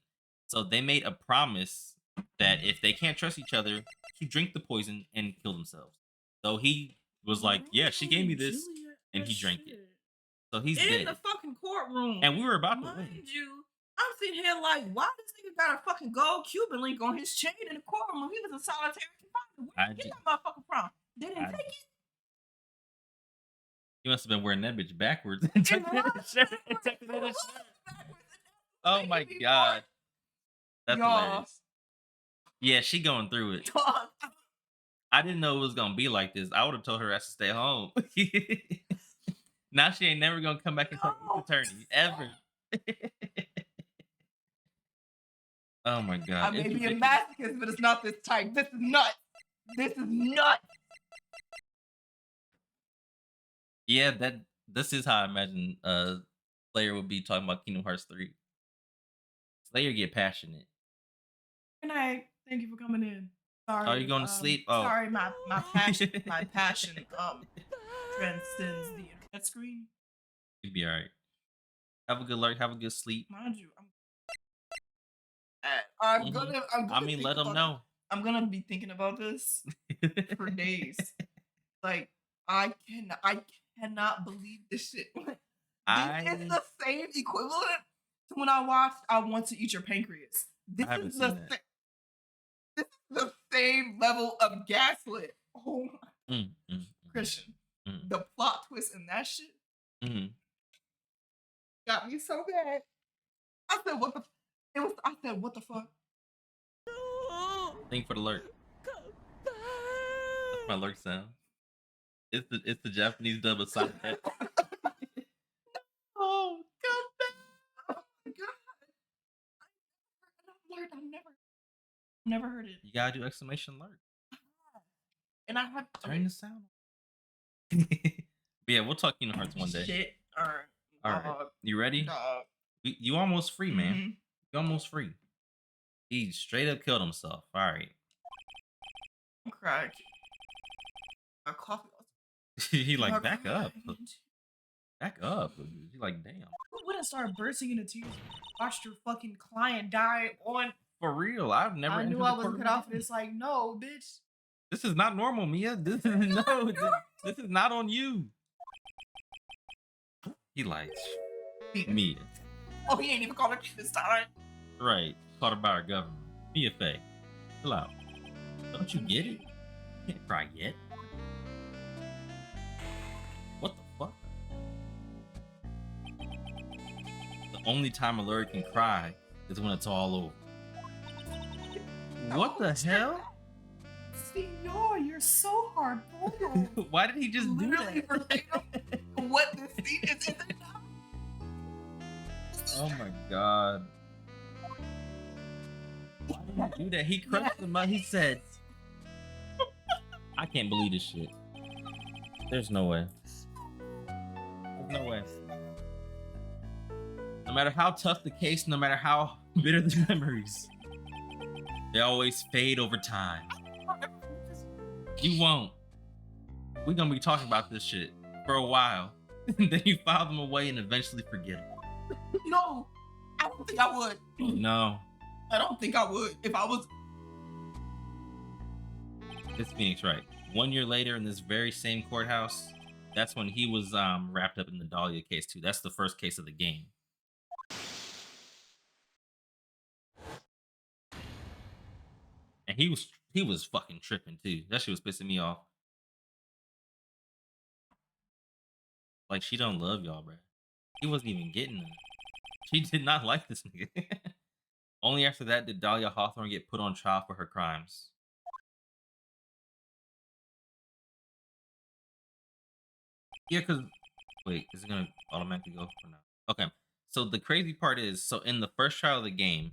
So they made a promise that if they can't trust each other, to drink the poison and kill themselves. So he was like, yeah, she gave me this, and he drank it. So he's in dead. the fucking courtroom. And we were about to Mind win. you, I'm sitting here like, why this nigga got a fucking gold Cuban link on his chain in the courtroom? He was in solitary confinement. Where did you get that motherfucker from? They didn't take it. You must have been wearing that bitch backwards and tucking it in the shirt. And tucking it in the shirt. Oh my god, that's Y'all. hilarious. Yeah, she going through it. I didn't know it was gonna be like this. I would have told her ass to stay home. Now she ain't never gonna come back and talk to attorney ever. Oh my I god, may it's be a ridiculous. masochist, but it's not this type. This is nuts. This is nuts. Yeah, this is how I imagine Slayer would be talking about Kingdom Hearts 3. Slayer get passionate. Good night. Thank you for coming in. Sorry. Are you going to sleep? Oh. Sorry, my passion transcends the internet screen. You'll be alright. Have a good lurk, have a good sleep. Mind you, I'm Mhm. gonna. I mean, let them know. I'm gonna be thinking about this for days. Like I cannot believe this shit. This is the same equivalent to when I watched I Want to Eat Your Pancreas. This haven't is seen the that. this is the same level of gaslit. Oh my Christian. mm. The plot twist in that shit Mhm. got me so bad. I said what the I said what the fuck? Thank you for the lurk. That's my lurk sound. It's the Japanese dub of Side Effect. Oh, come back! Oh my god! I've never heard it. You gotta do exclamation lurk. And I have Turn the sound on. Yeah, we'll talk Kingdom Hearts one day. Shit. All Alright. You ready? Dog. You almost free, man. Mhm. You almost free. He straight up killed himself. Alright. I'm crying. My coffee. He like My back up. crying. Back up. He like, damn. Who wouldn't start bursting into tears? Watched your fucking client die on. For real. I've never I knew entered I the was courtroom cut off. again. It's like, no, bitch. This is not normal, Mia. This is no. This is not on you. He like Mia. Oh, he ain't even called her this time. Right. Caught her by our government. Mia Faye. Chill out. Don't you get it? You can't cry yet. What the fuck? The only time a lurk can cry is when it's all over. What the hell? Senor, you're so hard-boiled. Why did he just do Literally that? verbatim what this scene is in there now. Oh my god. Why did he do that? He crushed him out. He said, I can't believe this shit. There's no way. There's no way. No matter how tough the case, no matter how bitter the memories, they always fade over time. You won't. We're gonna be talking about this shit for a while. Then you file them away and eventually forget them. No, I don't think I would. No. I don't think I would if I was. It's Phoenix, right? 1 year later, in this very same courthouse, that's when he was wrapped up in the Dahlia case too. That's the first case of the game. And he was fucking tripping too. That shit was pissing me off. Like, she don't love y'all, bro. He wasn't even getting them. She did not like this nigga. Only after that did Dahlia Hawthorne get put on trial for her crimes. Yeah, because wait, is it gonna automatically go for now? Okay. So the crazy part is, so in the first trial of the game,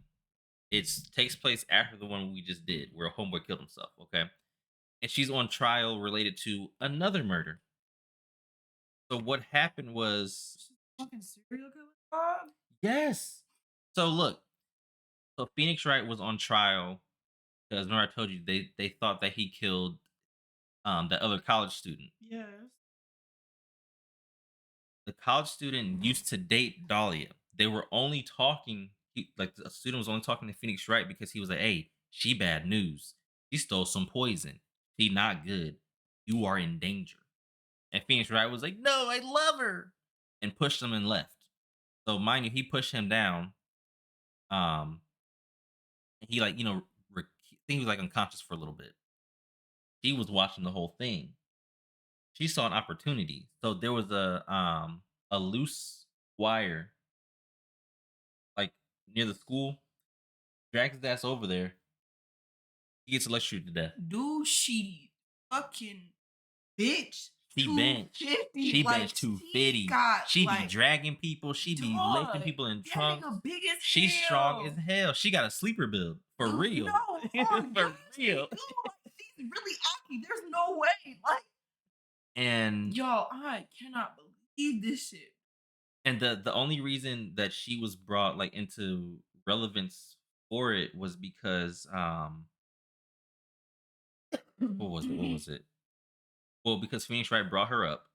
it takes place after the one we just did, where a homeboy killed himself. Okay, and she's on trial related to another murder. So what happened was, Fucking serial killer. Bob? yes. So look, so Phoenix Wright was on trial because remember I told you they thought that he killed the other college student. Yes. The college student used to date Dahlia. They were only talking, like the student was only talking to Phoenix Wright because he was like, hey, she bad news. She stole some poison. She not good. You are in danger. And Phoenix Wright was like, no, I love her. And pushed him and left. So mind you, he pushed him down. He like, I think he was like unconscious for a little bit. She was watching the whole thing. she saw an opportunity. So there was a loose wire like near the school. Drags his ass over there. He gets electrocuted to death. Dude, she fucking bitch. She benched. 250. She Like, benched she 250. got, She be like, dragging people. She be lifting dog. people in That trunks. nigga big as She's hell. strong as hell. She got a sleeper build. For Dude, real. No, For yes, real. dude, like, she's really acting. There's no way. Like, And y'all, I cannot believe this shit. the only reason that she was brought like into relevance for it was because what was it? What was it? Well, because Phoenix Wright brought her up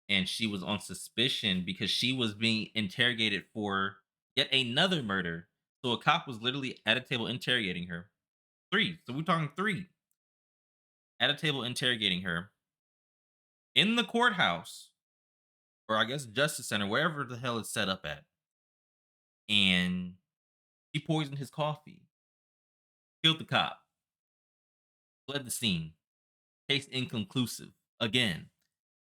and she was on suspicion because she was being interrogated for yet another murder. So a cop was literally at a table interrogating her. Three. So we're talking three. At a table interrogating her in the courthouse, or I guess Justice Center, wherever the hell it's set up at. And she poisoned his coffee, killed the cop, fled the scene. Case inconclusive again.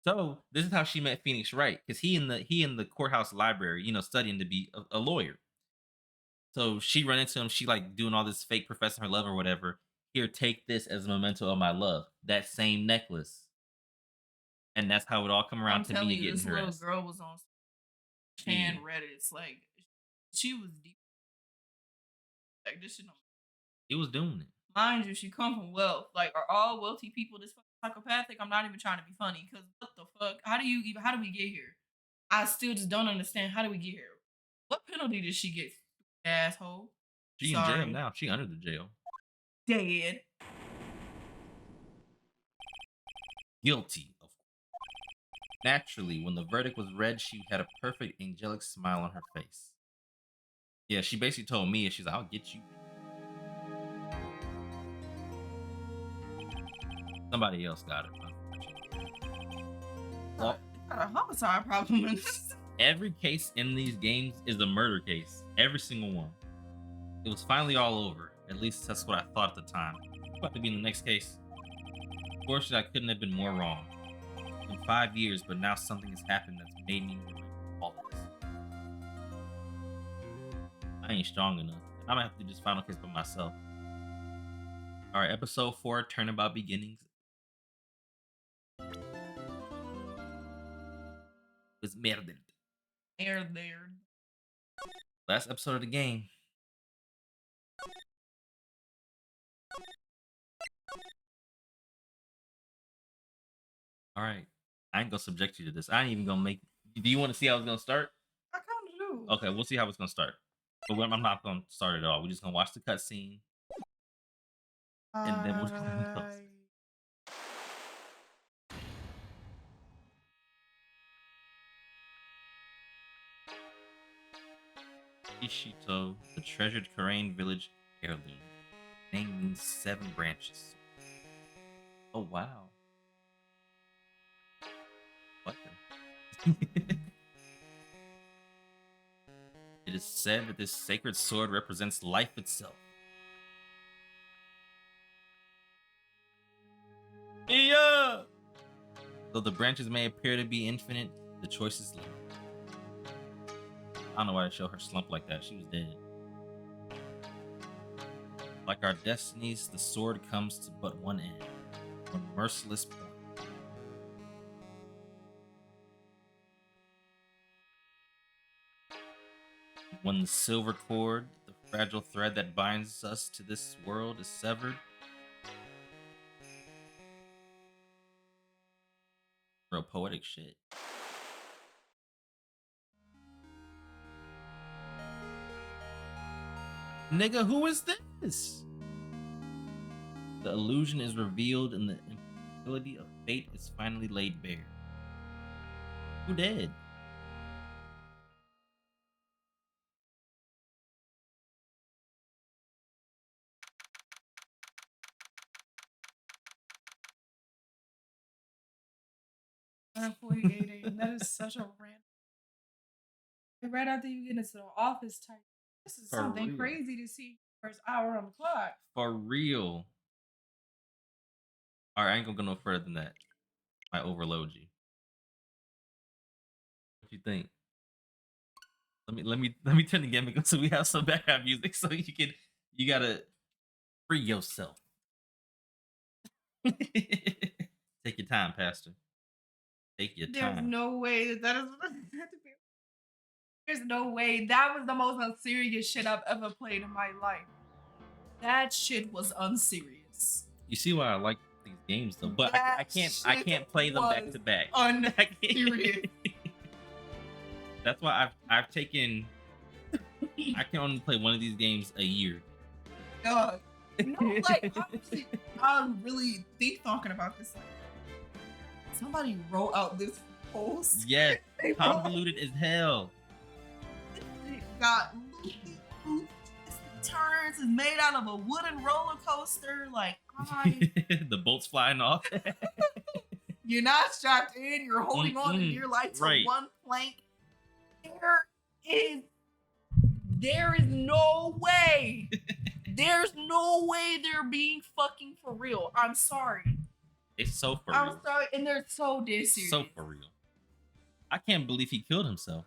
So this is how she met Phoenix Wright, because he in the courthouse library, studying to be a lawyer. So she run into him. She like doing all this fake professing her love or whatever. Here, take this as a memento of my love. That same necklace, and that's how it all come around I'm to telling Mia you, getting this her little ass. girl was on Yeah. Chan Reddit. It's like, she was deep. Like, this shit don't. He was doing it. Mind you, she come from wealth. Like, are all wealthy people this fucking psychopathic? I'm not even trying to be funny, because what the fuck? How do we get here? I still just don't understand. How do we get here? What penalty did she get, asshole? She in jail now. She under the jail. Dead. Guilty, of course. Naturally, when the verdict was read, she had a perfect angelic smile on her face. Yeah, she basically told me, she's like, I'll get you. Somebody else got it. Got a homicide problem in this. Every case in these games is a murder case. Every single one. It was finally all over. At least that's what I thought at the time. About to be in the next case. Fortunately, I couldn't have been more wrong. It's been 5 years, but now something has happened that's made me remember all of this. I ain't strong enough. I'm gonna have to do this final case by myself. Alright, episode 4, Turnabout Beginnings. Was murdered. Air there. Last episode of the game. All right. I ain't gonna subject you to this. I ain't even gonna make. Do you want to see how it's gonna start? I kind of do. Okay, we'll see how it's gonna start. But I'm not gonna start at all. We're just gonna watch the cutscene, and then we'll go. Ishito, the treasured Korean village heirloom. Name means 7 branches. Oh wow. What the? It is said that this sacred sword represents life itself. Yeah. Though the branches may appear to be infinite, the choice is limited. I don't know why they show her slump like that. She was dead. Like our destinies, the sword comes to but one end, one merciless point. When the silver cord, the fragile thread that binds us to this world, is severed, real poetic shit. Nigga, who is this? The illusion is revealed and the impossibility of fate is finally laid bare. Who dead? That is such a random. Right after you get into the office type. This is For something real. crazy to see. First hour on the clock. For real. Alright, I ain't gonna go no further than that. I overload you. What you think? Let me turn the game so we have some background music so you gotta free yourself. Take your time, Pastor. Take your There's time. no way that is. There's no way that was the most unserious shit I've ever played in my life. That shit was unserious. You see why I like these games though, but I That can't shit play them back was to back. unserious. That's why I've taken. I can only play one of these games a year. God. No, like I'm really deep talking about this. Like, somebody wrote out this post. Yes, They wrote- convoluted as hell. It got loopy loops, twists and turns. It's made out of a wooden roller coaster. Like The bolts flying off. you're not strapped in. You're holding on to your life to Right. one plank. There is no way. There's no way they're being fucking for real. I'm sorry. It's so for I'm real. sorry, and they're so dead serious. So for real. I can't believe he killed himself.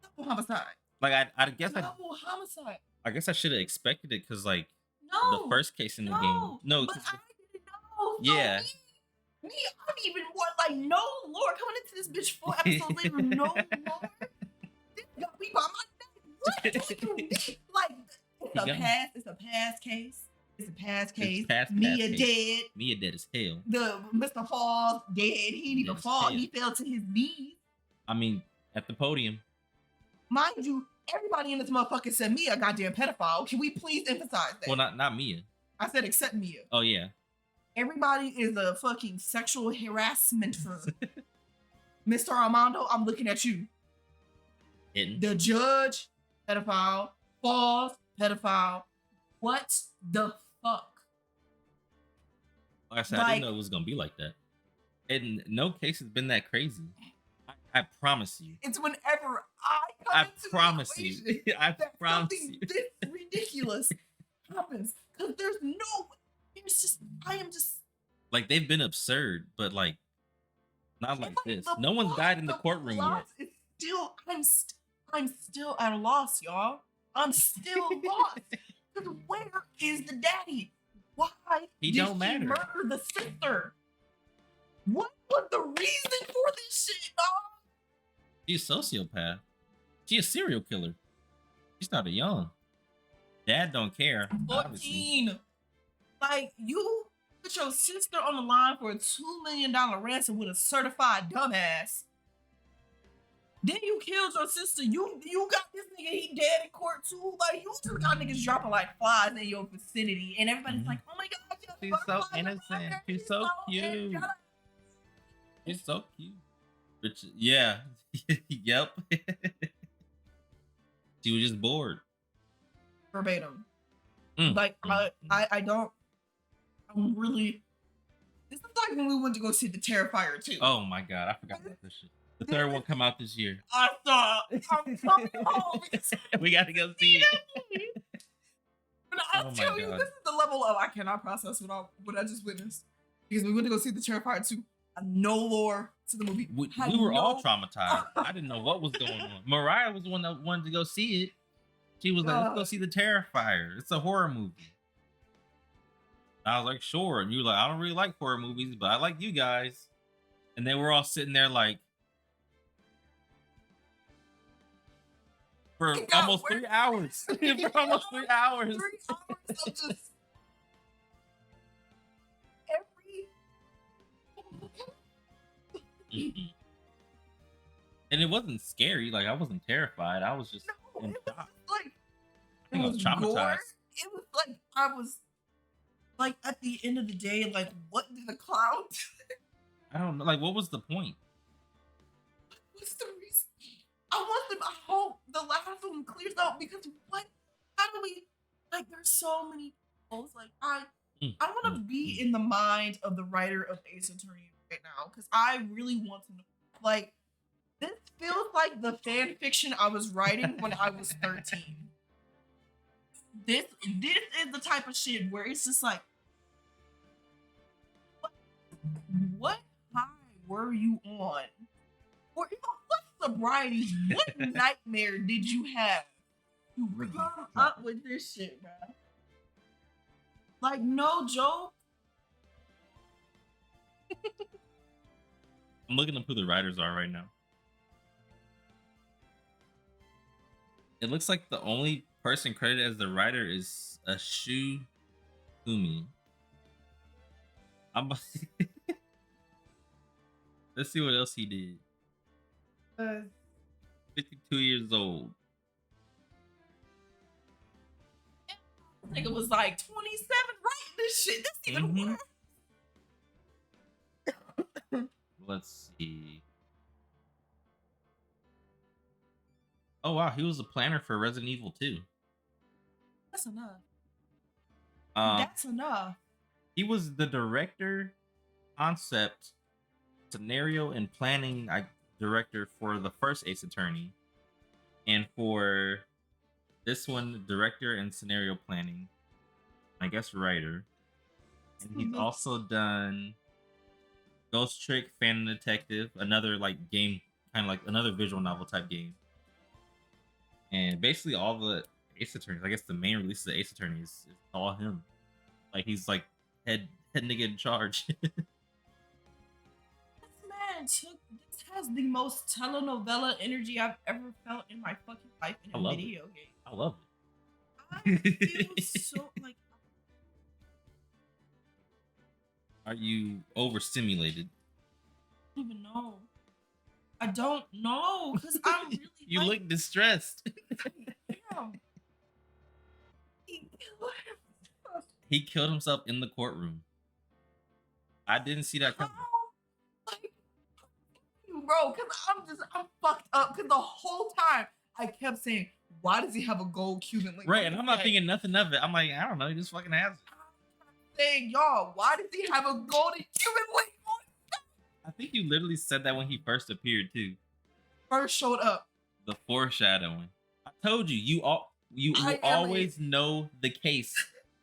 Double homicide. Like I guess Double homicide. I guess I should have expected it because like No. the first case in the game. No, but 'cause I didn't know. Yeah. So me, I don't even want like no lore coming into this bitch 4 episodes later. No lore. This got me by my neck. What do you mean? Like He got me. It's a past case. It's a past case. past Mia case. dead. Mia dead as hell. The Mr. Falls dead. He didn't even Dead as fall. hell. He fell to his knees. I mean, at the podium. Mind you, everybody in this motherfucker said Mia a goddamn pedophile. Can we please emphasize that? Well, not Mia. I said except Mia. Oh yeah. Everybody is a fucking sexual harassment for Mr. Armando. I'm looking at you. Hidden. The judge, pedophile. Falls, pedophile. What the fuck? Like I said, I Like- didn't know it was gonna be like that. And no case has been that crazy. I promise you. It's whenever I come I into promise the you. equation I that promise something you. this ridiculous happens. Because there's no, it's just, I am just. Like they've been absurd, but like not like it's this. the No one's plot- died in the the courtroom yet. plot is still, I'm still at a loss, y'all. I'm still lost. Because where is the daddy? Why He did don't matter. he murder the sister? What was the reason for this shit, dog? She's a sociopath. She's a serial killer. She started young. Dad don't care. Obviously. 14. Like, you put your sister on the line for a $2 million ransom with a certified dumbass. Then you killed your sister. You got this nigga, he dead in court too. Like, you just got niggas dropping like flies in your vicinity. And everybody's Mhm. like, oh my God, you're She's fucking so like a innocent. mother. She's so cute. innocent." It's so cute. But yeah. Yep. She was just bored. Verbatim. Mm, Like, mm, I don't, I'm really, this is like when we went to go see The Terrifier 2. Oh my god, I forgot about this shit. The third one come out this year. I thought, I'm coming home. We gotta go see it. But I'll Oh my tell you, God. this is the level of I cannot process what I just witnessed. Because we went to go see The Terrifier 2. No lore to the movie. We Had were all no- traumatized. I didn't know what was going on. Mariah was the one that wanted to go see it. She was like, let's go see The Terrifier. It's a horror movie. I was like, sure. And you were like, I don't really like horror movies, but I like you guys. And they were all sitting there like, for It got almost worse. 3 hours. For almost 3 hours. 3 hours of just every. Mm-mm. And it wasn't scary. Like I wasn't terrified. I was just No, in it was shock. like I think I was traumatized. gore. It was like I was like at the end of the day, like what did the clown do? I don't know. Like, what was the point? What's the reason? I want them. I hope the last one clears out because what? How do we? Like, there's so many. Posts. Like, I want to be in the mind of the writer of Ace Attorney right now because I really want to know. Like, this feels like the fan fiction I was writing when I was 13. This is the type of shit where it's just like What high were you on? Or what sobriety? What nightmare did you have to come up with this shit, bro? Like, no joke. I'm looking up who the writers are right now. It looks like the only person credited as the writer is Ashu Umi. I'm Let's see what else he did. 52 years old. I think it was like 27 writing this shit. This even worse. Let's see. Oh wow, he was a planner for Resident Evil 2. That's enough. Um, That's enough. He was the director, concept, scenario, and planning director for the first Ace Attorney, and for this one, director and scenario planning. I guess writer, and he's also done Ghost Trick, Phantom Detective, another like game, kind of like another visual novel type game, and basically all the Ace Attorneys. I guess the main release of the Ace Attorneys is all him. Like he's like head nigga in charge. This man this has the most telenovela energy I've ever felt in my fucking life in a video game. I love it. I feel so like. Are you overstimulated? I don't even know. I don't know because I'm really. You look distressed. Damn. He killed himself in the courtroom. I didn't see that coming. Like, bro, because I'm fucked up because the whole time I kept saying, why does he have a gold Cuban link? Right, and I'm not thinking nothing of it. I'm like, I don't know, he just fucking has it. Saying, y'all, why does he have a golden Cuban link on? I think you literally said that when he first appeared too. First showed up. The foreshadowing. I told you, you will always know the case.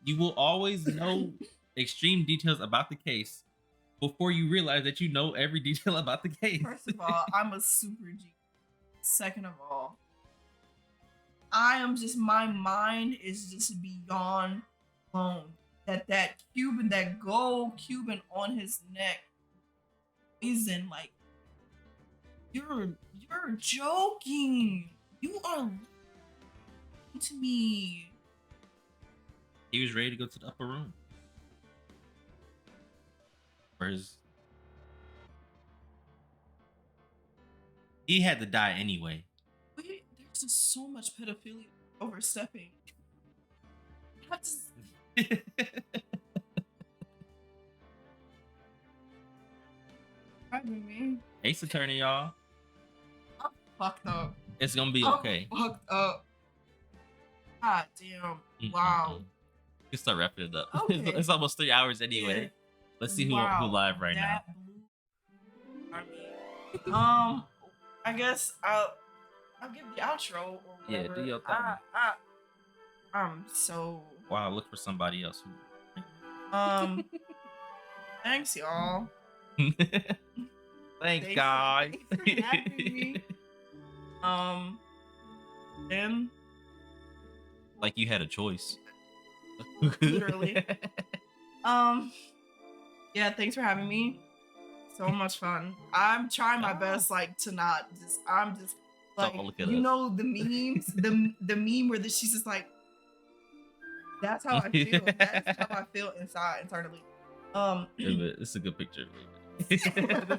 You will always know extreme details about the case before you realize that you know every detail about the case. First of all, I'm a super G. Second of all, my mind is just beyond blown. That Cuban, that gold Cuban on his neck isn't like, you're joking. You are lying to me. He was ready to go to the upper room. He had to die anyway. Wait, there's just so much pedophilia overstepping. Ace Attorney, y'all. I'm fucked up. It's gonna be okay. I'm fucked up. God damn. Wow. You can start wrapping it up. Okay. It's almost 3 hours anyway. Yeah. Let's see who live right now. I guess I'll give the outro or whatever. Yeah, do your thing. I'm so. Wow, look for somebody else. Thanks, y'all. Thanks, guys. Thanks for having me. And like you had a choice. Literally. Yeah, thanks for having me. So much fun. I'm trying my best, like, to not just. I'm just like, you know, the memes, the meme where she's just like. That's how I feel. That's how I feel internally. It's a good picture. That's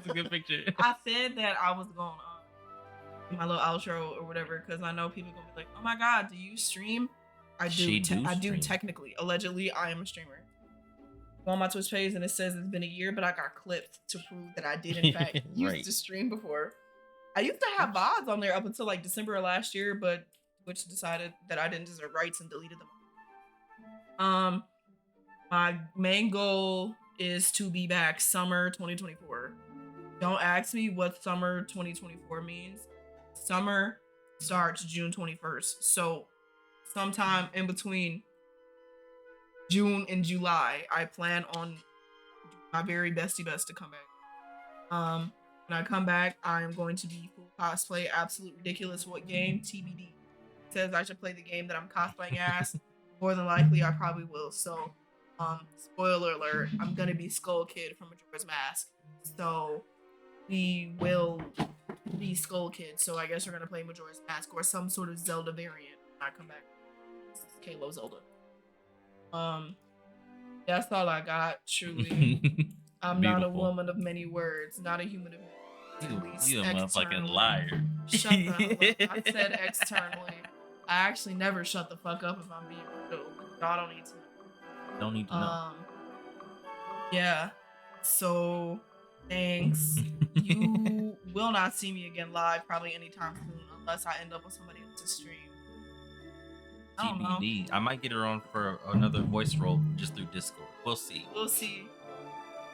a good picture. I said that I was going do my little outro or whatever because I know people are gonna be like, "Oh my god, do you stream?" I do. I do technically. Allegedly, I am a streamer. Go on my Twitch page and it says it's been a year, but I got clips to prove that I did in fact used to stream before. I used to have VODs on there up until like December of last year, but Twitch decided that I didn't deserve rights and deleted them. My main goal is to be back summer 2024. Don't ask me what summer 2024 means. Summer starts June 21st. So sometime in between June and July, I plan on doing my very best to come back. When I come back, I am going to be full cosplay. Absolute ridiculous. What game? TBD. Says I should play the game that I'm cosplaying as. More than likely, I probably will. So, spoiler alert: I'm gonna be Skull Kid from Majora's Mask. So, we will be Skull Kid. So I guess we're gonna play Majora's Mask or some sort of Zelda variant when I come back. Halo Zelda. That's all I got. Truly, I'm not a Beautiful. woman of many words, not a human of many words. You a motherfucking Externally. liar. Shut the fuck up. I said externally. I actually never shut the fuck up if I'm being real. Y'all don't need to know. Don't need to know. Yeah. So, thanks. You will not see me again live probably anytime soon unless I end up with somebody else's stream. I don't know. TBD. I might get her on for another voice role just through Discord. We'll see. We'll see.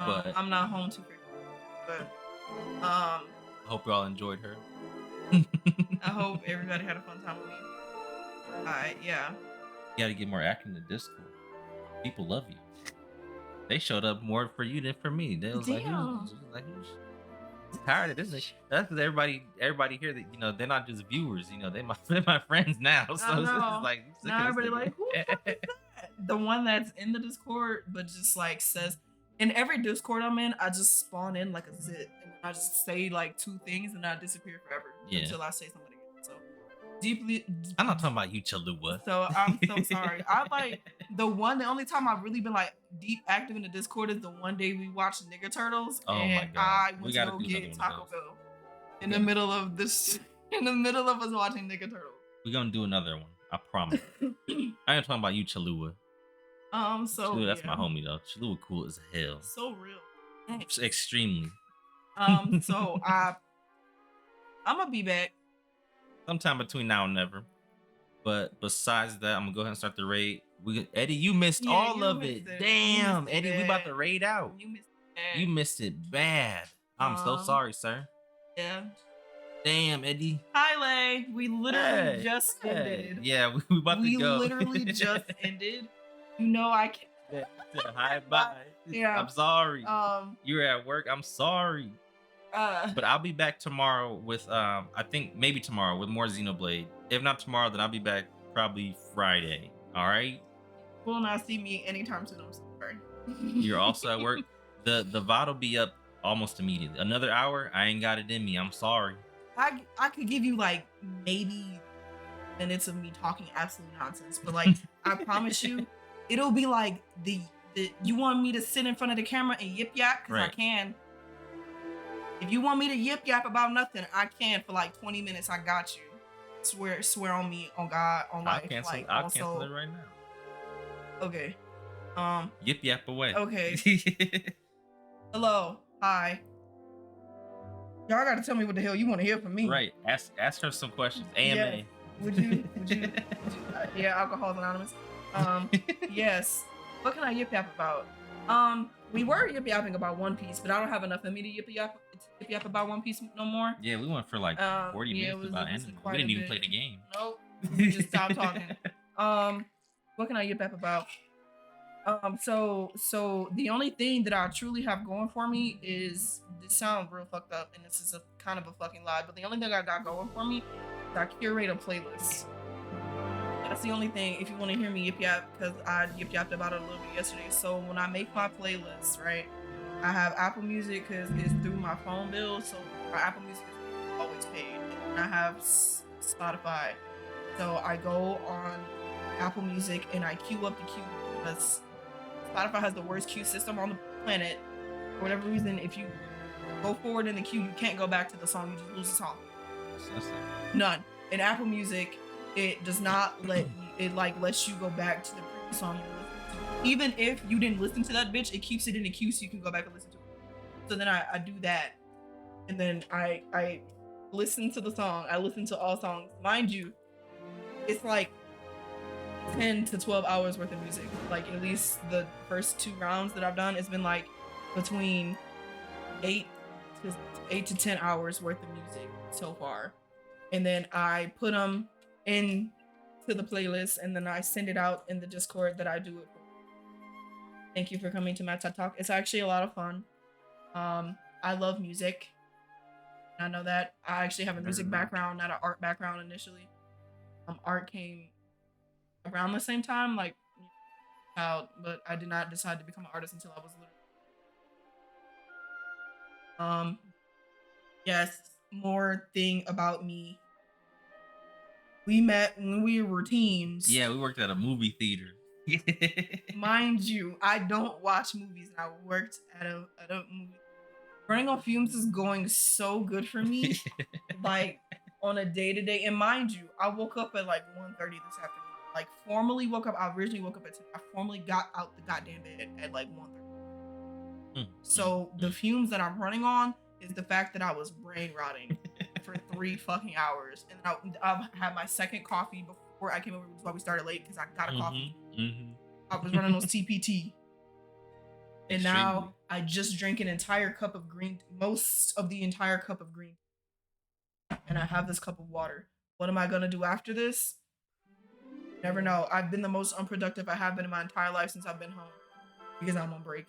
But I'm not home too frequently. But I hope y'all enjoyed her. I hope everybody had a fun time with me. Yeah. You gotta get more active in the Discord. People love you. They showed up more for you than for me. They was like, who's tired of this? That's because everybody here that, you know, they're not just viewers, you know, they're my friends now. So it's like, now everybody like, who the fuck is that? The one that's in the Discord, but just like says, in every Discord I'm in, I just spawn in like a zit, and I just say like 2 things, and I disappear forever until I say something again. So deeply, I'm not talking about you, Chalua. So I'm so sorry. I like the only time I've really been like deep active in the Discord is the one day we watched Nigga Turtles, Oh and my God. I We went gotta to go do another get one of Taco those. Bell in the middle of this, in the middle of us watching Nigga Turtles. We're gonna do another one. I promise. I ain't talking about you, Chalua. So Chalua, that's yeah. my homie though. Chalua cool as hell. So real. Thanks. Extremely. So I'm gonna be back. Sometime between now and never. But besides that, I'm gonna go ahead and start the raid. Eddie, you missed all you of missed it. it. Damn, You missed Eddie, it we about bad. to raid out. You missed it bad. I'm so sorry, sir. Yeah. Damn, Eddie. Hi, Lay. We literally Hey, just ended. Yeah, we about to go. We literally just ended. You know I can't. Hi, bye. Yeah. I'm sorry. You're at work. I'm sorry. But I'll be back tomorrow with I think maybe tomorrow with more Xenoblade. If not tomorrow, then I'll be back probably Friday. All right. Will not see me anytime soon. I'm sorry. You're also at work. The VOD will be up almost immediately. Another hour. I ain't got it in me. I'm sorry. I could give you like maybe minutes of me talking absolute nonsense, but like I promise you, it'll be like the you want me to sit in front of the camera and yip yap because I can. If you want me to yip yap about nothing, I can for like 20 minutes. I got you. Swear on me, on God, on life. I'll cancel it right now. Okay. Yip yap away. Okay. Hello. Hi. Y'all gotta tell me what the hell you want to hear from me. Right. Ask her some questions. AMA. Yes. Would you yeah, Alcohol's Anonymous. Yes. What can I yip yap about? We were yip yapping about One Piece, but I don't have enough in me to yip yap about One Piece no more. Yeah, we went for like 40 minutes about ending. We didn't even play the game. Nope. We just stopped talking. What can I yip yap about? So the only thing that I truly have going for me is, this sounds real fucked up, and this is a kind of a fucking lie, but the only thing I got going for me is I curate a playlist. That's the only thing. If you want to hear me yip yap, because I yip yapped about it a little bit yesterday. So when I make my playlist, right, I have Apple Music because it's through my phone bill, so my Apple Music is always paid. And I have Spotify, so I go on Apple Music and I queue up the queue because Spotify has the worst queue system on the planet. For whatever reason, if you go forward in the queue, you can't go back to the song. You just lose the song. None. In Apple Music, it does not let you, it like lets you go back to the previous song you listened to. Even if you didn't listen to that bitch, it keeps it in the queue so you can go back and listen to it. So then I do that. And then I listen to the song. I listen to all songs. Mind you, it's like 10 to 12 hours worth of music. Like at least the first 2 rounds that I've done, it's been like between 8 to 10 hours worth of music so far. And then I put them in to the playlist, and then I send it out in the Discord that I do it for. Thank you for coming to my TED Talk. It's actually a lot of fun. I love music. I know that I actually have a music background, not an art background initially. Art came around the same time, like out, but I did not decide to become an artist until I was literally. Yes, more thing about me. We met when we were teens. Yeah, we worked at a movie theater. Mind you, I don't watch movies, and I worked at a movie. Running on fumes is going so good for me, like on a day to day. And mind you, I woke up at like 1:30 this afternoon. Like formally woke up. I originally woke up at 10. I formally got out the goddamn bed at like 1:30. So the fumes that I'm running on is the fact that I was brain rotting for 3 fucking hours, and I had my second coffee before I came over. Which is why we started late because I got a coffee. I was running on CPT. And now I just drank an entire cup of most of the entire cup of green. And I have this cup of water. What am I going to do after this? Never know. I've been the most unproductive I have been in my entire life since I've been home. Because I'm on break.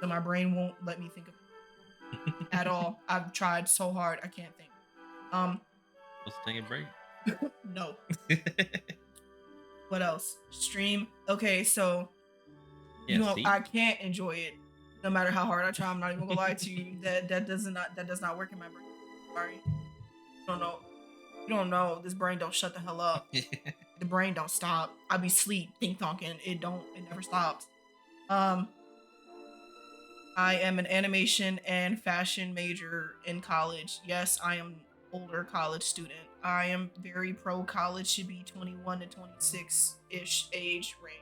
So my brain won't let me think of it at all. I've tried so hard. I can't think. Let's take a break. No. What else? Stream. Okay, so I can't enjoy it no matter how hard I try. I'm not even gonna lie to you. That does not work in my brain. Sorry. You don't know. This brain don't shut the hell up. The brain don't stop. I be sleep, think talking. It never stops. I am an animation and fashion major in college. Yes, I am older college student. I am very pro college should be 21 to 26-ish age range.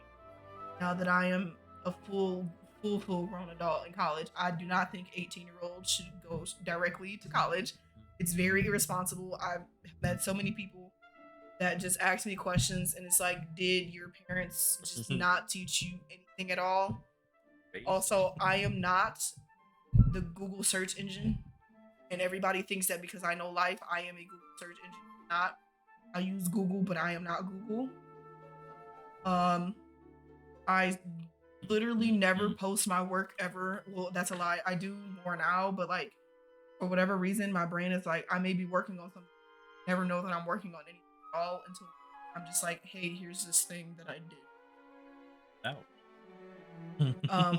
Now that I am a full grown adult in college, I do not think 18-year-olds should go directly to college. It's very irresponsible. I've met so many people that just ask me questions, and it's like, did your parents just not teach you anything at all? Also, I am not the Google search engine, and everybody thinks that because I know life, I am a Google search engine. Not. I use Google, but I am not Google. I literally never post my work ever. Well, that's a lie. I do more now, but like for whatever reason, my brain is like, I may be working on something. Never know that I'm working on anything at all until I'm just like, hey, here's this thing that I did.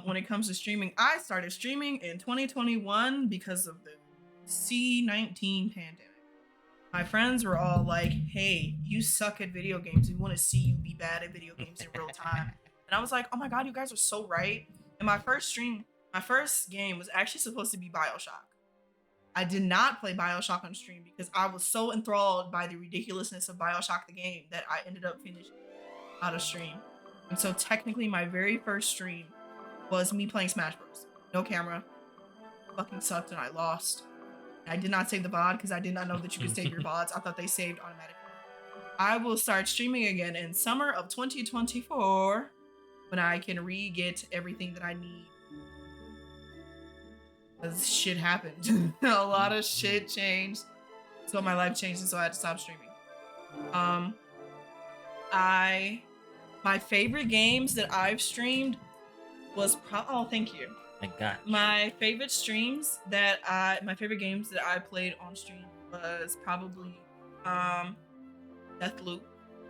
When it comes to streaming, I started streaming in 2021 because of the C-19 pandemic. My friends were all like, hey, you suck at video games. We want to see you be bad at video games in real time. And I was like, oh my god, you guys are so right. And my first game was actually supposed to be BioShock. I did not play BioShock on stream because I was so enthralled by the ridiculousness of BioShock the game that I ended up finishing out of stream. And so technically my very first stream was me playing Smash Bros. No camera. Fucking sucked and I lost. I did not save the VOD because I did not know that you could save your VODs. I thought they saved automatically. I will start streaming again in summer of 2024 when I can re-get everything that I need. Because shit happened. A lot of shit changed. So my life changed, and so I had to stop streaming. My favorite games that I've streamed was thank you. I got you. My favorite games that I played on stream was probably Deathloop.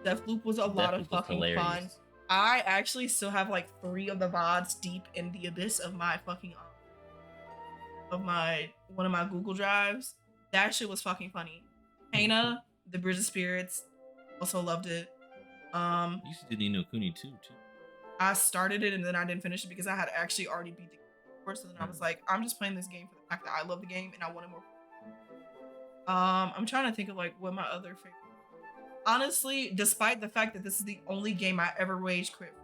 Deathloop was a lot of fucking fun. I actually still have like 3 of the VODs deep in the abyss of my fucking one of my Google drives. That shit was fucking funny. Kana, the Bridge of Spirits, also loved it. You used to do Ni no Kuni too. I started it and then I didn't finish it because I had actually already beat the game before. So then I was like, I'm just playing this game for the fact that I love the game and I wanted more. I'm trying to think of like what my other favorite. Honestly, despite the fact that this is the only game I ever rage quit,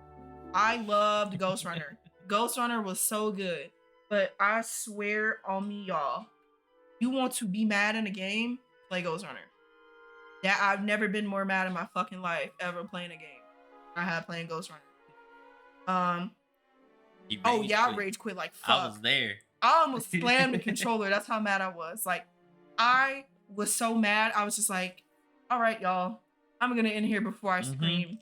I loved Ghost Runner. Ghost Runner was so good. But I swear on me, y'all, you want to be mad in a game, play Ghost Runner. Yeah, I've never been more mad in my fucking life ever playing a game. I had playing Ghost Runner. I rage quit like fuck. I was there. I almost slammed the controller. That's how mad I was. Like, I was so mad. I was just like, all right, y'all. I'm gonna end here before I scream.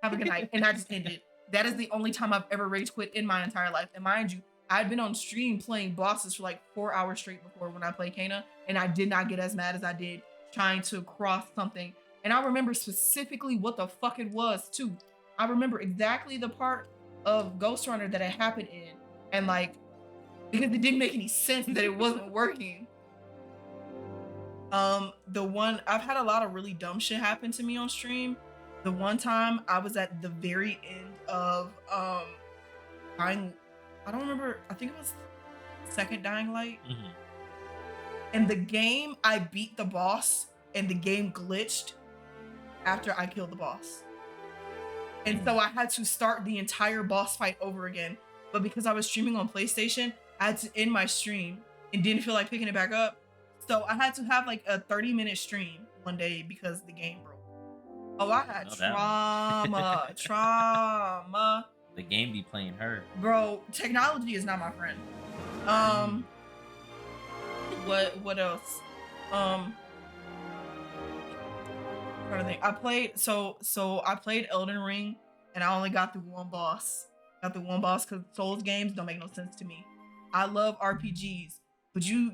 Have a good night. And I just ended. That is the only time I've ever rage quit in my entire life. And mind you, I had been on stream playing bosses for like 4 hours straight before when I played Kana, and I did not get as mad as I did trying to cross something. And I remember specifically what the fuck it was too. I remember exactly the part of Ghost Runner that it happened in, and like because it didn't make any sense that it wasn't working. The one I've had a lot of really dumb shit happen to me on stream. The one time I was at the very end of dying, I don't remember, I think it was second Dying Light. Mhm. And the game, I beat the boss and the game glitched after I killed the boss. And so I had to start the entire boss fight over again. But because I was streaming on PlayStation, I had to end my stream and didn't feel like picking it back up. So I had to have like a 30-minute stream one day because the game broke. Oh, I had trauma. The game be playing her. Bro, technology is not my friend. What else? I'm trying to think. I played Elden Ring and I only got through one boss. Got through one boss because Souls games don't make no sense to me. I love RPGs, but you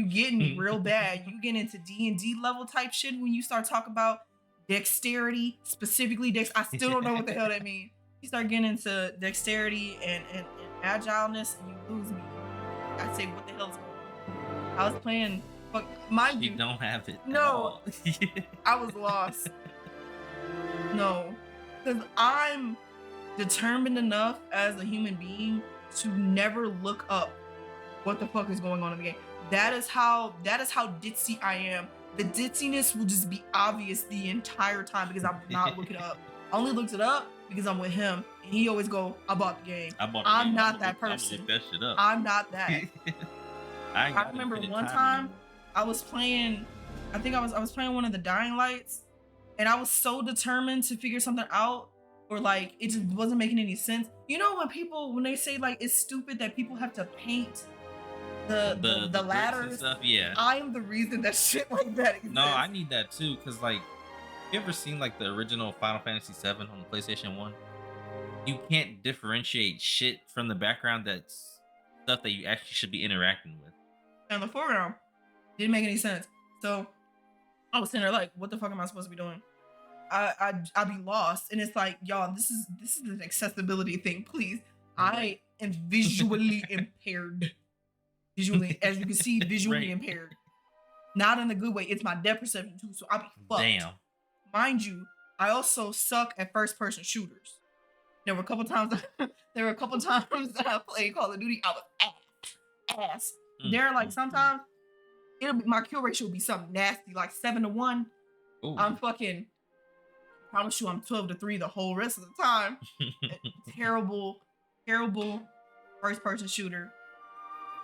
getting me real bad. You get into D&D level type shit when you start talking about dexterity, specifically I still don't know what the hell that means. You start getting into dexterity and agileness and you lose me. I say, what the hell's going on? I was playing, fuck, mind you. You don't have it. No, I was lost. No, because I'm determined enough as a human being to never look up what the fuck is going on in the game. That is how ditzy I am. The ditziness will just be obvious the entire time because I'm not looking it up. I only looked it up because I'm with him and he always go, I bought the game. I'm not that person. I'm not that. I remember one time I was playing, I think I was playing one of the Dying Lights, and I was so determined to figure something out, or like it just wasn't making any sense. You know when they say like it's stupid that people have to paint the ladders, stuff, yeah. I am the reason that shit like that exists. No, I need that too, because like, you ever seen like the original Final Fantasy VII on the PlayStation 1? You can't differentiate shit from the background that's stuff that you actually should be interacting with. And the foreground didn't make any sense. So I was sitting there like, what the fuck am I supposed to be doing? I'd be lost. And it's like, y'all, this is an accessibility thing, please. I am visually impaired. Visually, as you can see, visually impaired. Not in a good way. It's my depth perception too, so I'll be fucked. Damn. Mind you, I also suck at first-person shooters. There were a couple times that I played Call of Duty. I was ass. There, like sometimes my kill ratio would be something nasty, like 7-1. Ooh. I'm fucking. Promise you, I'm 12-3 the whole rest of the time. Terrible first-person shooter.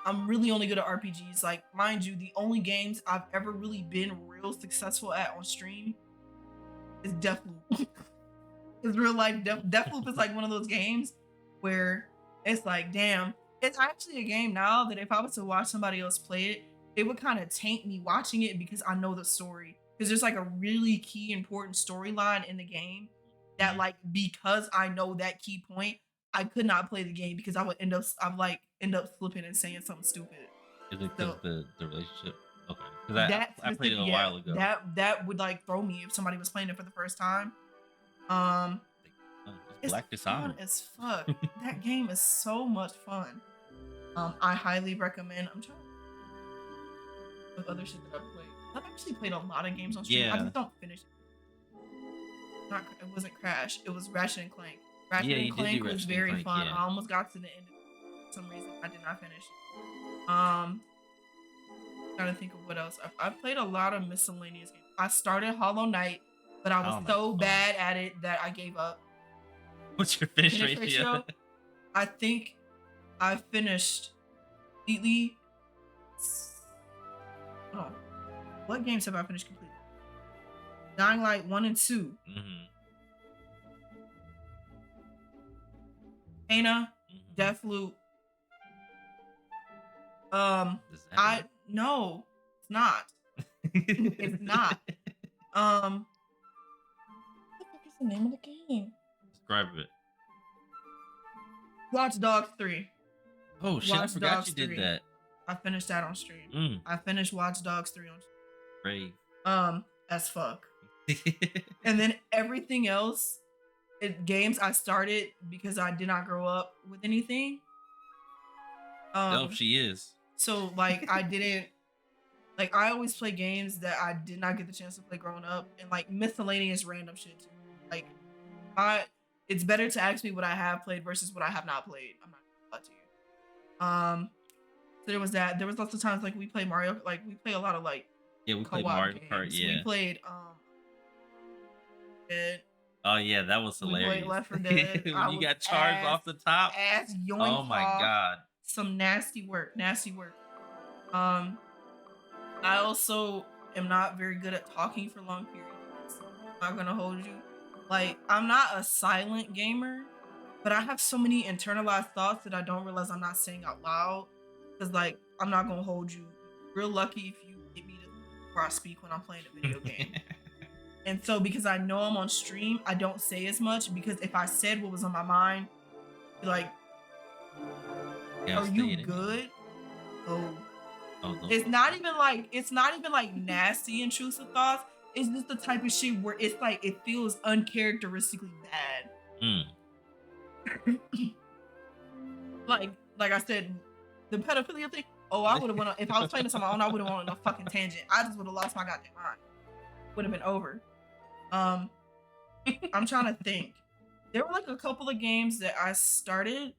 I'm really only good at RPGs. Like, mind you, the only games I've ever really been real successful at on stream is Deathloop. It's real life. Deathloop is like one of those games where it's like, damn, it's actually a game now that if I was to watch somebody else play it, it would kind of taint me watching it because I know the story. Because there's like a really key important storyline in the game that like, because I know that key point, I could not play the game because I would end up flipping and saying something stupid. Is it because the relationship? Okay, because I played it a while ago. That would like throw me if somebody was playing it for the first time. It's Black Dishonor. fun as fuck. That game is so much fun. I highly recommend. I'm trying to think of other shit that I've played. I've actually played a lot of games on stream. I just don't finish it. It wasn't Crash. It was Ratchet and Clank. Ratchet and Clank was very fun. I almost got to the end of it. For some reason, I did not finish. Trying to think of what else. I've played a lot of miscellaneous games. I started Hollow Knight, but I was so bad at it that I gave up. What's your finish ratio? I think I finished completely. Oh, what games have I finished completely? Dying Light 1 and 2. Ana, Deathloop. No, it's not. It's not. What the fuck is the name of the game? Describe it. Watch Dogs 3. Oh shit, I Watch forgot Dogs you did 3. that. I finished that on stream. I finished Watch Dogs 3 on Brave. stream. As fuck. And then everything else, games I started because I did not grow up with anything. Nope, she is. So like I didn't like I always play games that I did not get the chance to play growing up, and like miscellaneous random shit too. Like it's better to ask me what I have played versus what I have not played. I'm not gonna lie to you. So there was that. There was lots of times like we play Mario, like we play a lot of like we played co-op Mario games. Kart. Yeah, we played Dead. Oh yeah, that was hilarious. We played Left 4 Dead. When you got charged off the top. Ass yoink. Oh my god. Some nasty work. I also am not very good at talking for long periods. I'm not gonna hold you. Like, I'm not a silent gamer, but I have so many internalized thoughts that I don't realize I'm not saying out loud. Cause like, I'm not gonna hold you. Real lucky if you get me to where I speak when I'm playing a video game. And so because I know I'm on stream, I don't say as much, because if I said what was on my mind, be like, are you good? It's not even like nasty intrusive thoughts. It's just the type of shit where it's like it feels uncharacteristically bad. like I said, the pedophilia thing. Oh, I would have went on, if I was playing this on my own, I would have went on a fucking tangent. I just would have lost my goddamn mind. Would have been over. I'm trying to think. There were like a couple of games that I started,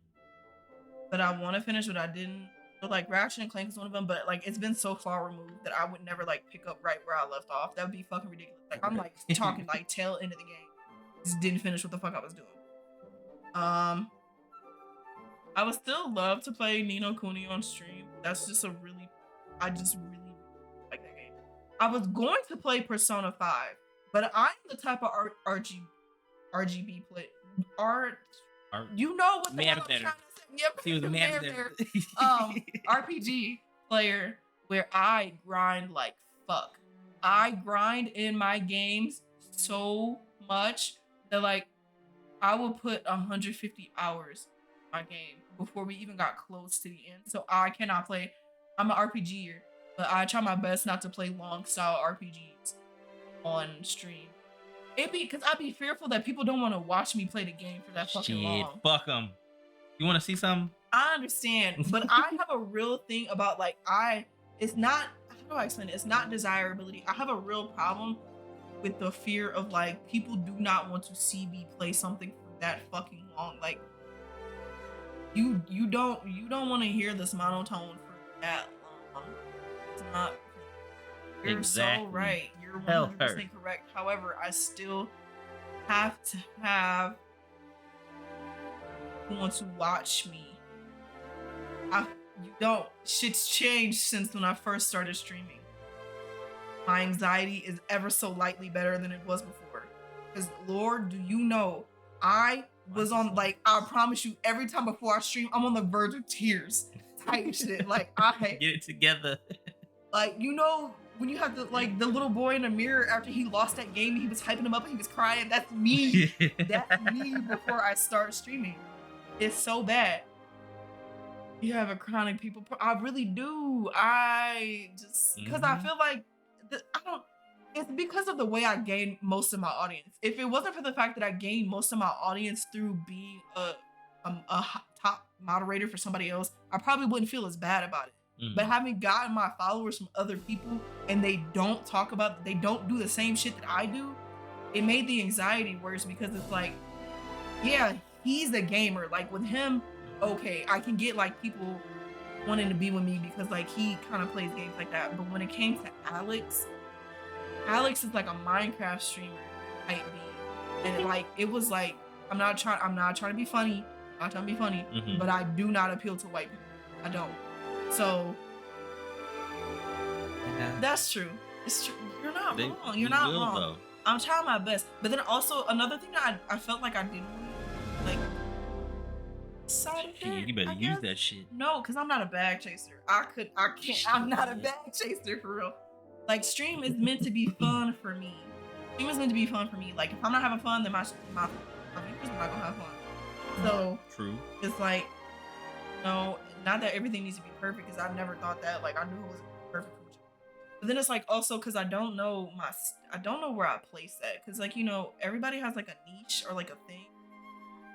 but I want to finish, but I didn't. So like Ratchet and Clank is one of them, but like it's been so far removed that I would never like pick up right where I left off. That would be fucking ridiculous. Like I'm like talking like tail end of the game. Just didn't finish what the fuck I was doing. I would still love to play Ni no Kuni on stream. That's just I just really like that game. I was going to play Persona 5, but I'm the type of RGB play. You know what the hell I'm trying to say? Yep, he was mad there. RPG player where I grind like fuck. I grind in my games so much that like I will put 150 hours in my game before we even got close to the end. So I cannot play. I'm an RPGer, but I try my best not to play long style RPGs on stream. It be because I'd be fearful that people don't want to watch me play the game for that fucking long. Fuck them. You want to see something? I understand, but I have a real thing about like it's not, how do I explain it? It's not desirability. I have a real problem with the fear of like people do not want to see me play something for that fucking long. Like you don't want to hear this monotone for that long. It's not. You're exactly. So right. You're 100% correct. However, I still have to have who wants to watch me. You don't. Shit's changed since when I first started streaming. My anxiety is ever so lightly better than it was before. Because Lord, do you know, I was on like, I promise you, every time before I stream, I'm on the verge of tears. Type shit. Like I get it together. Like, you know, when you have the like the little boy in the mirror after he lost that game, he was hyping him up and he was crying. That's me. That's me before I start streaming. It's so bad. You have a chronic people. I really do. I just because I feel like it's because of the way I gained most of my audience. If it wasn't for the fact that I gained most of my audience through being a top moderator for somebody else, I probably wouldn't feel as bad about it. But having gotten my followers from other people and they don't do the same shit that I do, it made the anxiety worse because it's like, yeah, he's a gamer. Like with him, okay, I can get like people wanting to be with me because like he kind of plays games like that. But when it came to Alex is like a Minecraft streamer type being, and like it was like I'm not trying to be funny, but I do not appeal to white people. I don't. So that's true. It's true. You're not wrong. You're not wrong. Though. I'm trying my best. But then also another thing that I felt like I didn't like. You better use that shit. No, because I'm not a bag chaser. I can't. I'm not a bag chaser for real. Like stream is meant to be fun for me. Stream is meant to be fun for me. Like if I'm not having fun, then my viewers are not gonna have fun. So True. it's like, no, not that everything needs to be perfect, because I never thought that. Like I knew it was perfect. But then it's like also because I don't know where I place that, because like everybody has like a niche or like a thing.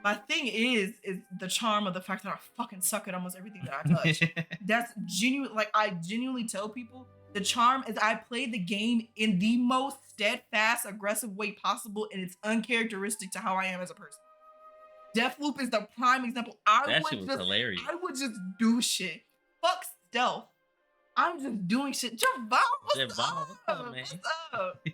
My thing is the charm of the fact that I fucking suck at almost everything that I touch. That's genuine. Like I genuinely tell people the charm is I play the game in the most steadfast, aggressive way possible, and it's uncharacteristic to how I am as a person. Deathloop is the prime example. That shit was hilarious. I would just do shit. Fuck stealth. I'm just doing shit. Javon, what's Javon, what's up, man? What's up? I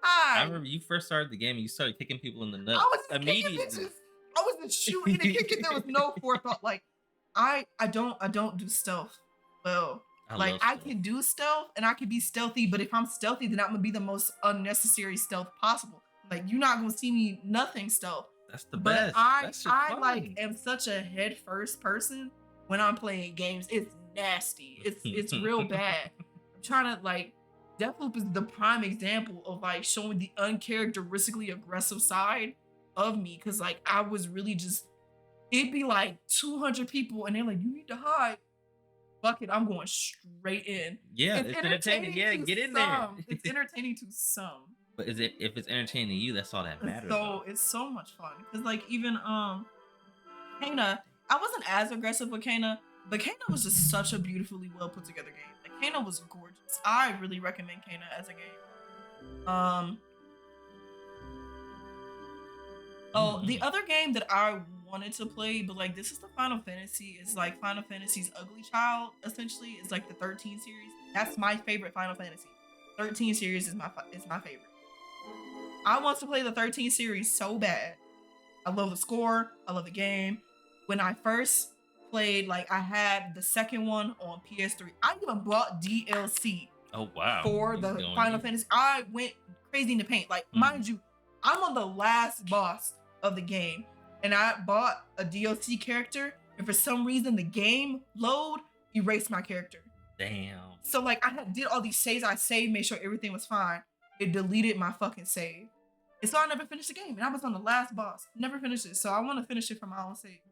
Hi. remember you first started the game and you started kicking people in the I nuts was just kicking immediately. bitches. I was just shooting and kicking. There was no forethought. Like I don't do stealth well. Like I can do stealth and I can be stealthy, but if I'm stealthy, then I'm gonna be the most unnecessary stealth possible. Like you're not gonna see me nothing stealth. That's the But best. That shit's I fun. like am such a head first person when I'm playing games. It's nasty. It's real bad. I'm trying to like Deathloop is the prime example of like showing the uncharacteristically aggressive side of me, because like I was really just it'd be like 200 people and they're like, you need to hide. Fuck it, I'm going straight in. Yeah, it's entertaining. Yeah, to get in some. there. It's entertaining to some. But if it's entertaining to you, that's all that matters. So it's so much fun. Cause like even Kana, I wasn't as aggressive with Kana, but Kana was just such a beautifully well put together game. Like Kana was gorgeous. I really recommend Kana as a game. The other game that I wanted to play, but like this is the Final Fantasy. It's like Final Fantasy's ugly child. Essentially, it's like the 13 series. That's my favorite Final Fantasy. 13 series is my favorite. I want to play the 13 series so bad. I love the score. I love the game. When I first played, like I had the second one on PS3. I even bought DLC. Oh wow! For the Final Fantasy, I went crazy in the paint. Like mind you, I'm on the last boss of the game, and I bought a DLC character, and for some reason the game load erased my character. Damn. So like I did all these saves. I saved, made sure everything was fine. It deleted my fucking save. And so I never finished the game. And I was on the last boss. Never finished it. So I want to finish it for my own sake.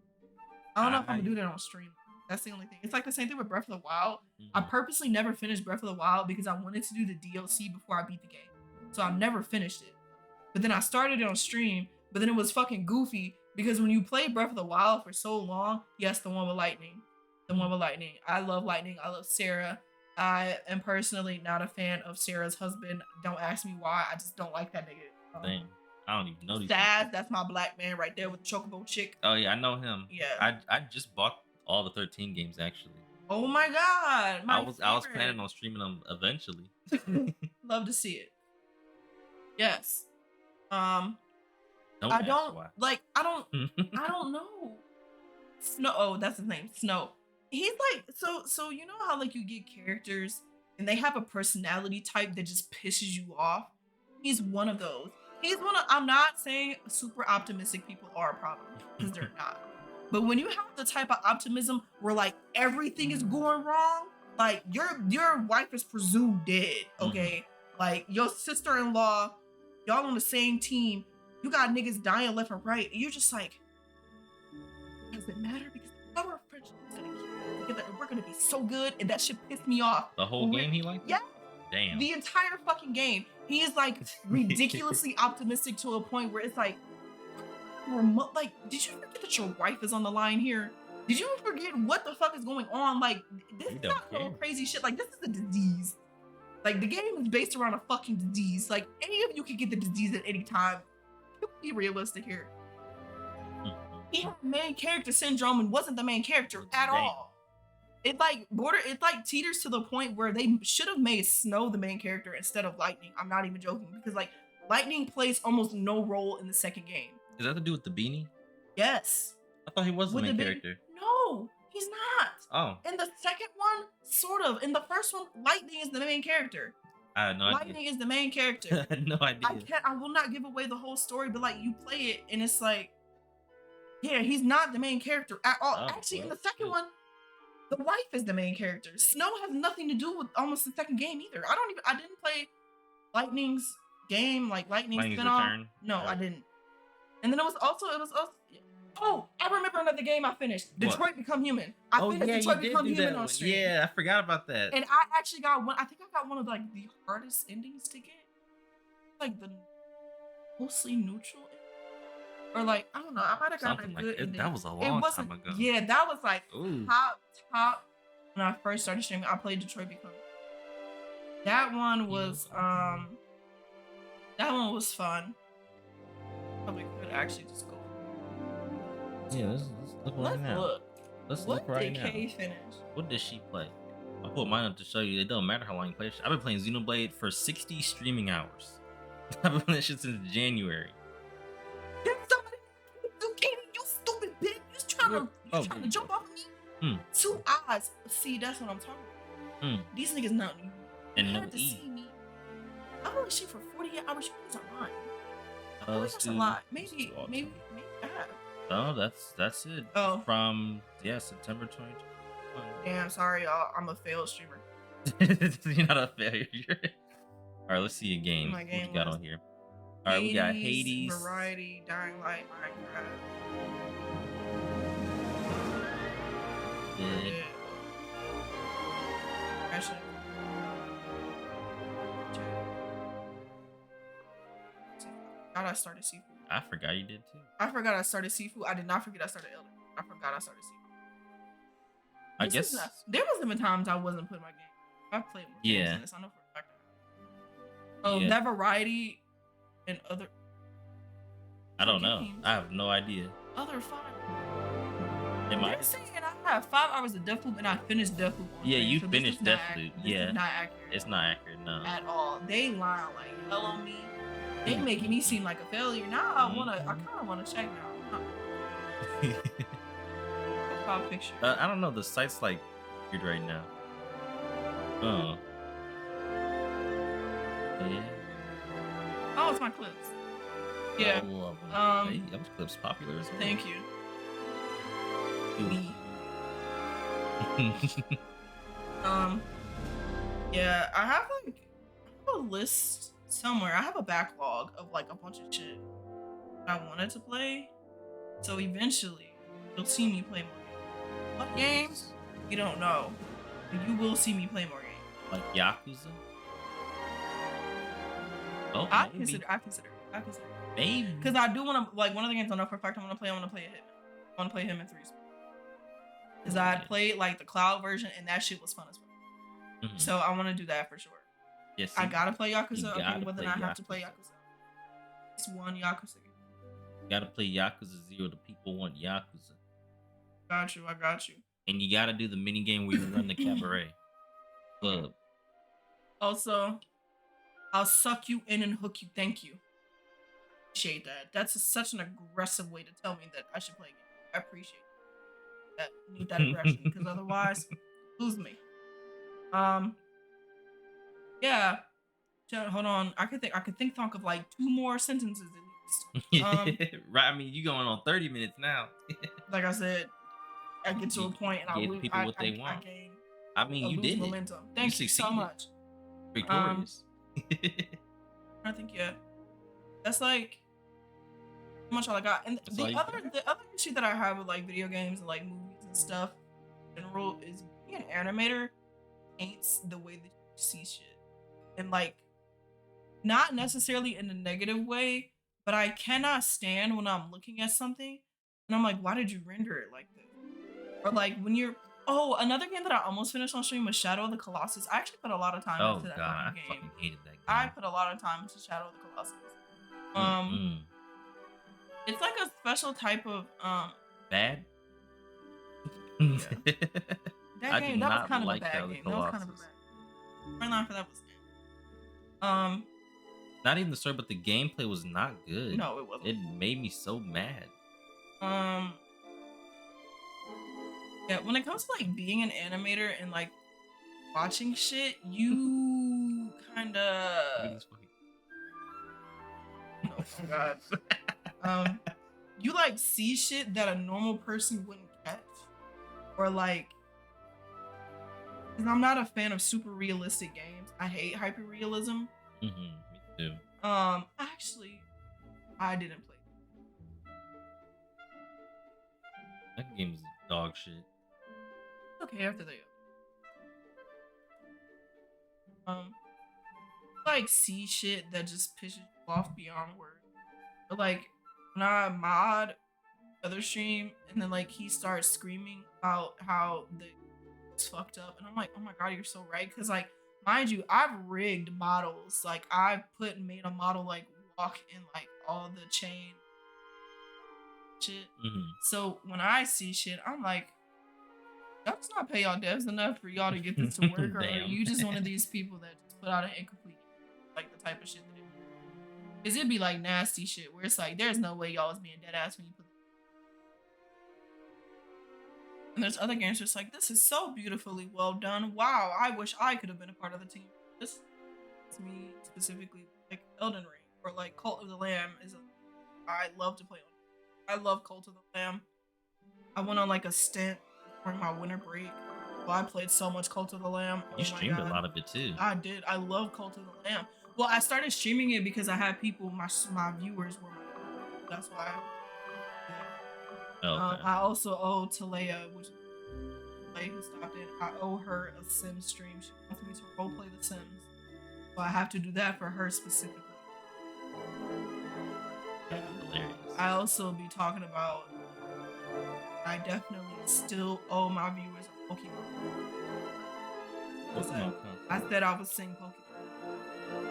I don't know if I'm gonna do that on stream. That's the only thing. It's like the same thing with Breath of the Wild. I purposely never finished Breath of the Wild because I wanted to do the DLC before I beat the game. So I never finished it. But then I started it on stream, but then it was fucking goofy because when you play Breath of the Wild for so long, yes, the one with lightning. The one with lightning. I love lightning. I love Sarah. I am personally not a fan of Sarah's husband. Don't ask me why. I just don't like that nigga. Damn. I don't even know these Saz, that's my black man right there with the chocobo chick. Oh yeah, I know him. Yeah. I just bought all the 13 games actually. Oh my god. I was planning on streaming them eventually. Love to see it. Yes. Don't I don't like I don't know. Snow, oh, that's his name. Snow. He's like so you know how like you get characters and they have a personality type that just pisses you off? He's one of those. I'm not saying super optimistic people are a problem, because they're not. But when you have the type of optimism where like everything is going wrong, like your wife is presumed dead, okay? Like your sister-in-law, y'all on the same team, you got niggas dying left and right, and you're just like, does it matter? Because the power of friendship is gonna keep us together and we're gonna be so good, and that shit pissed me off. The whole game he liked? Yeah. Damn. The entire fucking game. He is like ridiculously optimistic to a point where it's like, did you forget that your wife is on the line here? Did you forget what the fuck is going on? Like, this is not no crazy shit. Like, this is a disease. Like, the game is based around a fucking disease. Like, any of you can get the disease at any time. Be realistic here. He had main character syndrome and wasn't the main character at all. It like teeters to the point where they should have made Snow the main character instead of Lightning. I'm not even joking, because like Lightning plays almost no role in the second game. Is that to do with the beanie? Yes. I thought he was the main character. No, he's not. Oh. In the second one, sort of. In the first one, Lightning is the main character. I had no idea. Lightning is the main character. I had no idea. I will not give away the whole story, but like you play it and it's like, yeah, he's not the main character at all. Oh, actually, in the second one, the wife is the main character. Snow has nothing to do with almost the second game either. I didn't play Lightning's game, like Lightning's spinoff. Return. No, I didn't. And then it was also Oh, I remember another game I finished. What? Detroit Become Human. I Oh finished yeah, you Detroit did Become do Human that on one. stream. Yeah, I forgot about that. And I actually got one. I think I got one of like the hardest endings to get. Like the mostly neutral. Or like, I don't know. I might have gotten Something a like good that. ending. That was a It long wasn't. time ago. Yeah, that was like Ooh. top. When I first started streaming, I played Detroit Become. That one was that one was fun. Probably could actually just go. Yeah, let's look right Let's now. look. Let's What look right did now. Kay finish? What did she play? I put mine up to show you. It don't matter how long you play. I've been playing Xenoblade for 60 streaming hours. I've been playing that shit since January. Did somebody you Katie, you stupid bitch. You Oh, trying to jump off of me? Hmm. 2 eyes. See, that's what I'm talking about. Hmm. These niggas not you And no had to E. see me. I'm only shit for 48 hours. You guys are lying. Let's That's do. a lot. let's Maybe do autumn. I have. Oh, that's it. Oh. From September 2021. Damn, sorry, y'all. I'm a failed streamer. You're not a failure. All right, let's see a game. My What game you got was on here? All right, we got Hades. Variety, Dying Light, Minecraft. Good. Yeah. Actually. God, I started seafood. I forgot you did too. I forgot I started seafood. I did not forget I started Elder. I forgot I started seafood. I This guess. is not- there was even times I wasn't putting my game. I played more games Yeah. than this. I know for a fact. Oh, Yeah. that variety and other. I don't know. games. I have no idea. Other 5. Am I? They're saying I have 5 hours of Deathloop and I finished Deathloop. on Yeah, stream, you so this finished is not Deathloop, this yeah. is not accurate. It's not accurate, no. At all. They lying like hell on me. They Mm. making me seem like a failure. Now I kind of wanna check now. Profile picture. I don't know. The site's like weird right now. Oh. Yeah. Oh, it's my clips. Yeah. I love it. Um, Hey, those clips popular as well. Thank you. Ooh. Me. Yeah, I have a list somewhere. I have a backlog of like a bunch of shit I wanted to play. So eventually, you'll see me play more games. What games? You don't know. But you will see me play more games. Like Yakuza? Oh, I maybe. consider. Maybe. Because I do want to, like, one of the games I know for a fact I want to play a Hitman. I want to play him in 3. Because I had played, like, the cloud version, and that shit was fun as well. Mhm. So I want to do that for sure. Yes, I gotta play Yakuza. gotta Okay, well, then play I have to play Yakuza. Yakuza. It's one Yakuza game. You gotta play Yakuza 0. The people want Yakuza. I got you. And you gotta do the mini game where you run the cabaret club. Also, I'll suck you in and hook you. Thank you. Appreciate that. That's such an aggressive way to tell me that I should play a game. I appreciate that. Need that aggression because otherwise, lose me. Yeah. Hold on. I could think of like 2 more sentences at least. Right. I mean, you going on 30 minutes now. Like I said, I get to a point and I Gave lose. people what they want. I mean, you did momentum. it. Thank you so succeeded. much. Victorious. I think that's like how much all I got. And That's all the you other issue that I have with like video games and like movies and stuff in general is being an animator paints the way that you see shit. And like not necessarily in a negative way, but I cannot stand when I'm looking at something and I'm like, why did you render it like this? Or like when you're another game that I almost finished on stream was Shadow of the Colossus. I actually put a lot of time Oh into that god, I fucking game. fucking hated that game. I put a lot of time into Shadow of the Colossus. It's like a special type of bad. that I game do that was not kind like of a Shadow bad of the game. That was kind of a Colossus. bad. Storyline for that was Not even the story, but the gameplay was not good. no, it wasn't. It made me so mad. Yeah, when it comes to like being an animator and like watching shit, you kind of oh my god. You like see shit that a normal person wouldn't catch, or like, because I'm not a fan of super realistic games. I hate hyper realism. Me too. Actually, I didn't play. That game's dog shit. Okay, after they um like see shit that just pisses you off beyond words. But like when I mod other stream and then like he starts screaming about how the it's fucked up and I'm like, oh my god, you're so right. Cause like mind you, I've rigged models. Like I've made a model like walk in like all the chain shit. Hmm. So when I see shit, I'm like, y'all just not pay y'all devs enough for y'all to get this to work, or are Damn. you just one of these people that just put out an incomplete like the type of shit that it is it'd be like nasty shit where it's like there's no way y'all was being dead ass when you put and there's other games just like this is so beautifully well done. Wow, I wish I could have been a part of the team. This is me specifically like Elden Ring or like Cult of the Lamb is I love to play on. I love Cult of the Lamb. I went on like a stint during my winter break. Well, I played so much Cult of the Lamb. You Oh my streamed a God. lot of it too. I did. I love Cult of the Lamb. Well, I started streaming it because I had people. My viewers were. That's why. Oh, okay. I also owe Talea, which is who stopped in. I owe her a Sims stream. She wants me to roleplay The Sims, so I have to do that for her specifically. That's hilarious. I also be talking about. I definitely still owe my viewers a Pokemon. Pokemon I said I would sing Pokemon.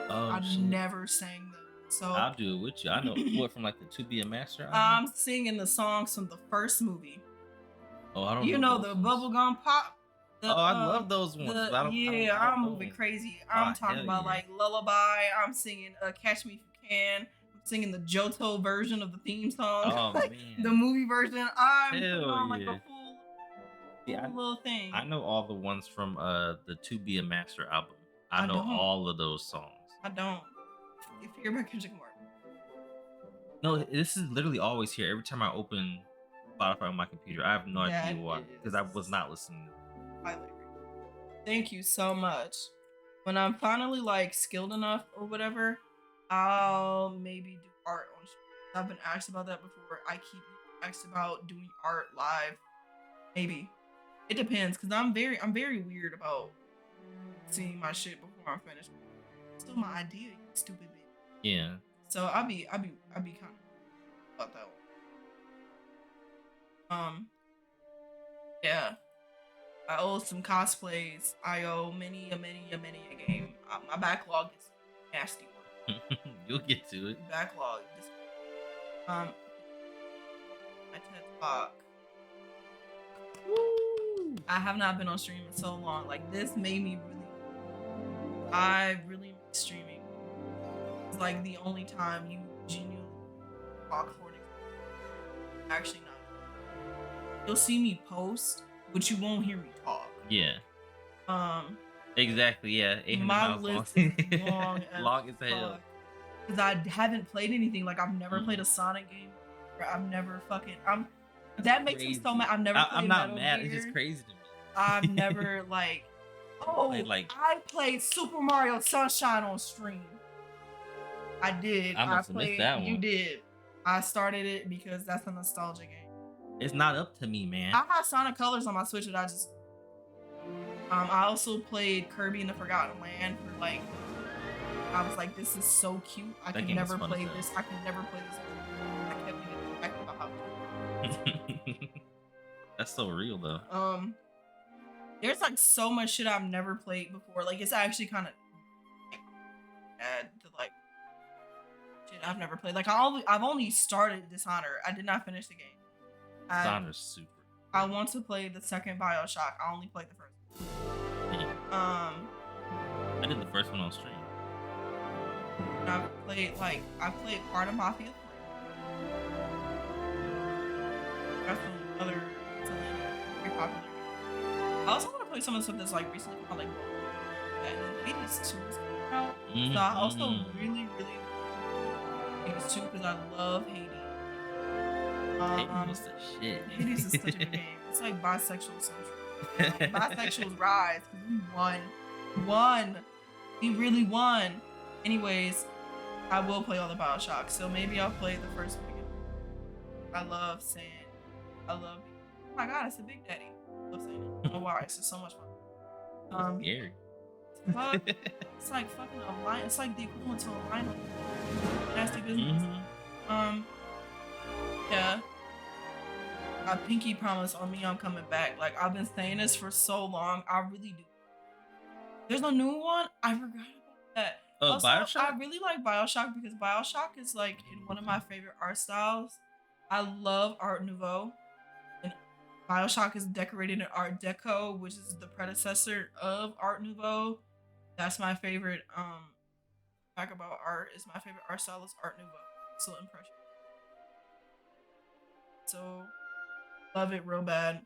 Oh, I shit. never sang them. So I'll do it with you. I know what from like the To Be a Master album? I'm singing the songs from the first movie. Oh, I don't You know know the those ones. bubblegum pop. Oh, I love those ones. but I don't I'm know moving them. crazy. Oh, I'm talking hell about yeah. like Lullaby. I'm singing Catch Me If You Can. I'm singing the Johto version of the theme song. Oh Like, man. the movie version. I'm putting Hell on like yeah. a full Yeah, little thing. I know all the ones from the To Be a Master album. I I know don't. all of those songs. I don't. If you're my Kendrick Lamar. No, this is literally always here. Every time I open Spotify on my computer, I have no That idea why, because I is- was not listening. highly agree. Thank you so much. When I'm finally like skilled enough or whatever, I'll maybe do art on stream. I've been asked about that before. I keep being asked about doing art live. Maybe. It depends, because I'm very weird about seeing my shit before I'm finished. It's still my idea, you stupid bitch. Yeah. So I'll be kind of about that one. Yeah. I owe some cosplays. I owe many a game. My backlog is nasty one. You'll get to it. Backlog. My TED Talk. Woo! I have not been on stream in so long. Like this made me I really miss streaming. It's like the only time you genuinely talk for an actually not. You'll see me post, but you won't hear me talk. Yeah. Exactly. Yeah. 800 My miles list long. is long as Long as hell. Because I haven't played anything. Like I've never played a Sonic game. Or I've never fucking. That makes me so crazy. mad. I've never. I'm played not Metal mad. Gear. It's just crazy to me. I've never like. Oh, Like- I played Super Mario Sunshine on stream. I did. I must have missed played. that You one. did. I started it because that's a nostalgia game. It's not up to me, man. I have Sonic Colors on my Switch that I just. I also played Kirby in the Forgotten Land for like. I was like, this is so cute. I That can game is never fun play as hell. this. I can never play this. I kept getting back about how. That's so real though. There's like so much shit I've never played before. Like it's actually kind of bad to like shit I've never played. Like I've only started Dishonored. I did not finish the game. Dishonored's super. I want to play the second BioShock. I only played the first. I did the first one on stream. And I played part of Mafia 3. That's another very popular game. I also want to play some of the stuff that's like recently called like and then Hades 2 is coming out. So I also really Hades 2 because I love Hades. Hades was the shit. Hades is such a good game. It's like bisexual central. Bisexuals rise because we won. We really won. Anyways, I will play all the BioShock, so maybe I'll play the first one again. I love sand. I love my god, it's a Big Daddy. I love saying it. I don't know why? It's just so much fun. Scary. Fuck, it's like fucking a lion. It's like the equivalent to a lion. Nasty business. Yeah. I pinky promise on me I'm coming back. Like I've been saying this for so long. I really do. There's no new one. I forgot about that. Also, Bioshock? I really like Bioshock because Bioshock is like in one of my favorite art styles. I love Art Nouveau. And Bioshock is decorated in Art Deco, which is the predecessor of Art Nouveau. That's my favorite fact about art. Is my favorite art style is Art Nouveau. So impression. So love it real bad.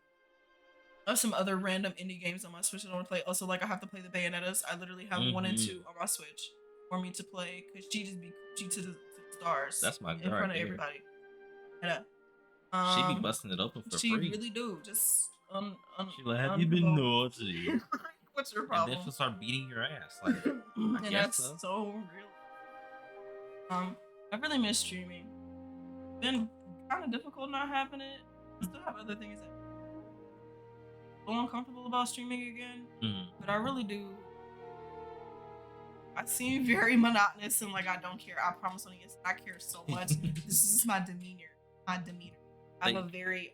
I have some other random indie games on my Switch that I want to play. Also, like I have to play the Bayonettas. I literally have 1 and 2 on my Switch for me to play because she just be coochie to the stars. That's my girl in front right of there. everybody. Yeah. She be busting it open for She free. really do. Just She like, have you been naughty? What's your And problem? then she'll start beating your ass. Like, And guess that's so. real. I really miss streaming. Been kind of difficult not having it. I still have other things that I'm a little uncomfortable about streaming again, but I really do. I seem very monotonous and like I don't care. I promise on you, I care so much. This is just my demeanor. I'm a very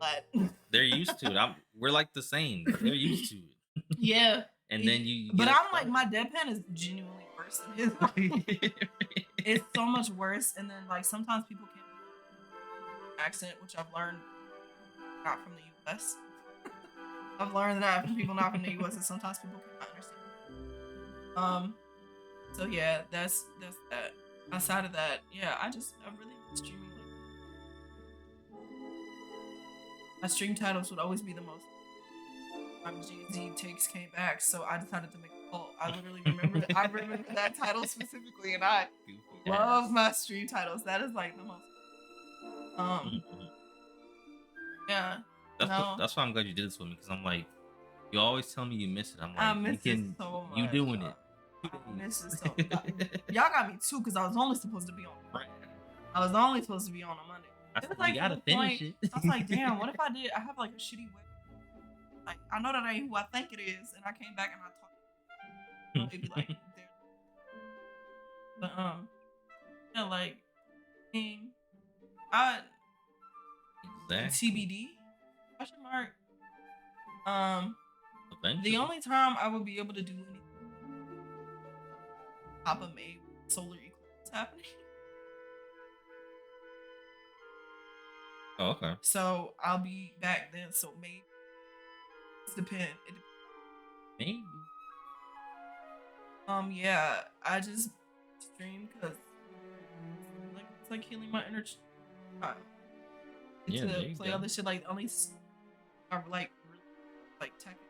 but They're used to it. We're like the same. They're used to it. Yeah. And then you. But I'm like, my deadpan is genuinely worse than his. It's so much worse. And then like sometimes people can't accent, which I've learned not from the US. I've learned that from people not from the US, and sometimes people cannot understand. So yeah, that's that. Outside of that, yeah, I really miss streaming. My stream titles would always be the most. Jay-Z Takes came back, so I decided to make a cult. I literally remember I remember that title specifically, and I love my stream titles. That is like the most. Yeah. That's why I'm glad you did this with me, because I'm like, you always tell me you miss it. I'm like, I miss it so much. You doing it. I miss it so much. Y'all got me too, because I was only supposed to be on. Right. I was only supposed to be on a Monday. It was like, you gotta finish it. I was like, damn, what if I did? I have like a shitty way. Like, I know that ain't who I think it is, and I came back and I talked. It'd be like, there. But yeah, like, TBD? Question mark. Eventually. The only time I would be able to do anything, Papa May solar eclipse happening. Oh, okay. So I'll be back then. So maybe it depends. Maybe. Yeah, I just stream because it's like healing my inner child. Yeah, to play all this shit. Like only are like Tekken.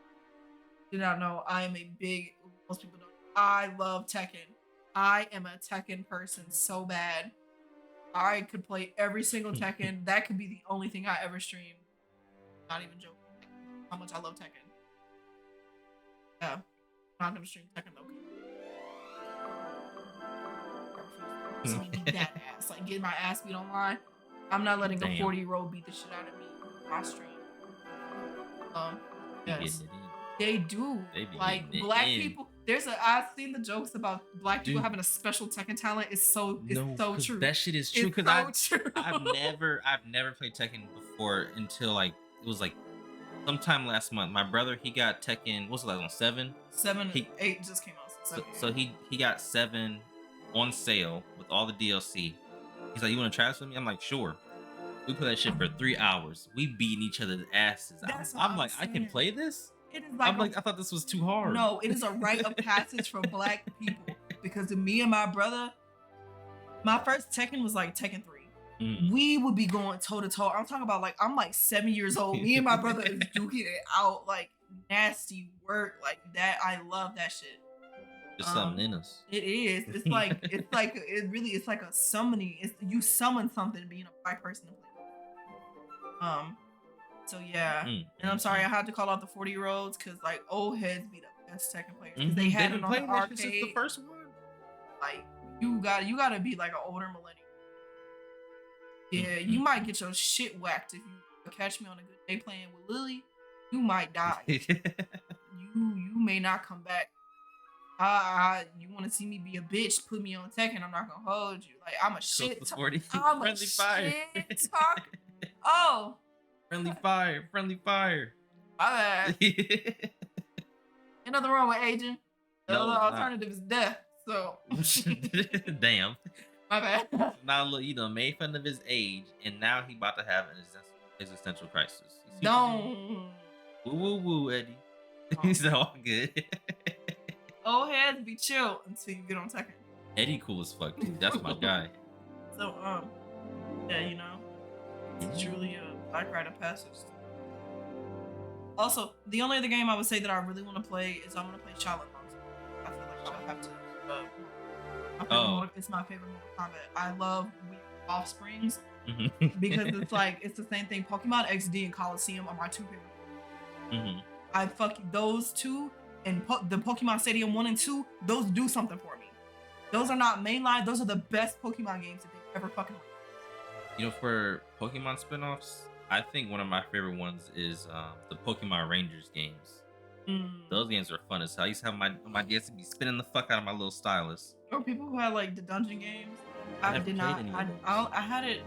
Do not know I am a big. Most people don't. I love Tekken. I am a Tekken person so bad. I could play every single Tekken. That could be the only thing I ever stream. Not even joking. How much I love Tekken. Yeah. I'm not gonna stream Tekken though. See me beat that ass. Like get my ass beat online. I'm not letting a 40-year-old beat the shit out of me on my stream. Yes. They do. They be like black people. I've seen the jokes about black people having a special Tekken talent. It's so true. That shit is true because I've never played Tekken before until like it was like sometime last month. My brother, he got Tekken. What's the last one? 7. 8 just came out. So he got 7 on sale with all the DLC. He's like, you want to try this with me? I'm like, sure. We play that shit for 3 hours. We beating each other's asses. I'm like, I can play this? It is like I thought this was too hard. No, it is a rite of passage for black people. Because to me and my brother, my first Tekken was like Tekken 3. We would be going toe to toe. I'm talking about like, I'm like 7 years old. Me and my brother is duking it out like nasty work like that. I love that shit. There's something in us. It is. It's like it's like a summoning. You summon something being a black person to play. So yeah, and I'm sorry I had to call out the 40-year-olds because like old heads be the best Tekken players because they had it on the arcade. Since the first one. Like you gotta be like an older millennial. Yeah, you might get your shit whacked if you catch me on a good day playing with Lily, you might die. You may not come back. You want to see me be a bitch? Put me on Tekken. I'm not gonna hold you. Like I'm a shit. Close to 40. I'm a Friendly fire. shit talk. Oh, Friendly fire. Friendly fire. my bad. Ain't nothing wrong with aging. The No, other it's not. alternative is death. So Damn. my bad. Now look, you done made fun of his age, and now he about to have an existential crisis. You see what you did? Don't. Woo woo woo, Eddie. He's all good. Old heads be chill until you get on Tekken. Eddie cool as fuck, dude. That's my guy. So yeah, you know, it's truly a black rite of passage. Also, the only other game I would say that I really want to play is I want to play Charlotte Monster. I feel like I would have to. It's my favorite Mortal Kombat. I love Weird Offsprings because it's the same thing. Pokemon XD and Coliseum are my two favorite. I fuck those two and the Pokemon Stadium 1 and 2. Those do something for me. Those are not mainline. Those are the best Pokemon games that they've ever fucking made. You know, for Pokemon spin-offs, I think one of my favorite ones is the Pokemon Rangers games. Those games are fun as hell. I used to have my DS to be spinning the fuck out of my little stylus. Or people who had like the dungeon games. I never did played not. any of I had it.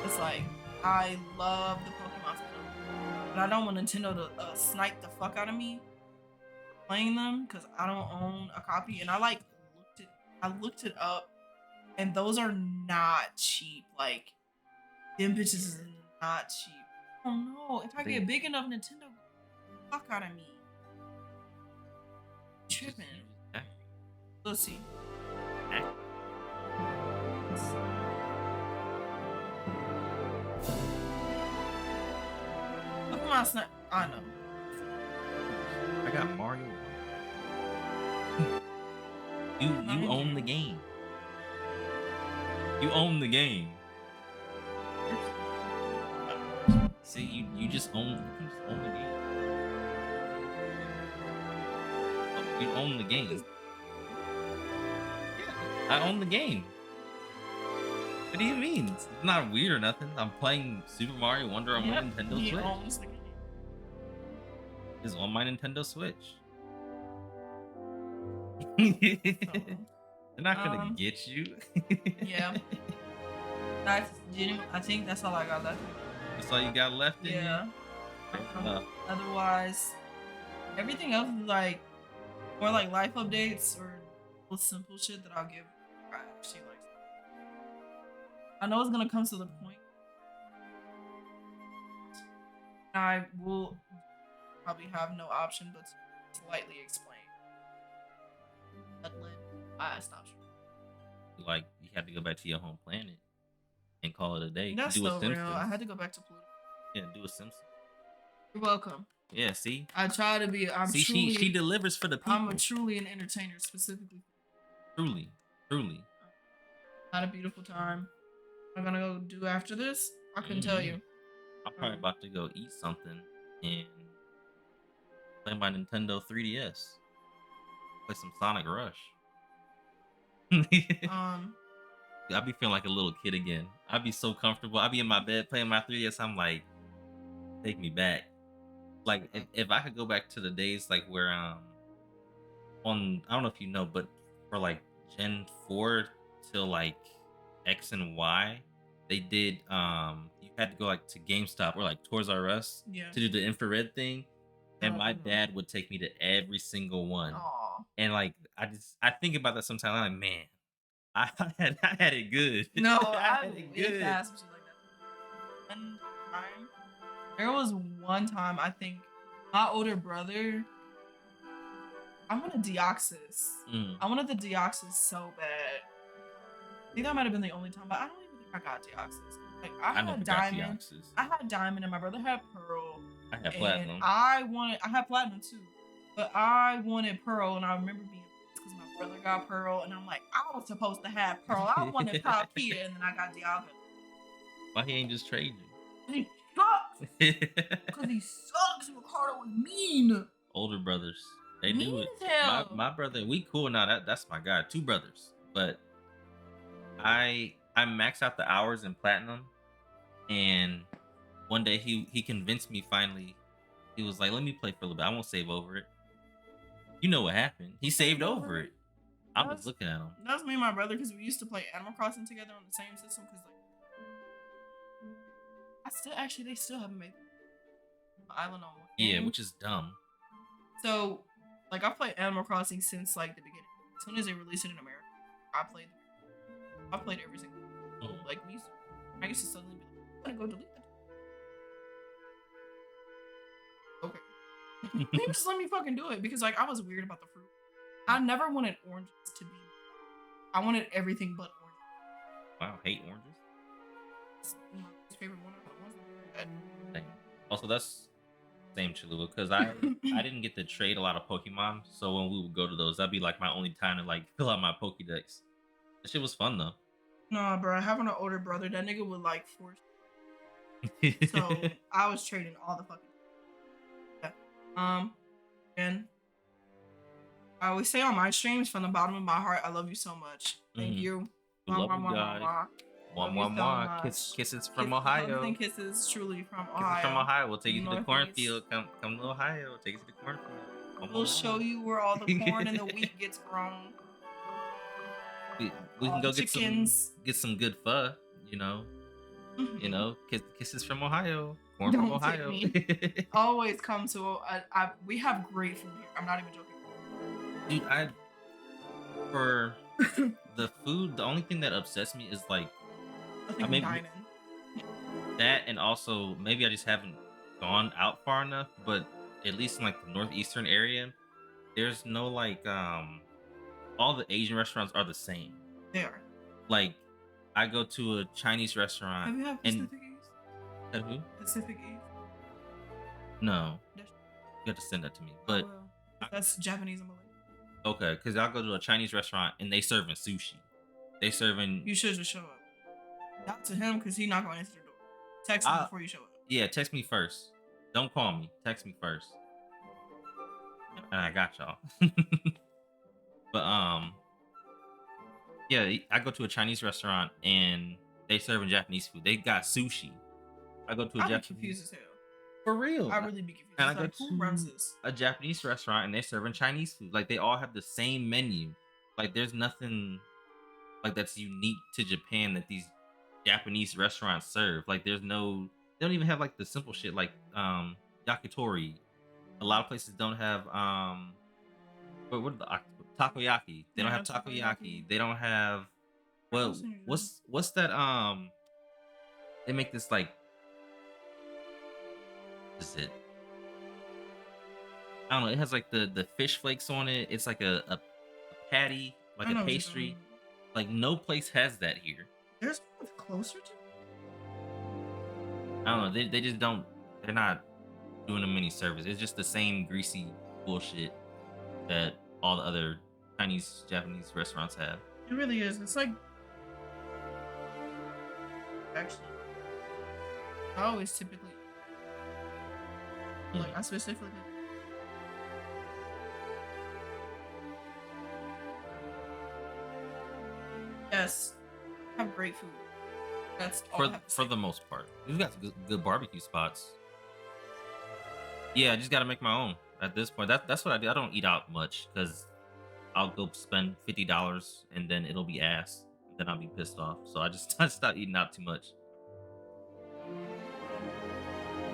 It's like I love the Pokemon spin-off, but I don't want Nintendo to snipe the fuck out of me playing them because I don't own a copy. And I looked it up, and those are not cheap. Like them bitches is not cheap. Oh no! If I get big enough, Nintendo the fuck out of me. Tripping. Let's see. Pokemon Snap. I know. I got Mario. You own the game. You own the game. See, you just own the game. You own the game. Yeah, I own the game. What do you mean? It's not weird or nothing. I'm playing Super Mario Wonder on my Nintendo He Switch. owns the game. It's on my Nintendo Switch. They're not gonna get you. Yeah. That's genuine. I think that's all I got left. That's all you got left in Yeah. you? Otherwise, everything else is like more like life updates or little simple shit that I'll give. I actually like. I know it's gonna come to the point. I will probably have no option but to slightly explain. But I stopped. Like you have to go back to your home planet and call it a day. That's do so a Simpsons. real. I had to go back to Pluto. Yeah, do a Simpsons. You're welcome. Yeah, see. I try to be. She delivers for the people. I'm truly an entertainer, specifically. Truly. Had a beautiful time. What I'm gonna go do after this, I couldn't tell you. I'm probably about to go eat something and play my Nintendo 3DS. Play some Sonic Rush. I'll be feeling like a little kid again. I'd be so comfortable. I'd be in my bed playing my 3DS. I'm like, take me back. Like if I could go back to the days like where on I don't know if you know, but for like Gen 4 till like X and Y, they did you had to go like to GameStop or like Toys R Us to do the infrared thing. And my dad would take me to every single one. Aww. And like I think about that sometimes. I'm like, man, I had it good. No, I had it good. Fast, like that. One time, there was one time I think my older brother. I wanted Deoxys. I wanted the Deoxys so bad. I think that might have been the only time, but I don't even think I got Deoxys. Like I had Diamond. I had Diamond, and my brother had Pearl. I had Platinum. I had Platinum too, but I wanted Pearl, and I remember being because my brother got Pearl, and I'm like, I was supposed to have Pearl. I wanted Palkia, and then I got Dialga. Why he ain't just trade you? He sucks. Because he sucks. Ricardo was mean. Older brothers, they mean do it. As hell. My brother, we cool now. That's my guy. 2 brothers, but I maxed out the hours in Platinum, And one day he convinced me finally. He was like, "Let me play for a little bit. I won't save over it." You know what happened? He saved over it. I was That's looking at him. that's me and my brother because we used to play Animal Crossing together on the same system. Because like, they still haven't made the island on one Yeah, game. which is dumb. So, like, I've played Animal Crossing since like the beginning. As soon as they released it in America, I played every single. Mhm. Like I used to suddenly be like, I'm gonna go delete that. Okay, maybe just let me fucking do it because like I was weird about the fruit. I never wanted oranges to be. I wanted everything but orange. Wow, hate oranges. It's my favorite one of the ones. Dang. Also, that's same Cholula because I didn't get to trade a lot of Pokemon, so when we would go to those, that'd be like my only time to like fill out my Pokédex. That shit was fun though. Nah, bro, having an older brother, that nigga would like force. So I was trading all the fucking. Yeah. And I always say on my streams from the bottom of my heart, I love you so much. Thank Mhm. you. We love Mwah, you mwah, mwah, guys. mwah. Mwah, Love you mwah, so mwah. much. Kisses from Hugs Ohio. and kisses, truly from Kisses Ohio. from Ohio. We'll take you to the Northeast. cornfield. Come to Ohio. Take us to the cornfield. Mwah, We'll mwah, show mwah. you where all the corn and the wheat gets grown. We All can go the chickens. get some good pho. You know. Mhm. You know. Kisses from Ohio. Corn Don't from take Ohio. me. Always come to. We have great food here. I'm not even joking. Dude, for the food, the only thing that upsets me is like I think maybe dining. that, and also maybe I just haven't gone out far enough. But at least in like the northeastern area, there's no like all the Asian restaurants are the same. They are. Like I go to a Chinese restaurant Have you had and Pacific East? who? Pacific East. No, That's- you have to send that to me. Oh, But well, that's Japanese and Malay. okay, because I'll go to a Chinese restaurant and they serving sushi. They serving You should just show up. Not to him because he's not going to answer the door. Text him before you show up. yeah. Text me first. Don't call me. Text me first. And I got y'all. But yeah, I go to a Chinese restaurant and they serving Japanese food. They got sushi. I go to a I'd be Japanese confused as hell. for real. I really be confused. And I It's go like, who runs to this? a Japanese restaurant and they're serving Chinese food. Like they all have the same menu. Like there's nothing like that's unique to Japan that these Japanese restaurants serve. Like there's no they don't even have like the simple shit like yakitori. A lot of places don't have what are the takoyaki. They don't Yeah, have takoyaki. takoyaki. They don't have What well else do you do? what's that they make this like what is it? I don't know. It has like the fish flakes on it. It's like a patty, like I know a what you're pastry. talking Like no place has that here. about. There's one closer to. I don't know. They just don't. They're not doing them any service. It's just the same greasy bullshit that all the other Chinese, Japanese restaurants have. It really is. It's like. Actually, I always typically. Like, I specifically. Yes, have great food. That's all I have to For say. the most part, we've got good barbecue spots. Yeah, I just got to make my own at this point. That's what I do. I don't eat out much because I'll go spend $50 and then it'll be ass. And then I'll be pissed off. So I just I stop eating out too much.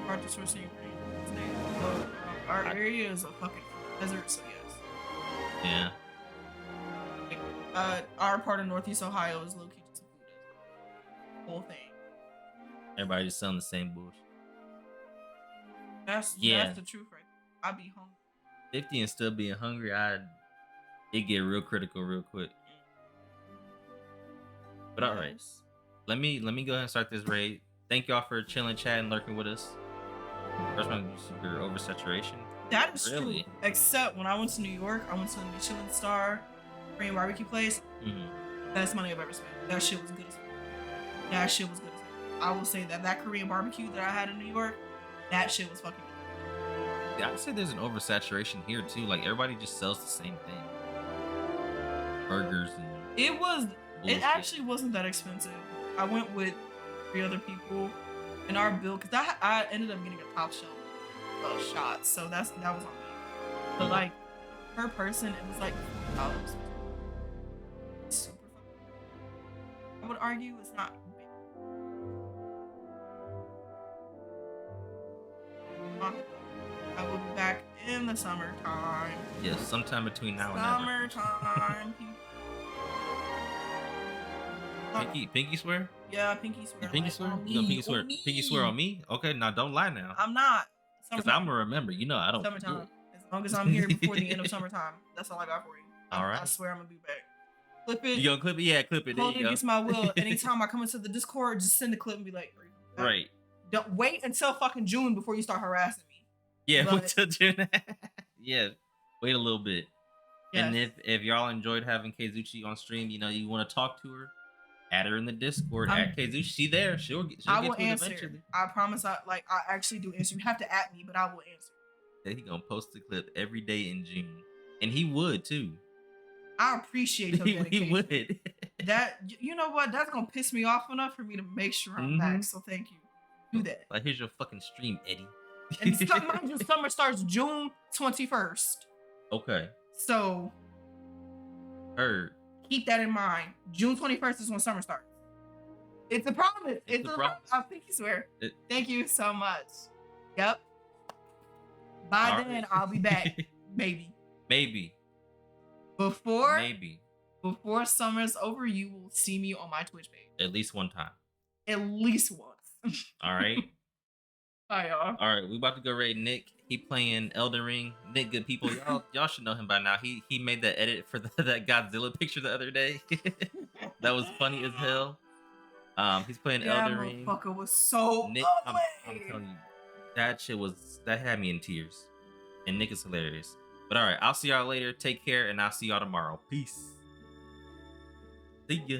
Hard to source ingredients. Our area is a fucking desert, so yes. Yeah. Our part of Northeast Ohio is located to food desert. Whole thing. Everybody just selling the same bullshit. That's the truth, right? I be hungry. 50 and still being hungry, it get real critical real quick. But all right, Yes. let me go ahead and start this raid. Thank y'all for chilling, chatting, lurking with us. First one, super oversaturation. That is Really? true. Except when I went to New York, I went to the Michelin Star Korean barbecue place. Mm-hmm. Best money I've ever spent. That shit was good as fuck. That shit was good as fuck. I will say that Korean barbecue that I had in New York, that shit was fucking good. Yeah, I'd say there's an oversaturation here too. Like everybody just sells the same thing. Burgers and It bullshit. actually wasn't that expensive. I went with 3 other people in our build, because I ended up getting a top shelf shot, so that was on me. But Mhm. like per person, it was like $40. Super fucking. I would argue it's not big. I will be back in the summertime. Yes, sometime between now and ever. Summertime. Pinky swear? Yeah, pinky swear. You pinky Like, swear? on You gonna me, pinky swear? on me. Pinky swear on me? Okay, now don't lie now, I'm not. because Summertime. I'm gonna remember. You know I don't Summertime. forget. As long as I'm here before the end of summertime, that's all I got for you. All I right. swear I'm gonna be back. Clip it. You gonna clip it? Yeah, clip it. There Hold you it go. against my will. Anytime I come into the Discord, just send the clip and be like, "Are you back?" Right. Don't wait until fucking June before you start harassing me. Yeah. But- Wait till June. Yeah. Wait a little bit. And Yes. if y'all enjoyed having Keizuchi on stream, you know you want to talk to her, add her in the Discord I'm- at Keizuchi. She there. She'll get I to will it answer. eventually. I promise. I actually do answer. You have to at me, but I will answer. Then he gonna post the clip every day in June, and he would too. I appreciate your he dedication. would. That, you know what? That's gonna piss me off enough for me to make sure I'm back. So thank you. Do that. Like, here's your fucking stream, Eddie. And mind you, summer starts June 21st. Okay. So Heard. keep that in mind. June 21st is when summer starts. It's a promise. It's a promise. I think you swear. It- Thank you so much. Yep. By All then, right. I'll be back. Maybe. Maybe. Before summer's over, you will see me on my Twitch page. At least one time. At least once. All right. Hi, y'all. All right. We about to go raid Nick. He playing Elden Ring. Nick, good people. Y'all should know him by now. He made that edit for that Godzilla picture the other day. That was funny as hell. He's playing That Elden Ring. motherfucker was so Nick, ugly. I'm telling you, that had me in tears. And Nick is hilarious. But all right, I'll see y'all later. Take care, and I'll see y'all tomorrow. Peace. See ya.